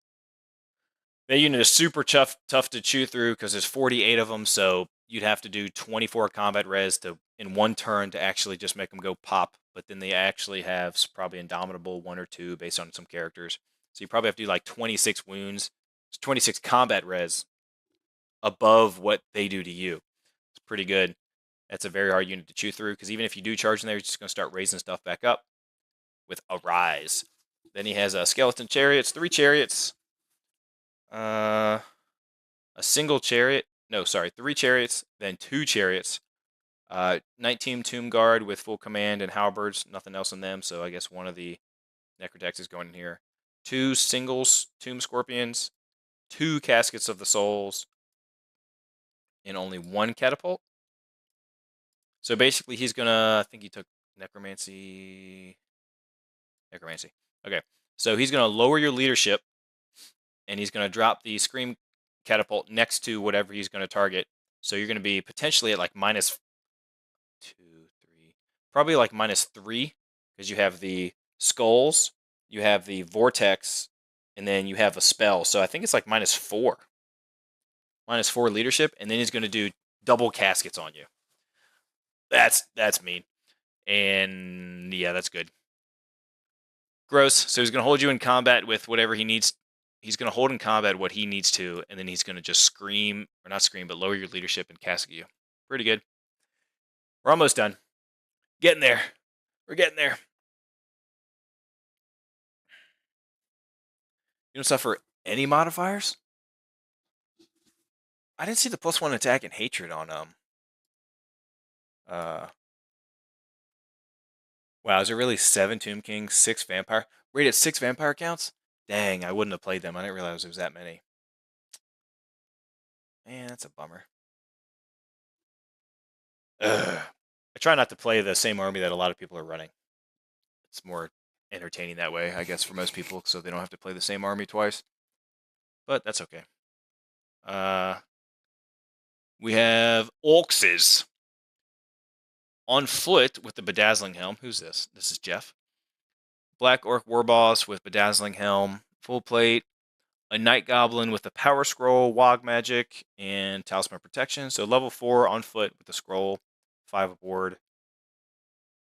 that unit is super tough to chew through because there's 48 of them. So you'd have to do 24 combat res in one turn to actually just make them go pop. But then they actually have probably Indomitable 1 or 2 based on some characters. So you probably have to do like 26 wounds, 26 combat res above what they do to you. It's pretty good. That's a very hard unit to chew through because even if you do charge in there, you're just going to start raising stuff back up with a rise. Then he has a skeleton chariots, 3 chariots, a single chariot. No, sorry, 3 chariots, then 2 chariots. 19 Tomb Guard with full command and halberds, nothing else in them, so I guess one of the Necrotex is going in here. 2 singles Tomb Scorpions, 2 Caskets of the Souls, and only 1 Catapult. So basically he's gonna, I think he took Necromancy. Okay, so he's gonna lower your leadership, and he's gonna drop the Scream Catapult next to whatever he's gonna target. So you're gonna be potentially at like -2, 3, probably like -3, because you have the skulls, you have the vortex, and then you have a spell. So I think it's like -4, -4 leadership, and then he's going to do double caskets on you. That's mean, and yeah, that's good. Gross. So he's going to hold you in combat with whatever he needs. He's going to hold in combat what he needs to, and then he's going to just scream, or not scream, but lower your leadership and casket you. Pretty good. We're almost done. Getting there. We're getting there. You don't suffer any modifiers? I didn't see the +1 attack and hatred on wow, is it really 7 Tomb Kings, 6 vampire? Rated 6 vampire counts? Dang, I wouldn't have played them. I didn't realize there was that many. Man, that's a bummer. Ugh. I try not to play the same army that a lot of people are running. It's more entertaining that way, I guess, for most people, so they don't have to play the same army twice. But that's okay. We have Orcs on foot with the Bedazzling Helm. Who's this? This is Jeff. Black Orc Warboss with Bedazzling Helm, full plate. A Night Goblin with the Power Scroll, Wog Magic, and Talisman Protection. So level 4 on foot with the scroll, 5 aboard.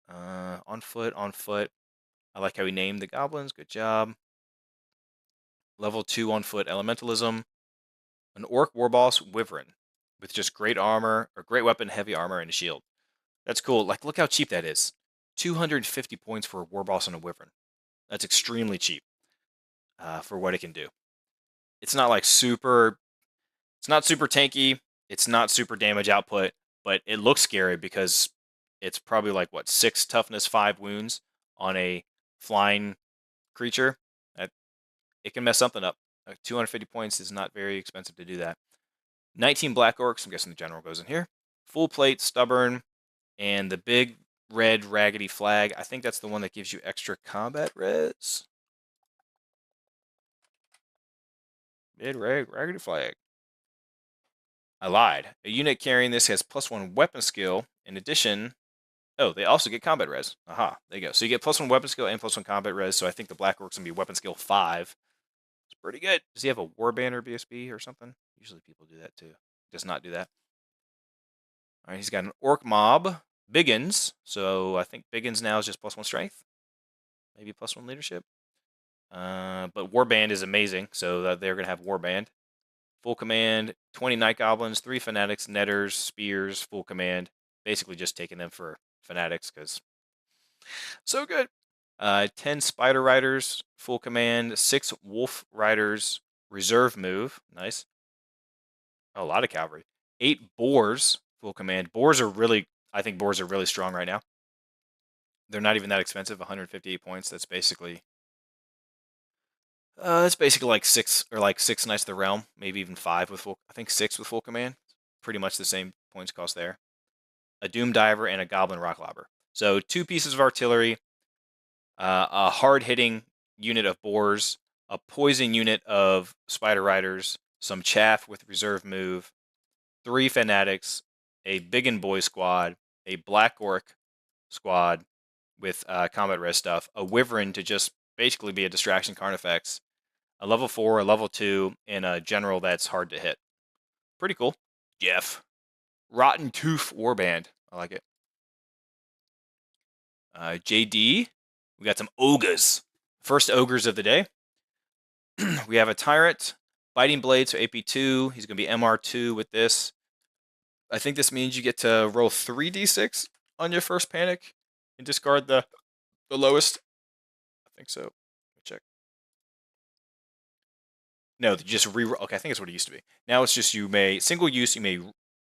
On foot. I like how he named the goblins. Good job. Level 2 on foot Elementalism. An Orc Warboss Wyvern with just great armor, or great weapon, heavy armor, and a shield. That's cool. Like, look how cheap that is. 250 points for a Warboss and a Wyvern. That's extremely cheap for what it can do. It's not like super tanky. It's not super damage output, but it looks scary because it's probably like, what, 6 toughness, 5 wounds on a flying creature. It can mess something up. 250 points is not very expensive to do that. 19 Black Orcs. I'm guessing the general goes in here. Full plate, stubborn, and the big red raggedy flag. I think that's the one that gives you extra combat res. Big red raggedy flag. I lied. A unit carrying this has +1 weapon skill. In addition, Oh, they also get combat res. Aha, there you go. So you get +1 weapon skill and +1 combat res. So I think the Black Orc's gonna be weapon skill 5. It's pretty good. Does he have a Warband or BSB or something? Usually people do that too. Does not do that. All right, he's got an Orc mob, Biggins. So I think Biggins now is just +1 strength, maybe +1 leadership. But Warband is amazing, so they're gonna have Warband. Full command, 20 Night Goblins, 3 Fanatics, Netters, Spears, full command. Basically just taking them for Fanatics because so good. 10 Spider Riders, full command, 6 Wolf Riders, reserve move. Nice. Oh, a lot of cavalry. 8 Boars, full command. I think Boars are really strong right now. They're not even that expensive, 158 points. That's basically like 6 Knights of the Realm, maybe even 5 with full. I think 6 with full command. Pretty much the same points cost there. A Doom Diver and a Goblin Rocklobber. So 2 pieces of artillery, a hard-hitting unit of Boars, a poison unit of Spider Riders, some chaff with reserve move, 3 Fanatics, a Big and Boy squad, a Black Orc squad with combat res stuff, a Wyvern to just basically be a distraction Carnifex, a level 4, a level 2, and a general that's hard to hit. Pretty cool. Jeff. Rotten Tooth Warband. I like it. JD. We got some ogres. First ogres of the day. We have a Tyrant. Biting Blade, so AP2. He's going to be MR2 with this. I think this means you get to roll 3d6 on your first panic and discard the lowest. I think so. Let me check. No, just re-roll. Okay, I think that's what it used to be. Now it's just single use, you may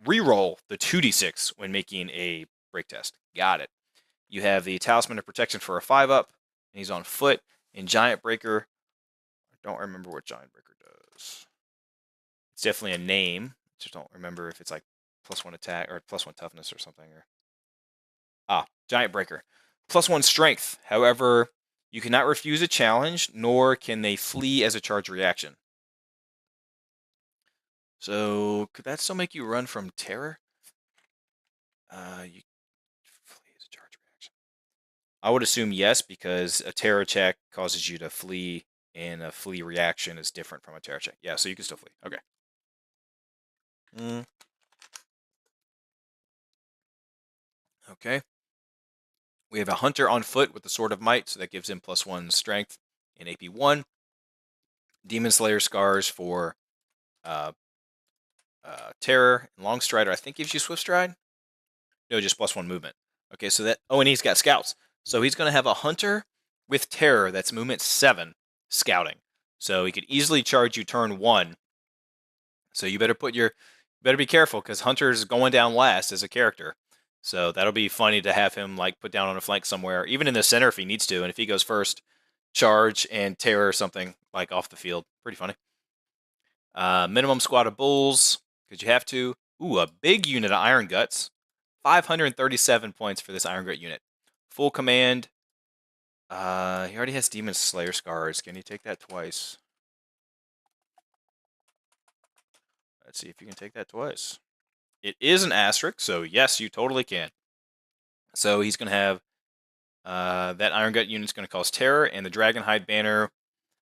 re-roll the 2d6 when making a break test. Got it. You have the Talisman of Protection for a 5-up, and he's on foot. And Giant Breaker, I don't remember what Giant Breaker does. It's definitely a name. Just don't remember if it's like +1 attack or +1 toughness or something. Giant Breaker. +1 strength. However, you cannot refuse a challenge, nor can they flee as a charge reaction. So, could that still make you run from terror? You flee as a charge reaction. I would assume yes, because a terror check causes you to flee, and a flee reaction is different from a terror check. Yeah, so you can still flee. Okay. Okay. We have a Hunter on foot with the Sword of Might, so that gives him +1 strength and AP1. Demon Slayer scars for terror. And Long Strider, I think, gives you Swift Stride. No, just +1 movement. Okay, so that. Oh, and he's got scouts. So he's going to have a Hunter with terror that's movement 7 scouting. So he could easily charge you turn 1. So you better be careful because Hunter's going down last as a character. So that'll be funny to have him like put down on a flank somewhere, even in the center if he needs to. And if he goes first, charge and terror or something like off the field. Pretty funny. Minimum squad of bulls because you have to. Ooh, a big unit of Iron Guts. 537 points for this Iron Gut unit. Full command. He already has Demon Slayer scars. Can he take that twice? Let's see if you can take that twice. It is an asterisk, so yes, you totally can. So he's going to have that Iron Gut unit's going to cause terror, and the Dragonhide banner,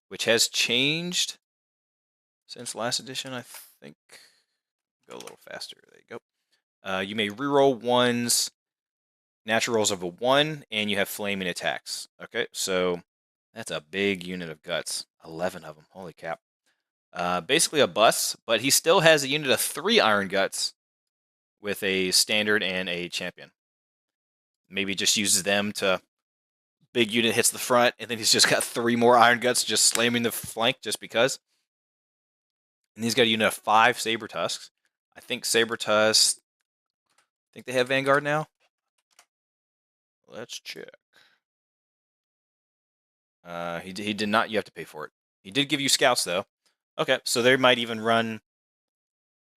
which has changed since last edition, I think. Go a little faster. There you go. You may reroll ones, natural rolls of a 1, and you have flaming attacks. Okay, so that's a big unit of guts. 11 of them. Holy cap. Basically a bus, but he still has a unit of 3 Iron Guts with a standard and a champion. Maybe just uses them to big unit hits the front, and then he's just got 3 more Iron Guts just slamming the flank just because. And he's got a unit of 5 Saber Tusks. I think Saber Tusks. I think they have Vanguard now. Let's check. He did not. You have to pay for it. He did give you scouts though. Okay, so they might even run.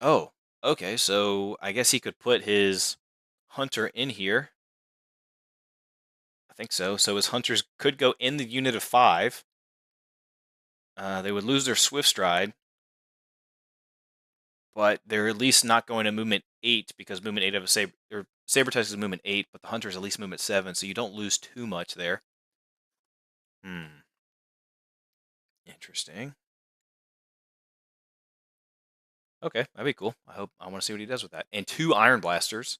Oh, okay. So I guess he could put his hunter in here. I think so. So his hunters could go in the unit of 5. They would lose their swift stride, but they're at least not going to movement 8 because movement 8 of a saber. Saber Tusk is movement 8, but the Hunter is at least movement 7, so you don't lose too much there. Interesting. Okay, that'd be cool. I want to see what he does with that. And 2 Iron Blasters.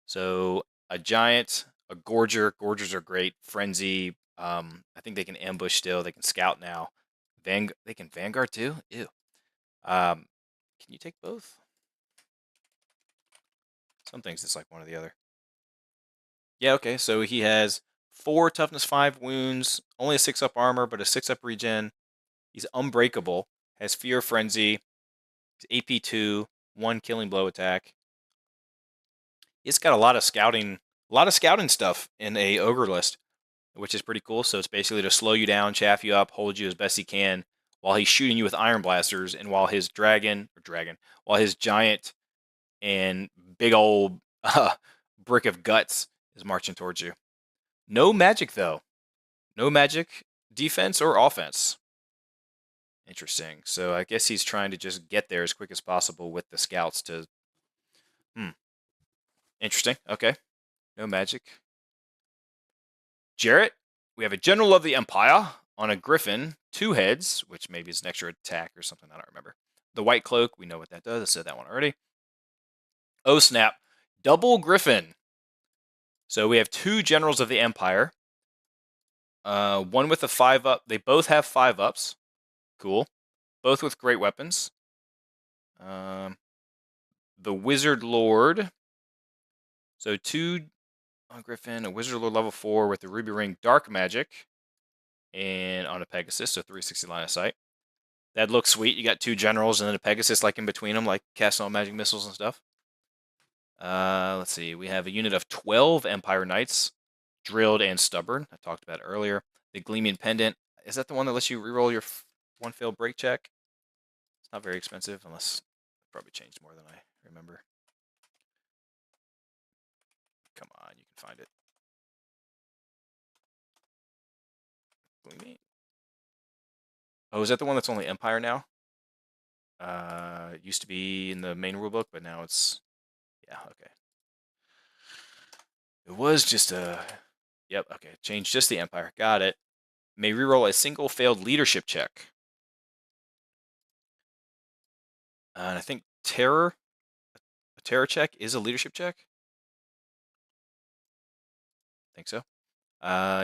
So a Giant, a Gorger. Gorgers are great. Frenzy. I think they can ambush still. They can scout now. They can Vanguard too? Ew. Can you take both? Some things it's like one or the other. Yeah, okay. So he has 4 toughness 5 wounds, only a 6 up armor, but a 6 up regen. He's unbreakable. Has Fear Frenzy. He's AP 2, 1 killing blow attack. He's got a lot of scouting stuff in a ogre list, which is pretty cool. So it's basically to slow you down, chaff you up, hold you as best he can while he's shooting you with iron blasters, and while his while his giant and big old brick of guts is marching towards you. No magic though. No magic, defense or offense. Interesting. So I guess he's trying to just get there as quick as possible with the scouts to. Interesting. Okay. No magic. Jarrett, we have a General of the Empire on a Griffin, 2 heads, which maybe is an extra attack or something. I don't remember. The White Cloak, we know what that does. I said that one already. Oh, snap. Double Griffin. So we have 2 Generals of the Empire. One with a 5 up. They both have 5 ups. Cool. Both with great weapons. The Wizard Lord. So 2 on Griffin, a Wizard Lord level 4 with the Ruby Ring Dark Magic. And on a Pegasus, so 360 line of sight. That looks sweet. You got 2 generals and then a Pegasus like in between them, like casting all magic missiles and stuff. Let's see. We have a unit of 12 Empire Knights, drilled and stubborn. I talked about it earlier. The Gleaming Pendant. Is that the one that lets you reroll your 1 failed break check? It's not very expensive, unless it probably changed more than I remember. Come on, you can find it. Gleaming. Oh, is that the one that's only Empire now? It used to be in the main rulebook, but now it's... Yeah, okay. It was just a... Yep, okay. Changed just the Empire. Got it. May reroll a single failed leadership check. And I think a terror check is a leadership check. I think so.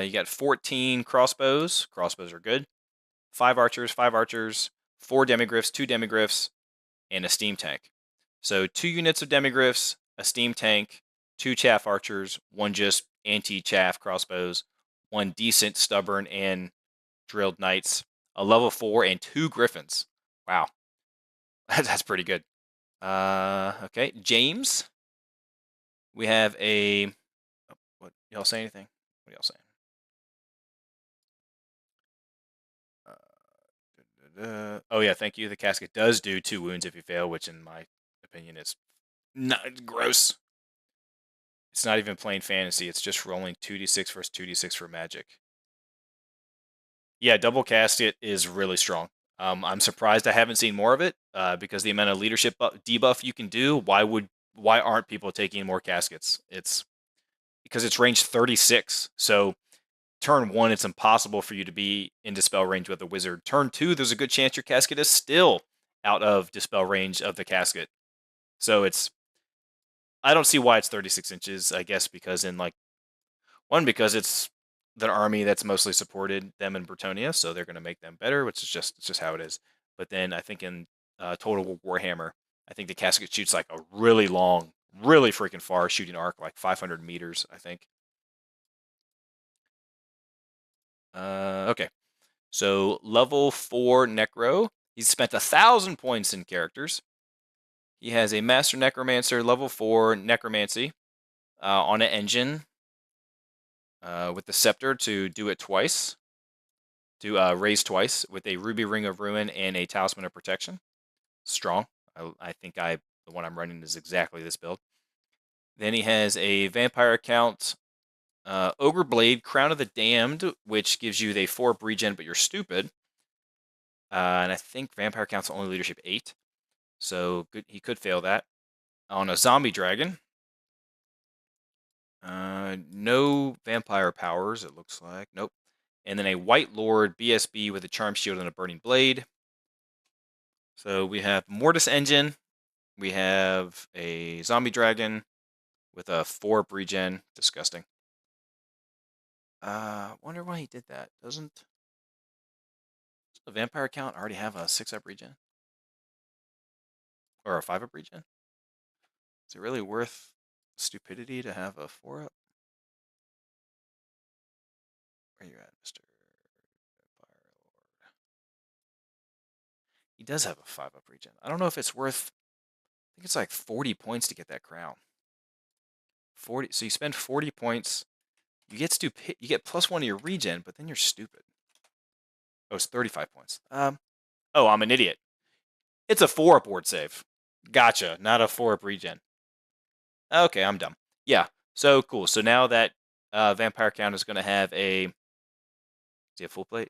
You got 14 crossbows. Crossbows are good. 5 archers, 4 demigryphs, 2 demigryphs, and a steam tank. So 2 units of demigryphs, a steam tank, 2 chaff archers, 1 just anti-chaff crossbows, 1 decent stubborn and drilled knights, a level 4, and 2 griffins. Wow. That's pretty good. Okay, James. We have a... Oh, what, y'all say anything? What y'all saying? Oh yeah, thank you. The casket does do 2 wounds if you fail, which in my opinion is not gross. It's not even plain fantasy. It's just rolling 2d6 versus 2d6 for magic. Yeah, double casket is really strong. I'm surprised I haven't seen more of it because the amount of leadership debuff you can do. Why aren't people taking more caskets? It's because it's range 36. So turn 1, it's impossible for you to be in dispel range with a wizard. Turn 2, there's a good chance your casket is still out of dispel range of the casket. So I don't see why it's 36 inches. I guess because because it's the army that's mostly supported them in Bretonnia, so they're going to make them better, which is just how it is. But then I think in Total Warhammer, I think the casket shoots like a really long, really freaking far shooting arc, like 500 meters, I think. Okay. So level 4 Necro. He's spent 1,000 points in characters. He has a Master Necromancer, level 4 Necromancy on an engine with the Scepter to do it twice. To raise twice with a Ruby Ring of Ruin and a Talisman of Protection. Strong. I think the one I'm running is exactly this build. Then he has a Vampire account, Ogre Blade, Crown of the Damned, which gives you the 4 regen, but you're stupid. And I think Vampire count's only leadership 8. So good, he could fail that. On a Zombie Dragon, No vampire powers, it looks like. Nope. And then a White Lord BSB with a Charm Shield and a Burning Blade. So we have Mortis Engine. We have a Zombie Dragon with a 4-up regen. Disgusting. Wonder why he did that. Doesn't the vampire count already have a 6-up regen? Or a 5-up regen? Is it really worth stupidity to have a 4-up? Where you at, Mr. Vampire Lord? He does have a 5-up regen. I don't know if it's worth... I think it's like 40 points to get that crown. 40. So you spend 40 points. You get stupid. You get +1 to your regen, but then you're stupid. Oh, it's 35 points. Oh, I'm an idiot. It's a 4-up ward save. Gotcha. Not a 4-up regen. Okay, I'm dumb. Yeah. So cool. So now that vampire count is going to have a... Is he a full plate?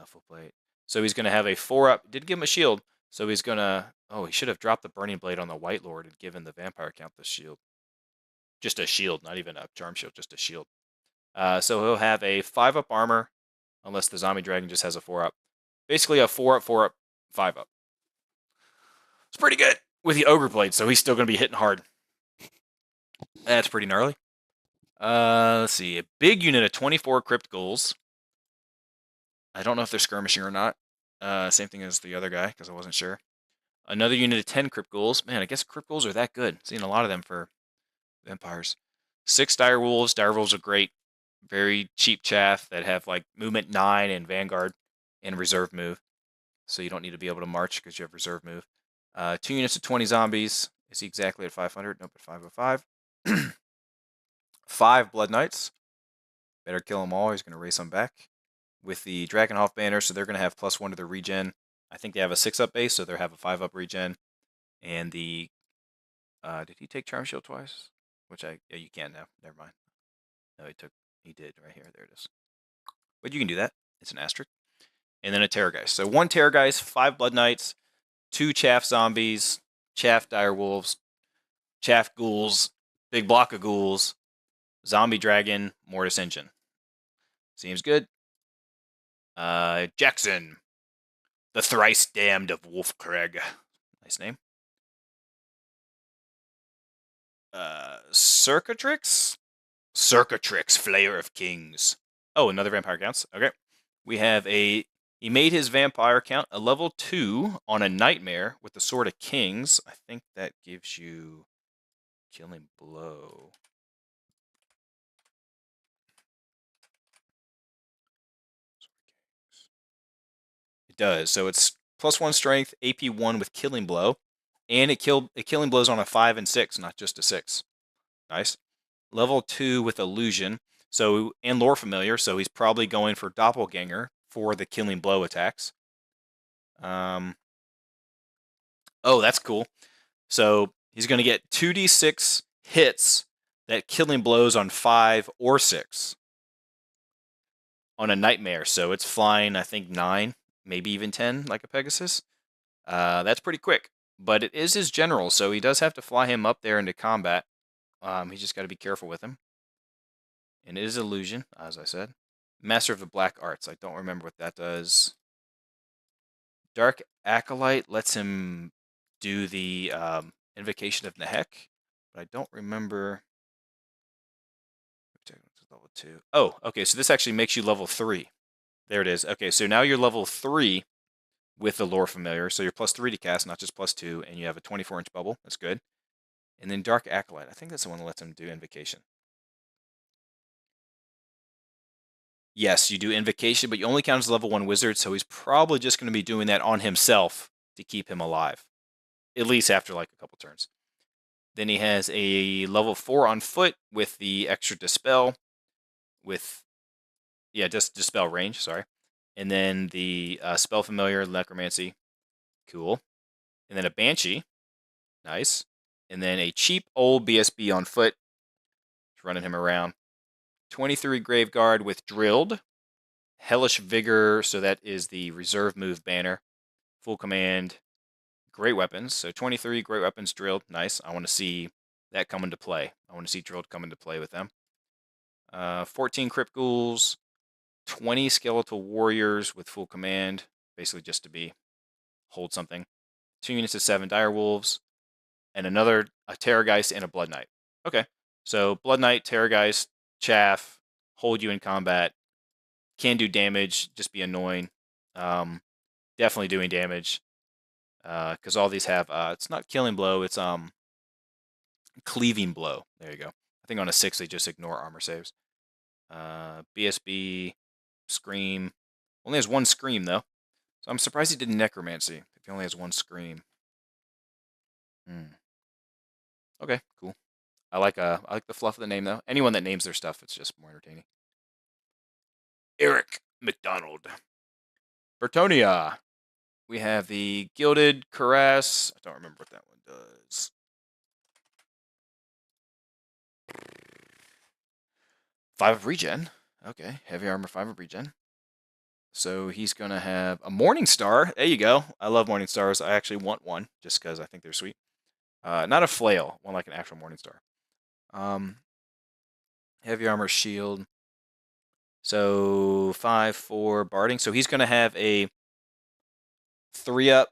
Full plate. So he's going to have a 4-up. Did give him a shield. So he's going to... Oh, he should have dropped the Burning Blade on the White Lord and given the vampire count the shield. Just a shield, not even a charm shield, just a shield. So he'll have a 5-up armor, unless the Zombie Dragon just has a 4-up. Basically a 4-up, 4-up, 5-up. It's pretty good with the Ogre Blade, so he's still going to be hitting hard. That's pretty gnarly. Let's see. A big unit of 24 Crypt Ghouls. I don't know if they're skirmishing or not. Same thing as the other guy, because I wasn't sure. Another unit of 10 Crypt Ghouls. Man, I guess Crypt Ghouls are that good. Seen a lot of them for vampires. 6 Dire Wolves. Dire Wolves are great. Very cheap chaff that have like movement 9 and Vanguard and reserve move. So you don't need to be able to march because you have reserve move. 2 units of 20 zombies. Is he exactly at 500? Nope, at 505. 5 Blood Knights. Better kill them all. He's going to race them back. With the Dragonhof banner, so they're going to have +1 to their regen. I think they have a 6-up base, so they'll have a 5-up regen. And the... did he take Charm Shield twice? Which yeah, you can now. Never mind. No, he did right here. There it is. But you can do that. It's an asterisk. And then a Terrorgeist. So 1 Terrorgeist, 5 Blood Knights, 2 Chaff Zombies, Chaff Dire Wolves, Chaff Ghouls, big block of Ghouls, Zombie Dragon, Mortis Engine. Seems good. Jackson, the thrice damned of Wolfcrag. Nice name. Circatrix? Circatrix, Flayer of Kings. Oh, another vampire counts. Okay. We have he made his vampire count a level 2 on a Nightmare with the Sword of Kings. I think that gives you Killing Blow. It does. So it's +1 strength, AP1 with Killing Blow. And it Killing Blows on a 5 and 6, not just a 6. Nice. Level 2 with Illusion. So, and Lore Familiar, so he's probably going for Doppelganger for the Killing Blow attacks. Oh, that's cool. So he's going to get 2d6 hits that Killing Blows on 5 or 6 on a Nightmare. So it's flying, I think, 9, maybe even 10, like a Pegasus. That's pretty quick. But it is his general, so he does have to fly him up there into combat. He's just got to be careful with him. And it is Illusion, as I said. Master of the Black Arts. I don't remember what that does. Dark Acolyte lets him do the Invocation of Nehek, but I don't remember. Level 2. Oh, okay, so this actually makes you level 3. There it is. Okay, so now you're level 3 with the Lore Familiar, so you're +3 to cast, not just +2, and you have a 24-inch bubble. That's good. And then Dark Acolyte. I think that's the one that lets him do Invocation. Yes, you do Invocation, but you only count as level 1 wizard, so he's probably just going to be doing that on himself to keep him alive. At least after like a couple turns. Then he has a level 4 on foot with the extra Dispel. With, yeah, just Dispel range, sorry. And then the Spell Familiar, Necromancy. Cool. And then a Banshee. Nice. And then a cheap old BSB on foot. Running him around. 23 Graveguard with Drilled. Hellish Vigor, so that is the reserve move banner. Full command. Great weapons. So 23 great weapons drilled. Nice. I want to see that come into play. I want to see Drilled come into play with them. 14 crypt ghouls, 20 skeletal warriors with full command, basically just to hold something. 2 units of 7 dire wolves, and a Terrorgeist and a Blood Knight. Okay, so Blood Knight, Terrorgeist, chaff, hold you in combat, can do damage, just be annoying. Definitely doing damage, because all these have it's not killing blow, it's cleaving blow. There you go. I think on a 6 they just ignore armor saves. BSB, Scream. Only has 1 Scream though. So I'm surprised he did Necromancy if he only has 1 Scream. Okay, cool. I like the fluff of the name though. Anyone that names their stuff, it's just more entertaining. Eric McDonald. Bretonnia. We have the Gilded Caress. I don't remember what that one does. 5 of regen. Okay, heavy armor, 5 of regen. So he's going to have a Morning Star. There you go. I love Morning Stars. I actually want one just because I think they're sweet. Not a flail, one like an actual Morning Star. Heavy armor, shield. So 5, 4 barding. So he's going to have a 3 up,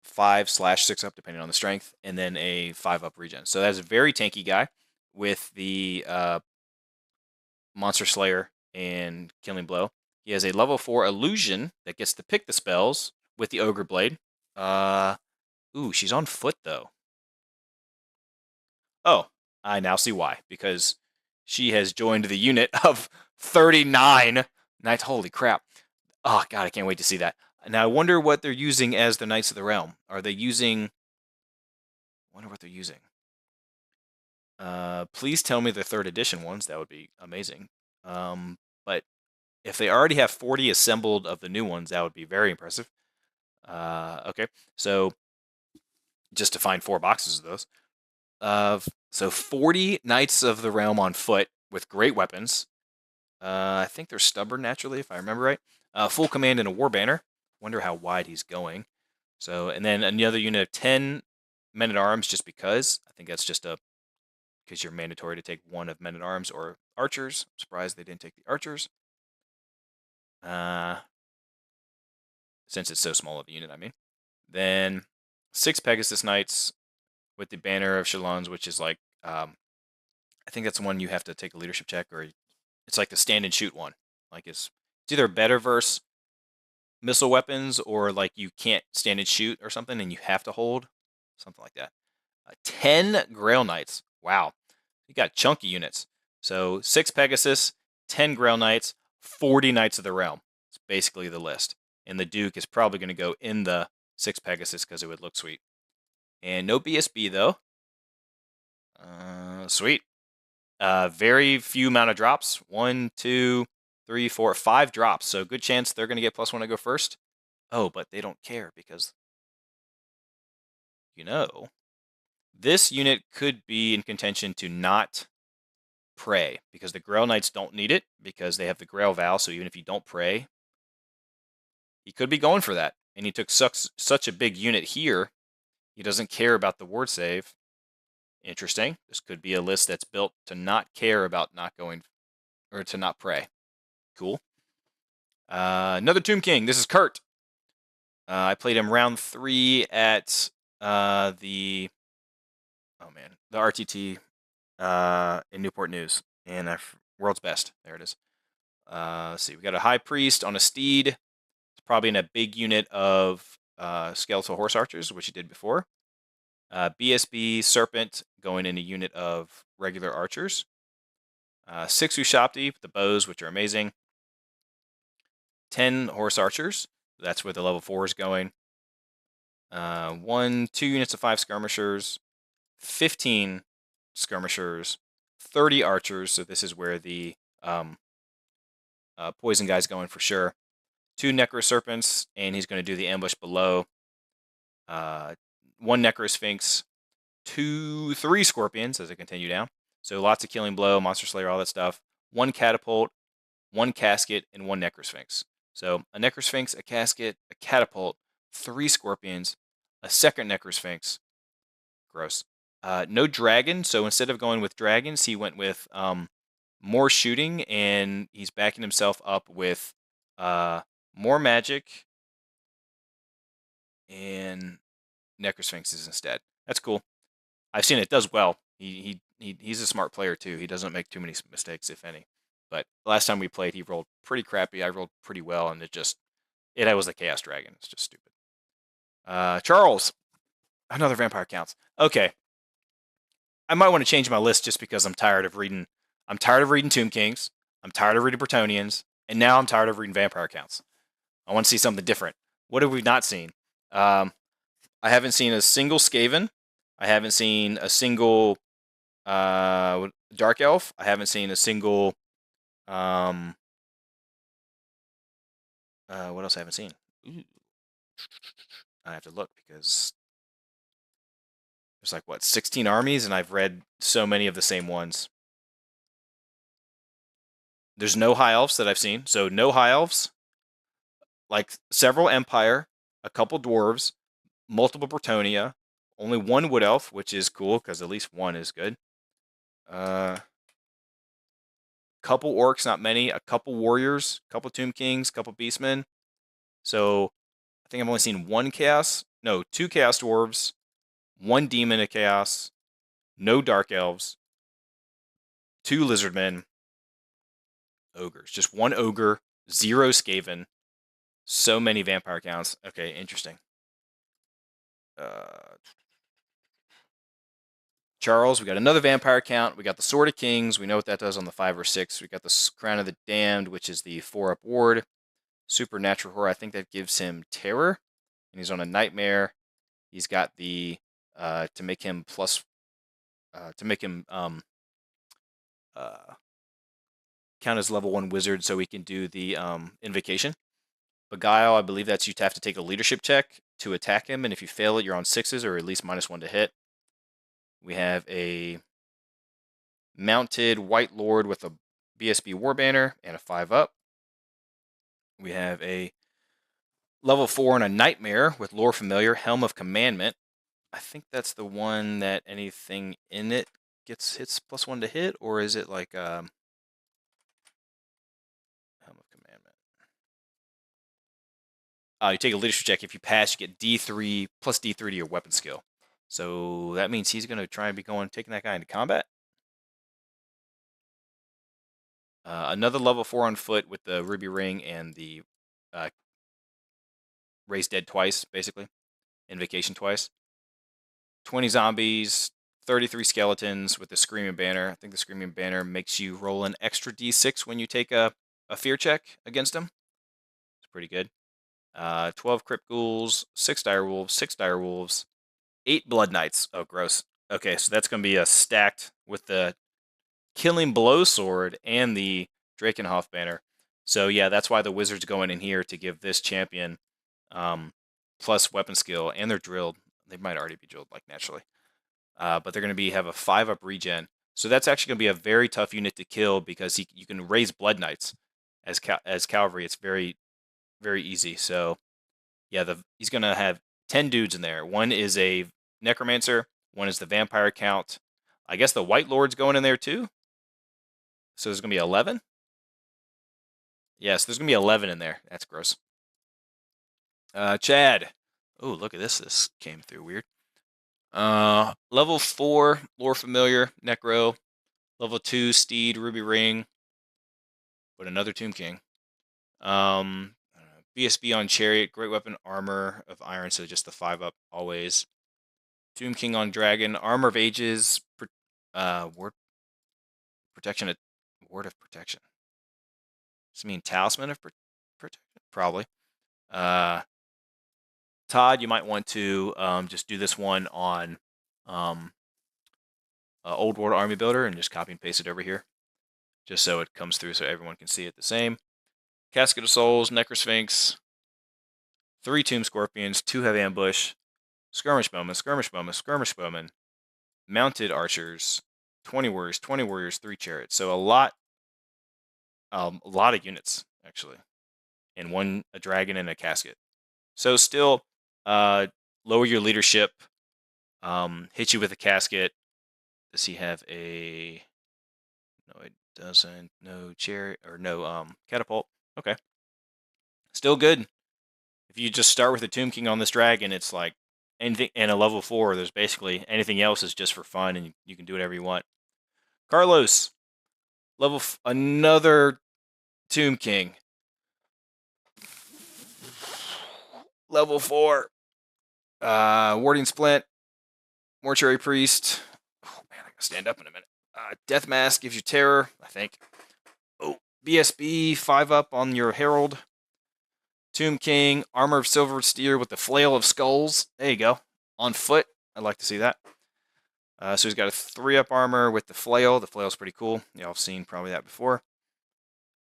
5/6 up, depending on the strength, and then a 5 up regen. So that's a very tanky guy with the Monster Slayer and Killing Blow. He has a level 4 illusion that gets to pick the spells with the Ogre Blade. Ooh, she's on foot though. Oh, I now see why. Because she has joined the unit of 39 knights. Holy crap. Oh, God, I can't wait to see that. Now, I wonder what they're using as the Knights of the Realm. Are they using... I wonder what they're using. Please tell me the 3rd edition ones. That would be amazing. But if they already have 40 assembled of the new ones, that would be very impressive. Okay, so just to find 4 boxes of those. So 40 Knights of the Realm on foot with great weapons. I think they're stubborn naturally, if I remember right. Full command and a war banner. Wonder how wide he's going. So, and then another unit of 10 men at arms, just because. I think that's just because you're mandatory to take 1 of men at arms or archers. I'm surprised they didn't take the archers. Since it's so small of a unit, I mean. Then 6 Pegasus Knights with the banner of Shalons, which is like, I think that's the one you have to take a leadership check, or it's like the stand and shoot one. Like it's either better versus missile weapons, or like you can't stand and shoot or something, and you have to hold something like that. 10 Grail Knights. Wow, you got chunky units. So 6 Pegasus, 10 Grail Knights, 40 Knights of the Realm. It's basically the list. And the Duke is probably going to go in the 6 Pegasus because it would look sweet. And no BSB though. Sweet. Very few amount of drops. 1, 2, 3, 4, 5 drops. So good chance they're going to get +1 to go first. Oh, but they don't care because, this unit could be in contention to not pray because the Grail Knights don't need it because they have the Grail Vow. So even if you don't pray, he could be going for that. And he took such a big unit here. He doesn't care about the ward save. Interesting. This could be a list that's built to not care about not going, or to not pray. Cool. Another Tomb King. This is Kurt. I played him round 3 at the RTT in Newport News, and World's Best. There it is. Let's see. We got a High Priest on a steed. It's probably in a big unit of skeletal horse archers, which he did before. BSB Serpent going in a unit of regular archers. 6 Ushapti with the bows, which are amazing. 10 horse archers. That's where the level 4 is going. 2 units of 5 skirmishers. 15 skirmishers. 30 archers. So this is where the poison guy's going for sure. 2 Necro Serpents, and he's going to do the ambush below. 1 Necro Sphinx. 3 Scorpions as I continue down. So lots of Killing Blow, Monster Slayer, all that stuff. 1 Catapult, 1 Casket, and 1 Necro Sphinx. So a Necro Sphinx, a Casket, a Catapult, 3 Scorpions, a second Necro Sphinx. Gross. No Dragon, so instead of going with dragons, he went with more shooting, and he's backing himself up with more magic and Necrosphinxes instead. That's cool. I've seen it does well. He's a smart player too. He doesn't make too many mistakes, if any. But last time we played, he rolled pretty crappy. I rolled pretty well, and it was the Chaos Dragon. It's just stupid. Charles, another vampire counts. Okay, I might want to change my list just because I'm tired of reading. I'm tired of reading Tomb Kings. I'm tired of reading Bretonnians, and now I'm tired of reading vampire counts. I want to see something different. What have we not seen? I haven't seen a single Skaven. I haven't seen a single Dark Elf. I haven't seen a single. What else I haven't seen? Ooh. I have to look because there's like what 16 armies, and I've read so many of the same ones. There's no high elves that I've seen, so no high elves. Like several Empire, a couple dwarves, multiple Bretonnia, only one wood elf, which is cool because at least one is good. Couple orcs, not many. A couple warriors, couple Tomb Kings, couple Beastmen. So I think I've only seen two Chaos Dwarves, one Demon of Chaos, no Dark Elves, two Lizardmen, ogres. Just one ogre, 0 Skaven, so many vampire counts. Okay, interesting. Charles, we got another vampire count. We got the Sword of Kings. We know what that does on the 5 or 6. We got the Crown of the Damned, which is the 4-up ward. Supernatural Horror, I think that gives him terror. And he's on a Nightmare. He's got the to make him count as level 1 wizard, so we can do the invocation. Beguile, I believe that's you have to take a leadership check to attack him, and if you fail it, you're on 6s or at least -1 to hit. We have a mounted White Lord with a BSB War Banner and a 5-up. We have a level 4 and a Nightmare with Lore Familiar, Helm of Commandment. I think that's the one that anything in it hits +1 to hit, or is it like Helm of Commandment? You take a leadership check. If you pass, you get D3 plus D3 to your weapon skill. So that means he's going to try and be taking that guy into combat. Another level 4 on foot with the Ruby Ring and the Raise Dead twice, basically. Invocation twice. 20 zombies, 33 skeletons with the Screaming Banner. I think the Screaming Banner makes you roll an extra D6 when you take a fear check against him. It's pretty good. 12 Crypt Ghouls, 6 Direwolves, 6 Direwolves, 8 Blood Knights. Oh, gross. Okay, so that's going to be a stacked with the Killing Blow Sword and the Drakenhof Banner. So yeah, that's why the Wizards going in here to give this champion plus weapon skill, and they're drilled. They might already be drilled like naturally. But they're going to have a 5-up regen. So that's actually going to be a very tough unit to kill because you can raise Blood Knights as cavalry. It's very, very easy. So yeah, he's going to have 10 dudes in there. One is a Necromancer. One is the Vampire Count. I guess the White Lord's going in there too. So there's going to be 11? Yes, there's going to be 11 in there. That's gross. Chad. Oh, look at this. This came through weird. Level 4, Lore Familiar, Necro. Level 2, Steed, Ruby Ring. But another Tomb King. BSB on Chariot, Great Weapon, Armor of Iron, so just the 5-up always. Tomb King on Dragon, Armor of Ages, Word Protection, Word of Protection. Does it mean Talisman of Protection? Probably. Todd, you might want to just do this one on Old World Army Builder and just copy and paste it over here, just so it comes through so everyone can see it the same. Casket of Souls, Necrosphinx, 3 Tomb Scorpions, 2 Heavy Ambush, Skirmish Bowmen, Skirmish Bowmen, Skirmish Bowmen, Mounted Archers, 20 Warriors, 3 Chariots. So a lot of units actually, and a dragon and a casket. So still lower your leadership, hit you with a casket. Does he have a... No, doesn't. No chariot or no catapult. Okay. Still good. If you just start with a Tomb King on this dragon, it's like anything, and a level 4, there's basically anything else is just for fun, and you can do whatever you want. Carlos, another Tomb King. Level 4. Warding Splint, Mortuary Priest. Oh man, I gotta stand up in a minute. Death Mask gives you terror, I think. Oh, BSB, 5 up on your Herald. Tomb King, Armor of Silver Steer with the Flail of Skulls. There you go. On foot. I'd like to see that. So he's got a 3-up armor with the Flail. The Flail's pretty cool. Y'all have seen probably that before.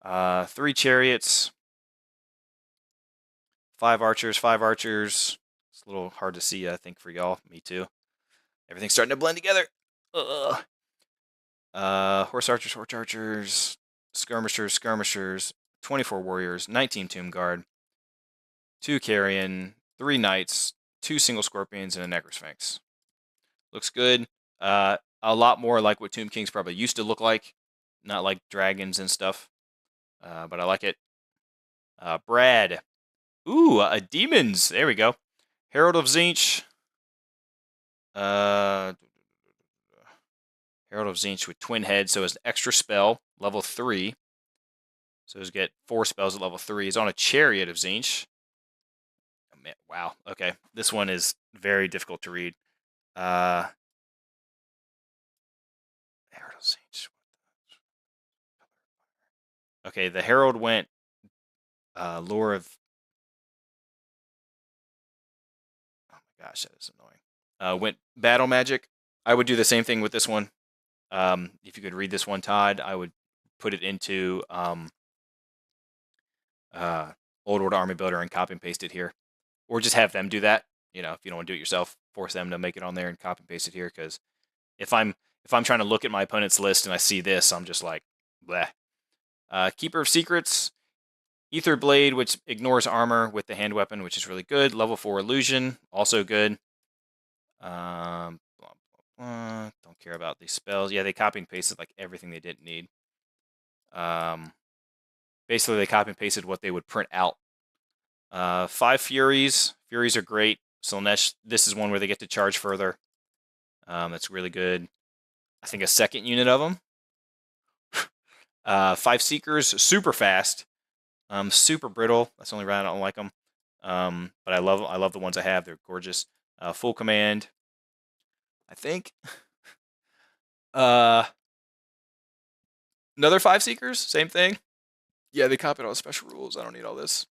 3 chariots. 5 archers, 5 archers. It's a little hard to see, I think, for y'all. Me too. Everything's starting to blend together. Horse archers, skirmishers, 24 warriors, 19 tomb guard, 2 carrion, 3 knights, 2 single scorpions, and a necrosphinx. Looks good. A lot more like what Tomb Kings probably used to look like, not like dragons and stuff. But I like it. Brad. Ooh, demons. There we go. Herald of Tzeentch. Herald of Tzeentch with twin heads, so it's an extra spell, level 3. So he's get 4 spells at level 3. He's on a chariot of Tzeentch. Oh, man, wow. Okay, this one is very difficult to read. Herald of Tzeentch. Okay, the Herald went Lure of... Oh my gosh, that is annoying. Went Battle Magic. I would do the same thing with this one. If you could read this one, Todd, I would put it into Old World Army Builder and copy and paste it here. Or just have them do that. You know, if you don't want to do it yourself, force them to make it on there and copy and paste it here. Because if I'm trying to look at my opponent's list and I see this, I'm just like, bleh. Keeper of Secrets, Ether Blade, which ignores armor with the hand weapon, which is really good. Level 4 Illusion, also good. Don't care about these spells. Yeah, they copy and pasted like everything they didn't need. Basically, they copy and pasted what they would print out. 5 Furies. Furies are great. Slaanesh, this is one where they get to charge further. That's really good. I think a second unit of them. 5 Seekers, super fast. Super brittle. That's the only reason I don't like them. But I love the ones I have. They're gorgeous. Full command. I think. Another 5 Seekers, same thing. Yeah, they copied all the special rules. I don't need all this.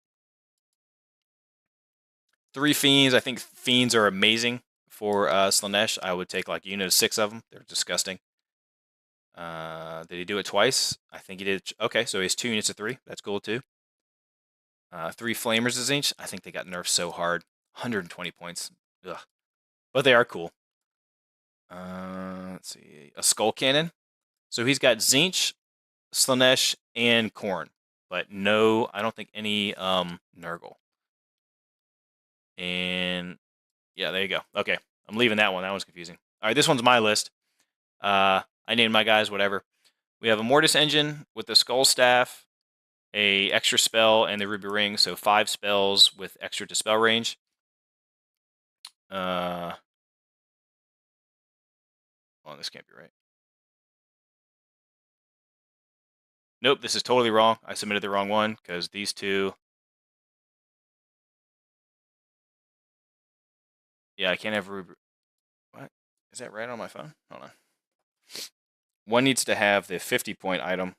3 Fiends. I think Fiends are amazing for Slaanesh. I would take like a unit of 6 of them. They're disgusting. Did he do it twice? I think he did. Okay, so he has 2 units of 3. That's cool too. 3 Flamers of Tzeentch. I think they got nerfed so hard. 120 points. Ugh. But they are cool. Let's see. A Skull Cannon. So he's got Tzeentch, Slaanesh, and Khorne. But no, I don't think any Nurgle. And yeah, there you go. Okay, I'm leaving that one. That one's confusing. All right, this one's my list. I named my guys whatever. We have a Mortis Engine with the Skull Staff, a extra spell, and the Ruby Ring. So 5 spells with extra dispel range. Oh, this can't be right. Nope, this is totally wrong. I submitted the wrong one because these two. Yeah, I can't have Ruby. What? Is that right on my phone? Hold on. One needs to have the 50-point item.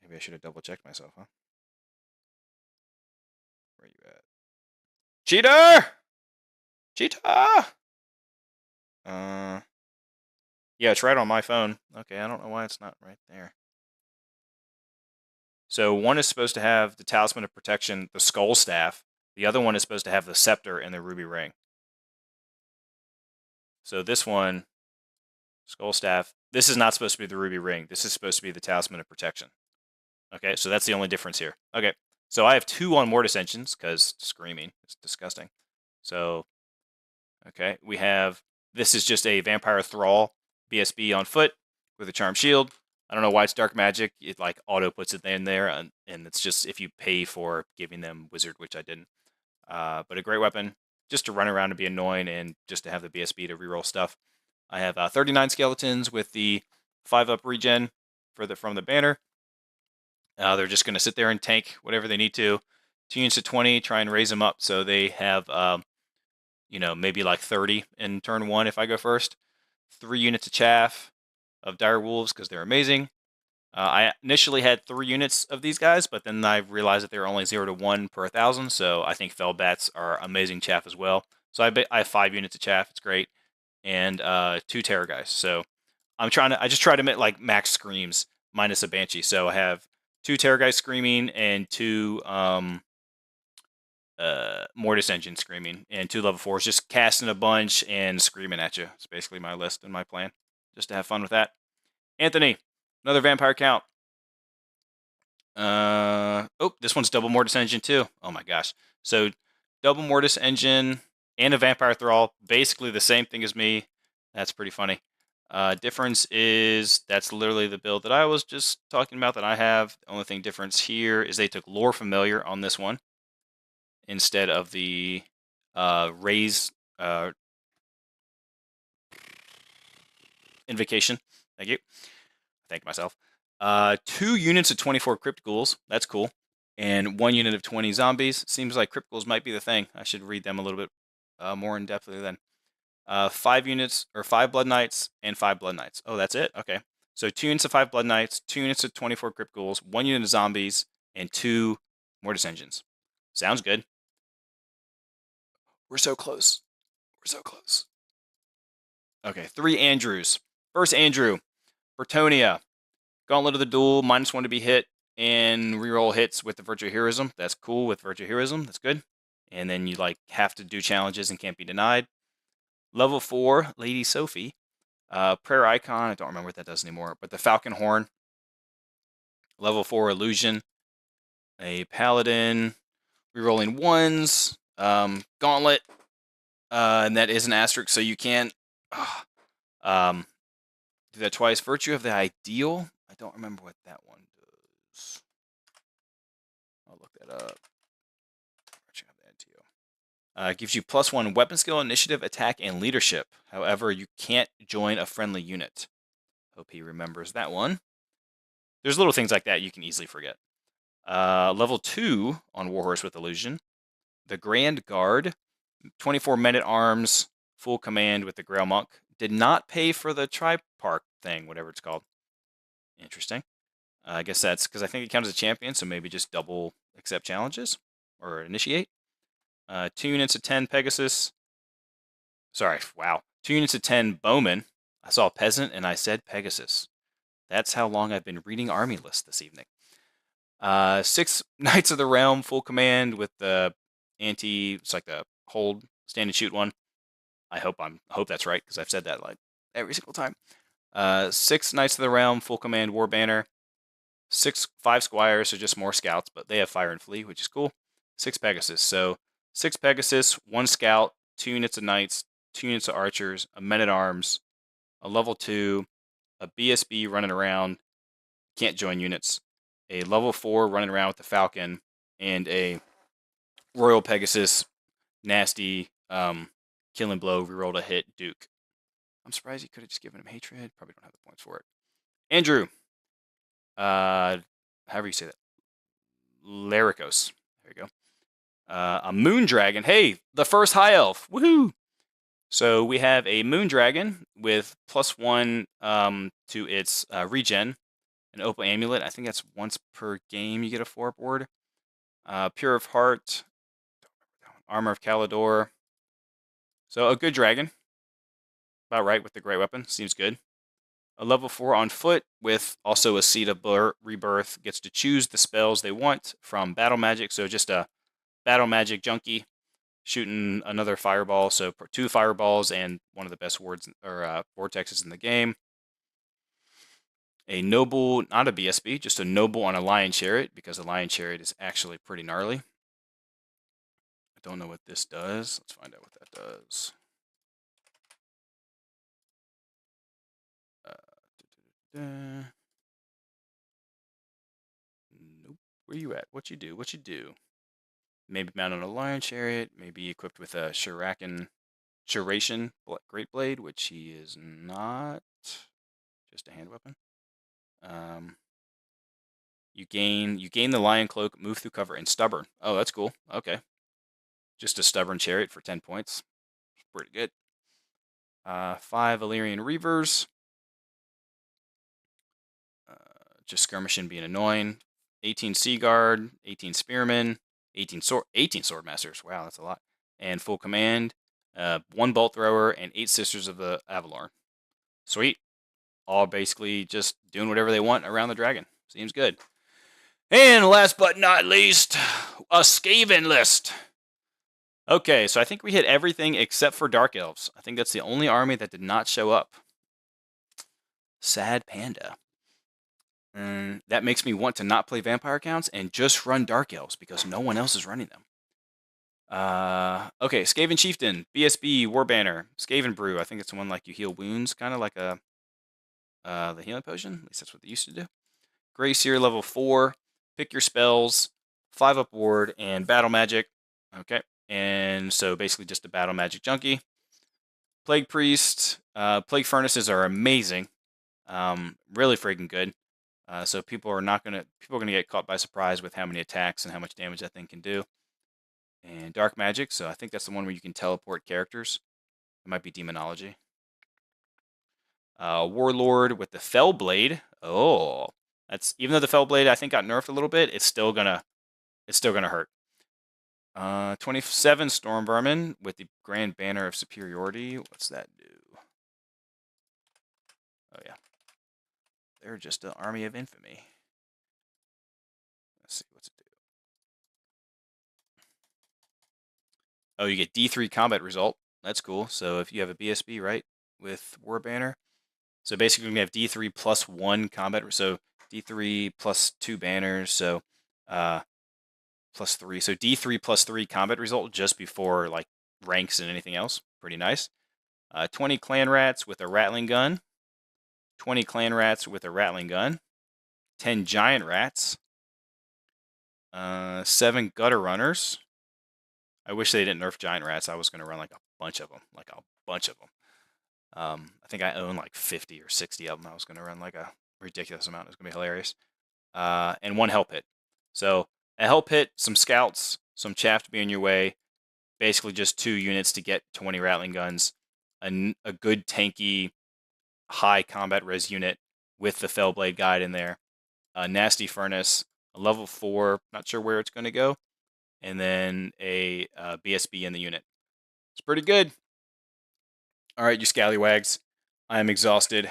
Maybe I should have double-checked myself, huh? Where are you at? Cheater! Cheetah! Yeah, it's right on my phone. Okay, I don't know why it's not right there. So one is supposed to have the Talisman of Protection, the Skull Staff. The other one is supposed to have the Scepter and the Ruby Ring. So this one, Skull Staff, this is not supposed to be the Ruby Ring. This is supposed to be the Talisman of Protection. Okay, so that's the only difference here. Okay, so I have 2 on Mortis Engines, because screaming. It's disgusting. So, okay, we have, this is just a Vampire Thrall, BSB on foot, with a Charm Shield. I don't know why it's dark magic. It like auto puts it in there, and it's just if you pay for giving them Wizard, which I didn't. But a great weapon just to run around and be annoying, and just to have the BSB to reroll stuff. I have 39 skeletons with the 5-up regen from the banner. They're just going to sit there and tank whatever they need to. 2 units to 20, try and raise them up so they have, maybe like 30 in turn 1 if I go first. 3 units of chaff of dire wolves because they're amazing. I initially had 3 units of these guys, but then I realized that they were only 0 to 1 per 1,000, so I think fell bats are amazing chaff as well. So I have 5 units of chaff. It's great, and 2 terror guys. So I just try to make like max screams minus a banshee. So I have 2 terror guys screaming and 2 Mortis engine screaming and 2 level 4s, just casting a bunch and screaming at you. It's basically my list and my plan, just to have fun with that. Anthony, another vampire count. This one's double Mortis engine too. Oh my gosh. So double Mortis engine and a vampire thrall, basically the same thing as me. That's pretty funny. Difference is that's literally the build that I was just talking about that I have. The only thing difference here is they took lore familiar on this one instead of the raise invocation. Thank you. Thank myself. 2 units of 24 crypt ghouls. That's cool. And 1 unit of 20 zombies. Seems like crypt ghouls might be the thing. I should read them a little bit more in depthly then. 5 units or 5 blood knights and 5 blood knights. Oh, that's it. Okay. So 2 units of 5 blood knights, 2 units of 24 crypt ghouls, 1 unit of zombies, and 2 mortis engines. Sounds good. We're so close. We're so close. Okay, 3 Andrews. First Andrew, Bretonnia. Gauntlet of the Duel, -1 to be hit, and reroll hits with the Virtue Heroism. That's cool with Virtue Heroism. That's good. And then you like have to do challenges and can't be denied. Level 4, Lady Sophie. Prayer Icon, I don't remember what that does anymore, but the Falcon Horn. Level 4, Illusion. A Paladin. Rerolling 1s. Gauntlet. And that is an asterisk, so you can't do that twice. Virtue of the Ideal. I don't remember what that one does. I'll look that up. Virtue of the Ideal. Gives you +1 weapon skill, initiative, attack, and leadership. However, you can't join a friendly unit. Hope he remembers that one. There's little things like that you can easily forget. Level 2 on Warhorse with Illusion. The Grand Guard. 24 men-at-arms, full command with the Grail Monk. Did not pay for the Tripark thing, whatever it's called. Interesting. I guess that's because I think it counts as a champion, so maybe just double accept challenges or initiate. 2 units of 10 Pegasus. Sorry, wow. 2 units of 10 Bowman. I saw Peasant and I said Pegasus. That's how long I've been reading army lists this evening. 6 Knights of the Realm, full command with the it's like the hold, stand and shoot one. I hope that's right because I've said that like every single time. 6 Knights of the Realm, full command war banner. 5 Squires, so just more scouts, but they have fire and flee, which is cool. 6 Pegasus, so 6 Pegasus, 1 scout, 2 units of knights, 2 units of archers, a men-at-arms, a level 2, a BSB running around, can't join units, a level 4 running around with the Falcon, and a Royal Pegasus, nasty, killing blow, reroll to hit, Duke. I'm surprised he could have just given him hatred. Probably don't have the points for it. Andrew. However you say that. Laricos. There you go. A Moon Dragon. Hey, the first High Elf. Woohoo! So we have a Moon Dragon with +1 to its regen. An Opal Amulet. I think that's once per game you get a 4 board. Pure of Heart. Armor of Calidor. So a good dragon. About right with the great weapon. Seems good. A level 4 on foot with also a Seed of Rebirth. Gets to choose the spells they want from Battle Magic. So just a Battle Magic junkie shooting another fireball. So 2 fireballs and one of the best vortexes in the game. A noble, not a BSB, just a noble on a Lion Chariot because a Lion Chariot is actually pretty gnarly. I don't know what this does. Let's find out what that does. Nope. Where you at? What you do? What you do? Maybe mount on a lion chariot. Maybe equipped with a Shiration Great Blade, which he is not. Just a hand weapon. You gain the lion cloak, move through cover, and stubborn. Oh, that's cool. Okay. Just a stubborn chariot for 10 points. Pretty good. 5 Illyrian Reavers. Just skirmishing, being annoying. 18 Sea Guard, 18 Spearmen, 18 Swordmasters. Wow, that's a lot. And full command. 1 Bolt Thrower, and 8 Sisters of the Avalorn. Sweet. All basically just doing whatever they want around the dragon. Seems good. And last but not least, a Skaven list. Okay, so I think we hit everything except for Dark Elves. I think that's the only army that did not show up. Sad panda. That makes me want to not play Vampire Counts and just run Dark Elves because no one else is running them. Okay, Skaven Chieftain, BSB, Warbanner, Skaven Brew. I think it's the one like you heal wounds, kind of like the healing potion. At least that's what they used to do. Grey Seer level 4. Pick your spells, 5 up ward, and battle magic. Okay, and so basically just a battle magic junkie. Plague Priest, Plague Furnaces are amazing, really freaking good. So people are gonna get caught by surprise with how many attacks and how much damage that thing can do. And Dark Magic, so I think that's the one where you can teleport characters. It might be Demonology. Warlord with the Fell Blade. Oh, that's even though the Fell Blade I think got nerfed a little bit, it's still gonna hurt. 27 Storm Vermin with the Grand Banner of Superiority. What's that do? Oh yeah, they're just an army of infamy. Let's see, what's it do? Oh, you get D3 combat result. That's cool. So if you have a BSB, right, with War Banner, so basically we have D3 plus 1 combat. So D3 plus 2 banners. So plus 3. So D3 plus 3 combat result just before like ranks and anything else. Pretty nice. 20 clan rats with a rattling gun. 20 clan rats with a rattling gun. 10 giant rats. 7 gutter runners. I wish they didn't nerf giant rats. I was going to run like a bunch of them. I think I own like 50 or 60 of them. I was going to run like a ridiculous amount. It was going to be hilarious. And 1 hell pit. So a hell pit, some scouts, some chaff to be in your way. Basically just 2 units to get 20 rattling guns. A good tanky, high combat res unit with the Fellblade guide in there. A nasty furnace, a level 4, not sure where it's going to go. And then a BSB in the unit. It's pretty good. All right, you scallywags. I am exhausted.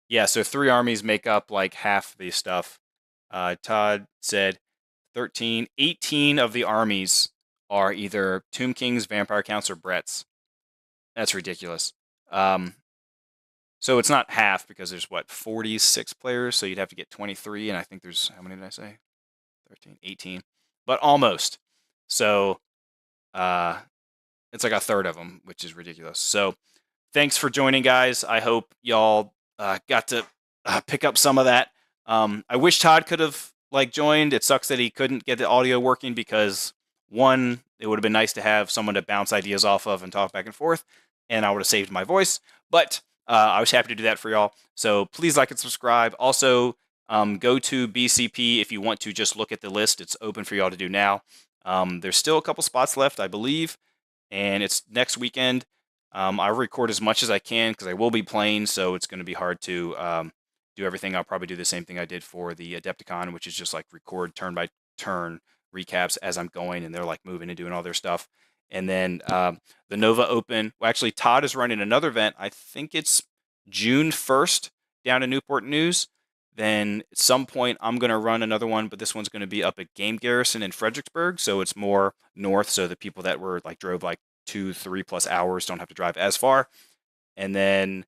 Yeah, so 3 armies make up like half the stuff. Todd said 13, 18 of the armies are either Tomb Kings, Vampire Counts, or Bretts. That's ridiculous. So it's not half because there's what, 46 players, so you'd have to get 23, and I think there's, how many did I say? 13, 18, but almost. So it's like a third of them, which is ridiculous. So thanks for joining, guys. I hope y'all got to pick up some of that. I wish Todd could have like joined. It sucks that he couldn't get the audio working because, one, it would have been nice to have someone to bounce ideas off of and talk back and forth, and I would have saved my voice. But I was happy to do that for y'all. So please like and subscribe. Also, go to BCP if you want to just look at the list. It's open for y'all to do now. There's still a couple spots left, I believe, and it's next weekend. I record as much as I can because I will be playing, so it's going to be hard to do everything. I'll probably do the same thing I did for the Adepticon, which is just like record turn by turn recaps as I'm going, and they're like moving and doing all their stuff. And then the Nova Open, well, actually Todd is running another event. I think it's June 1st down in Newport News. Then at some point I'm going to run another one, but this one's going to be up at Game Garrison in Fredericksburg, so it's more north, so the people that were like drove like 2-3+ hours don't have to drive as far. And then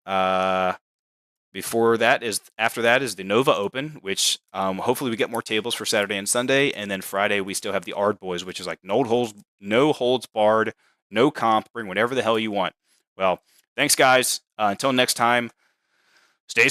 after that is the Nova Open, which hopefully we get more tables for Saturday and Sunday. And then Friday we still have the Ard Boys, which is like no holds barred, no comp, bring whatever the hell you want. Well, thanks guys. Until next time, stay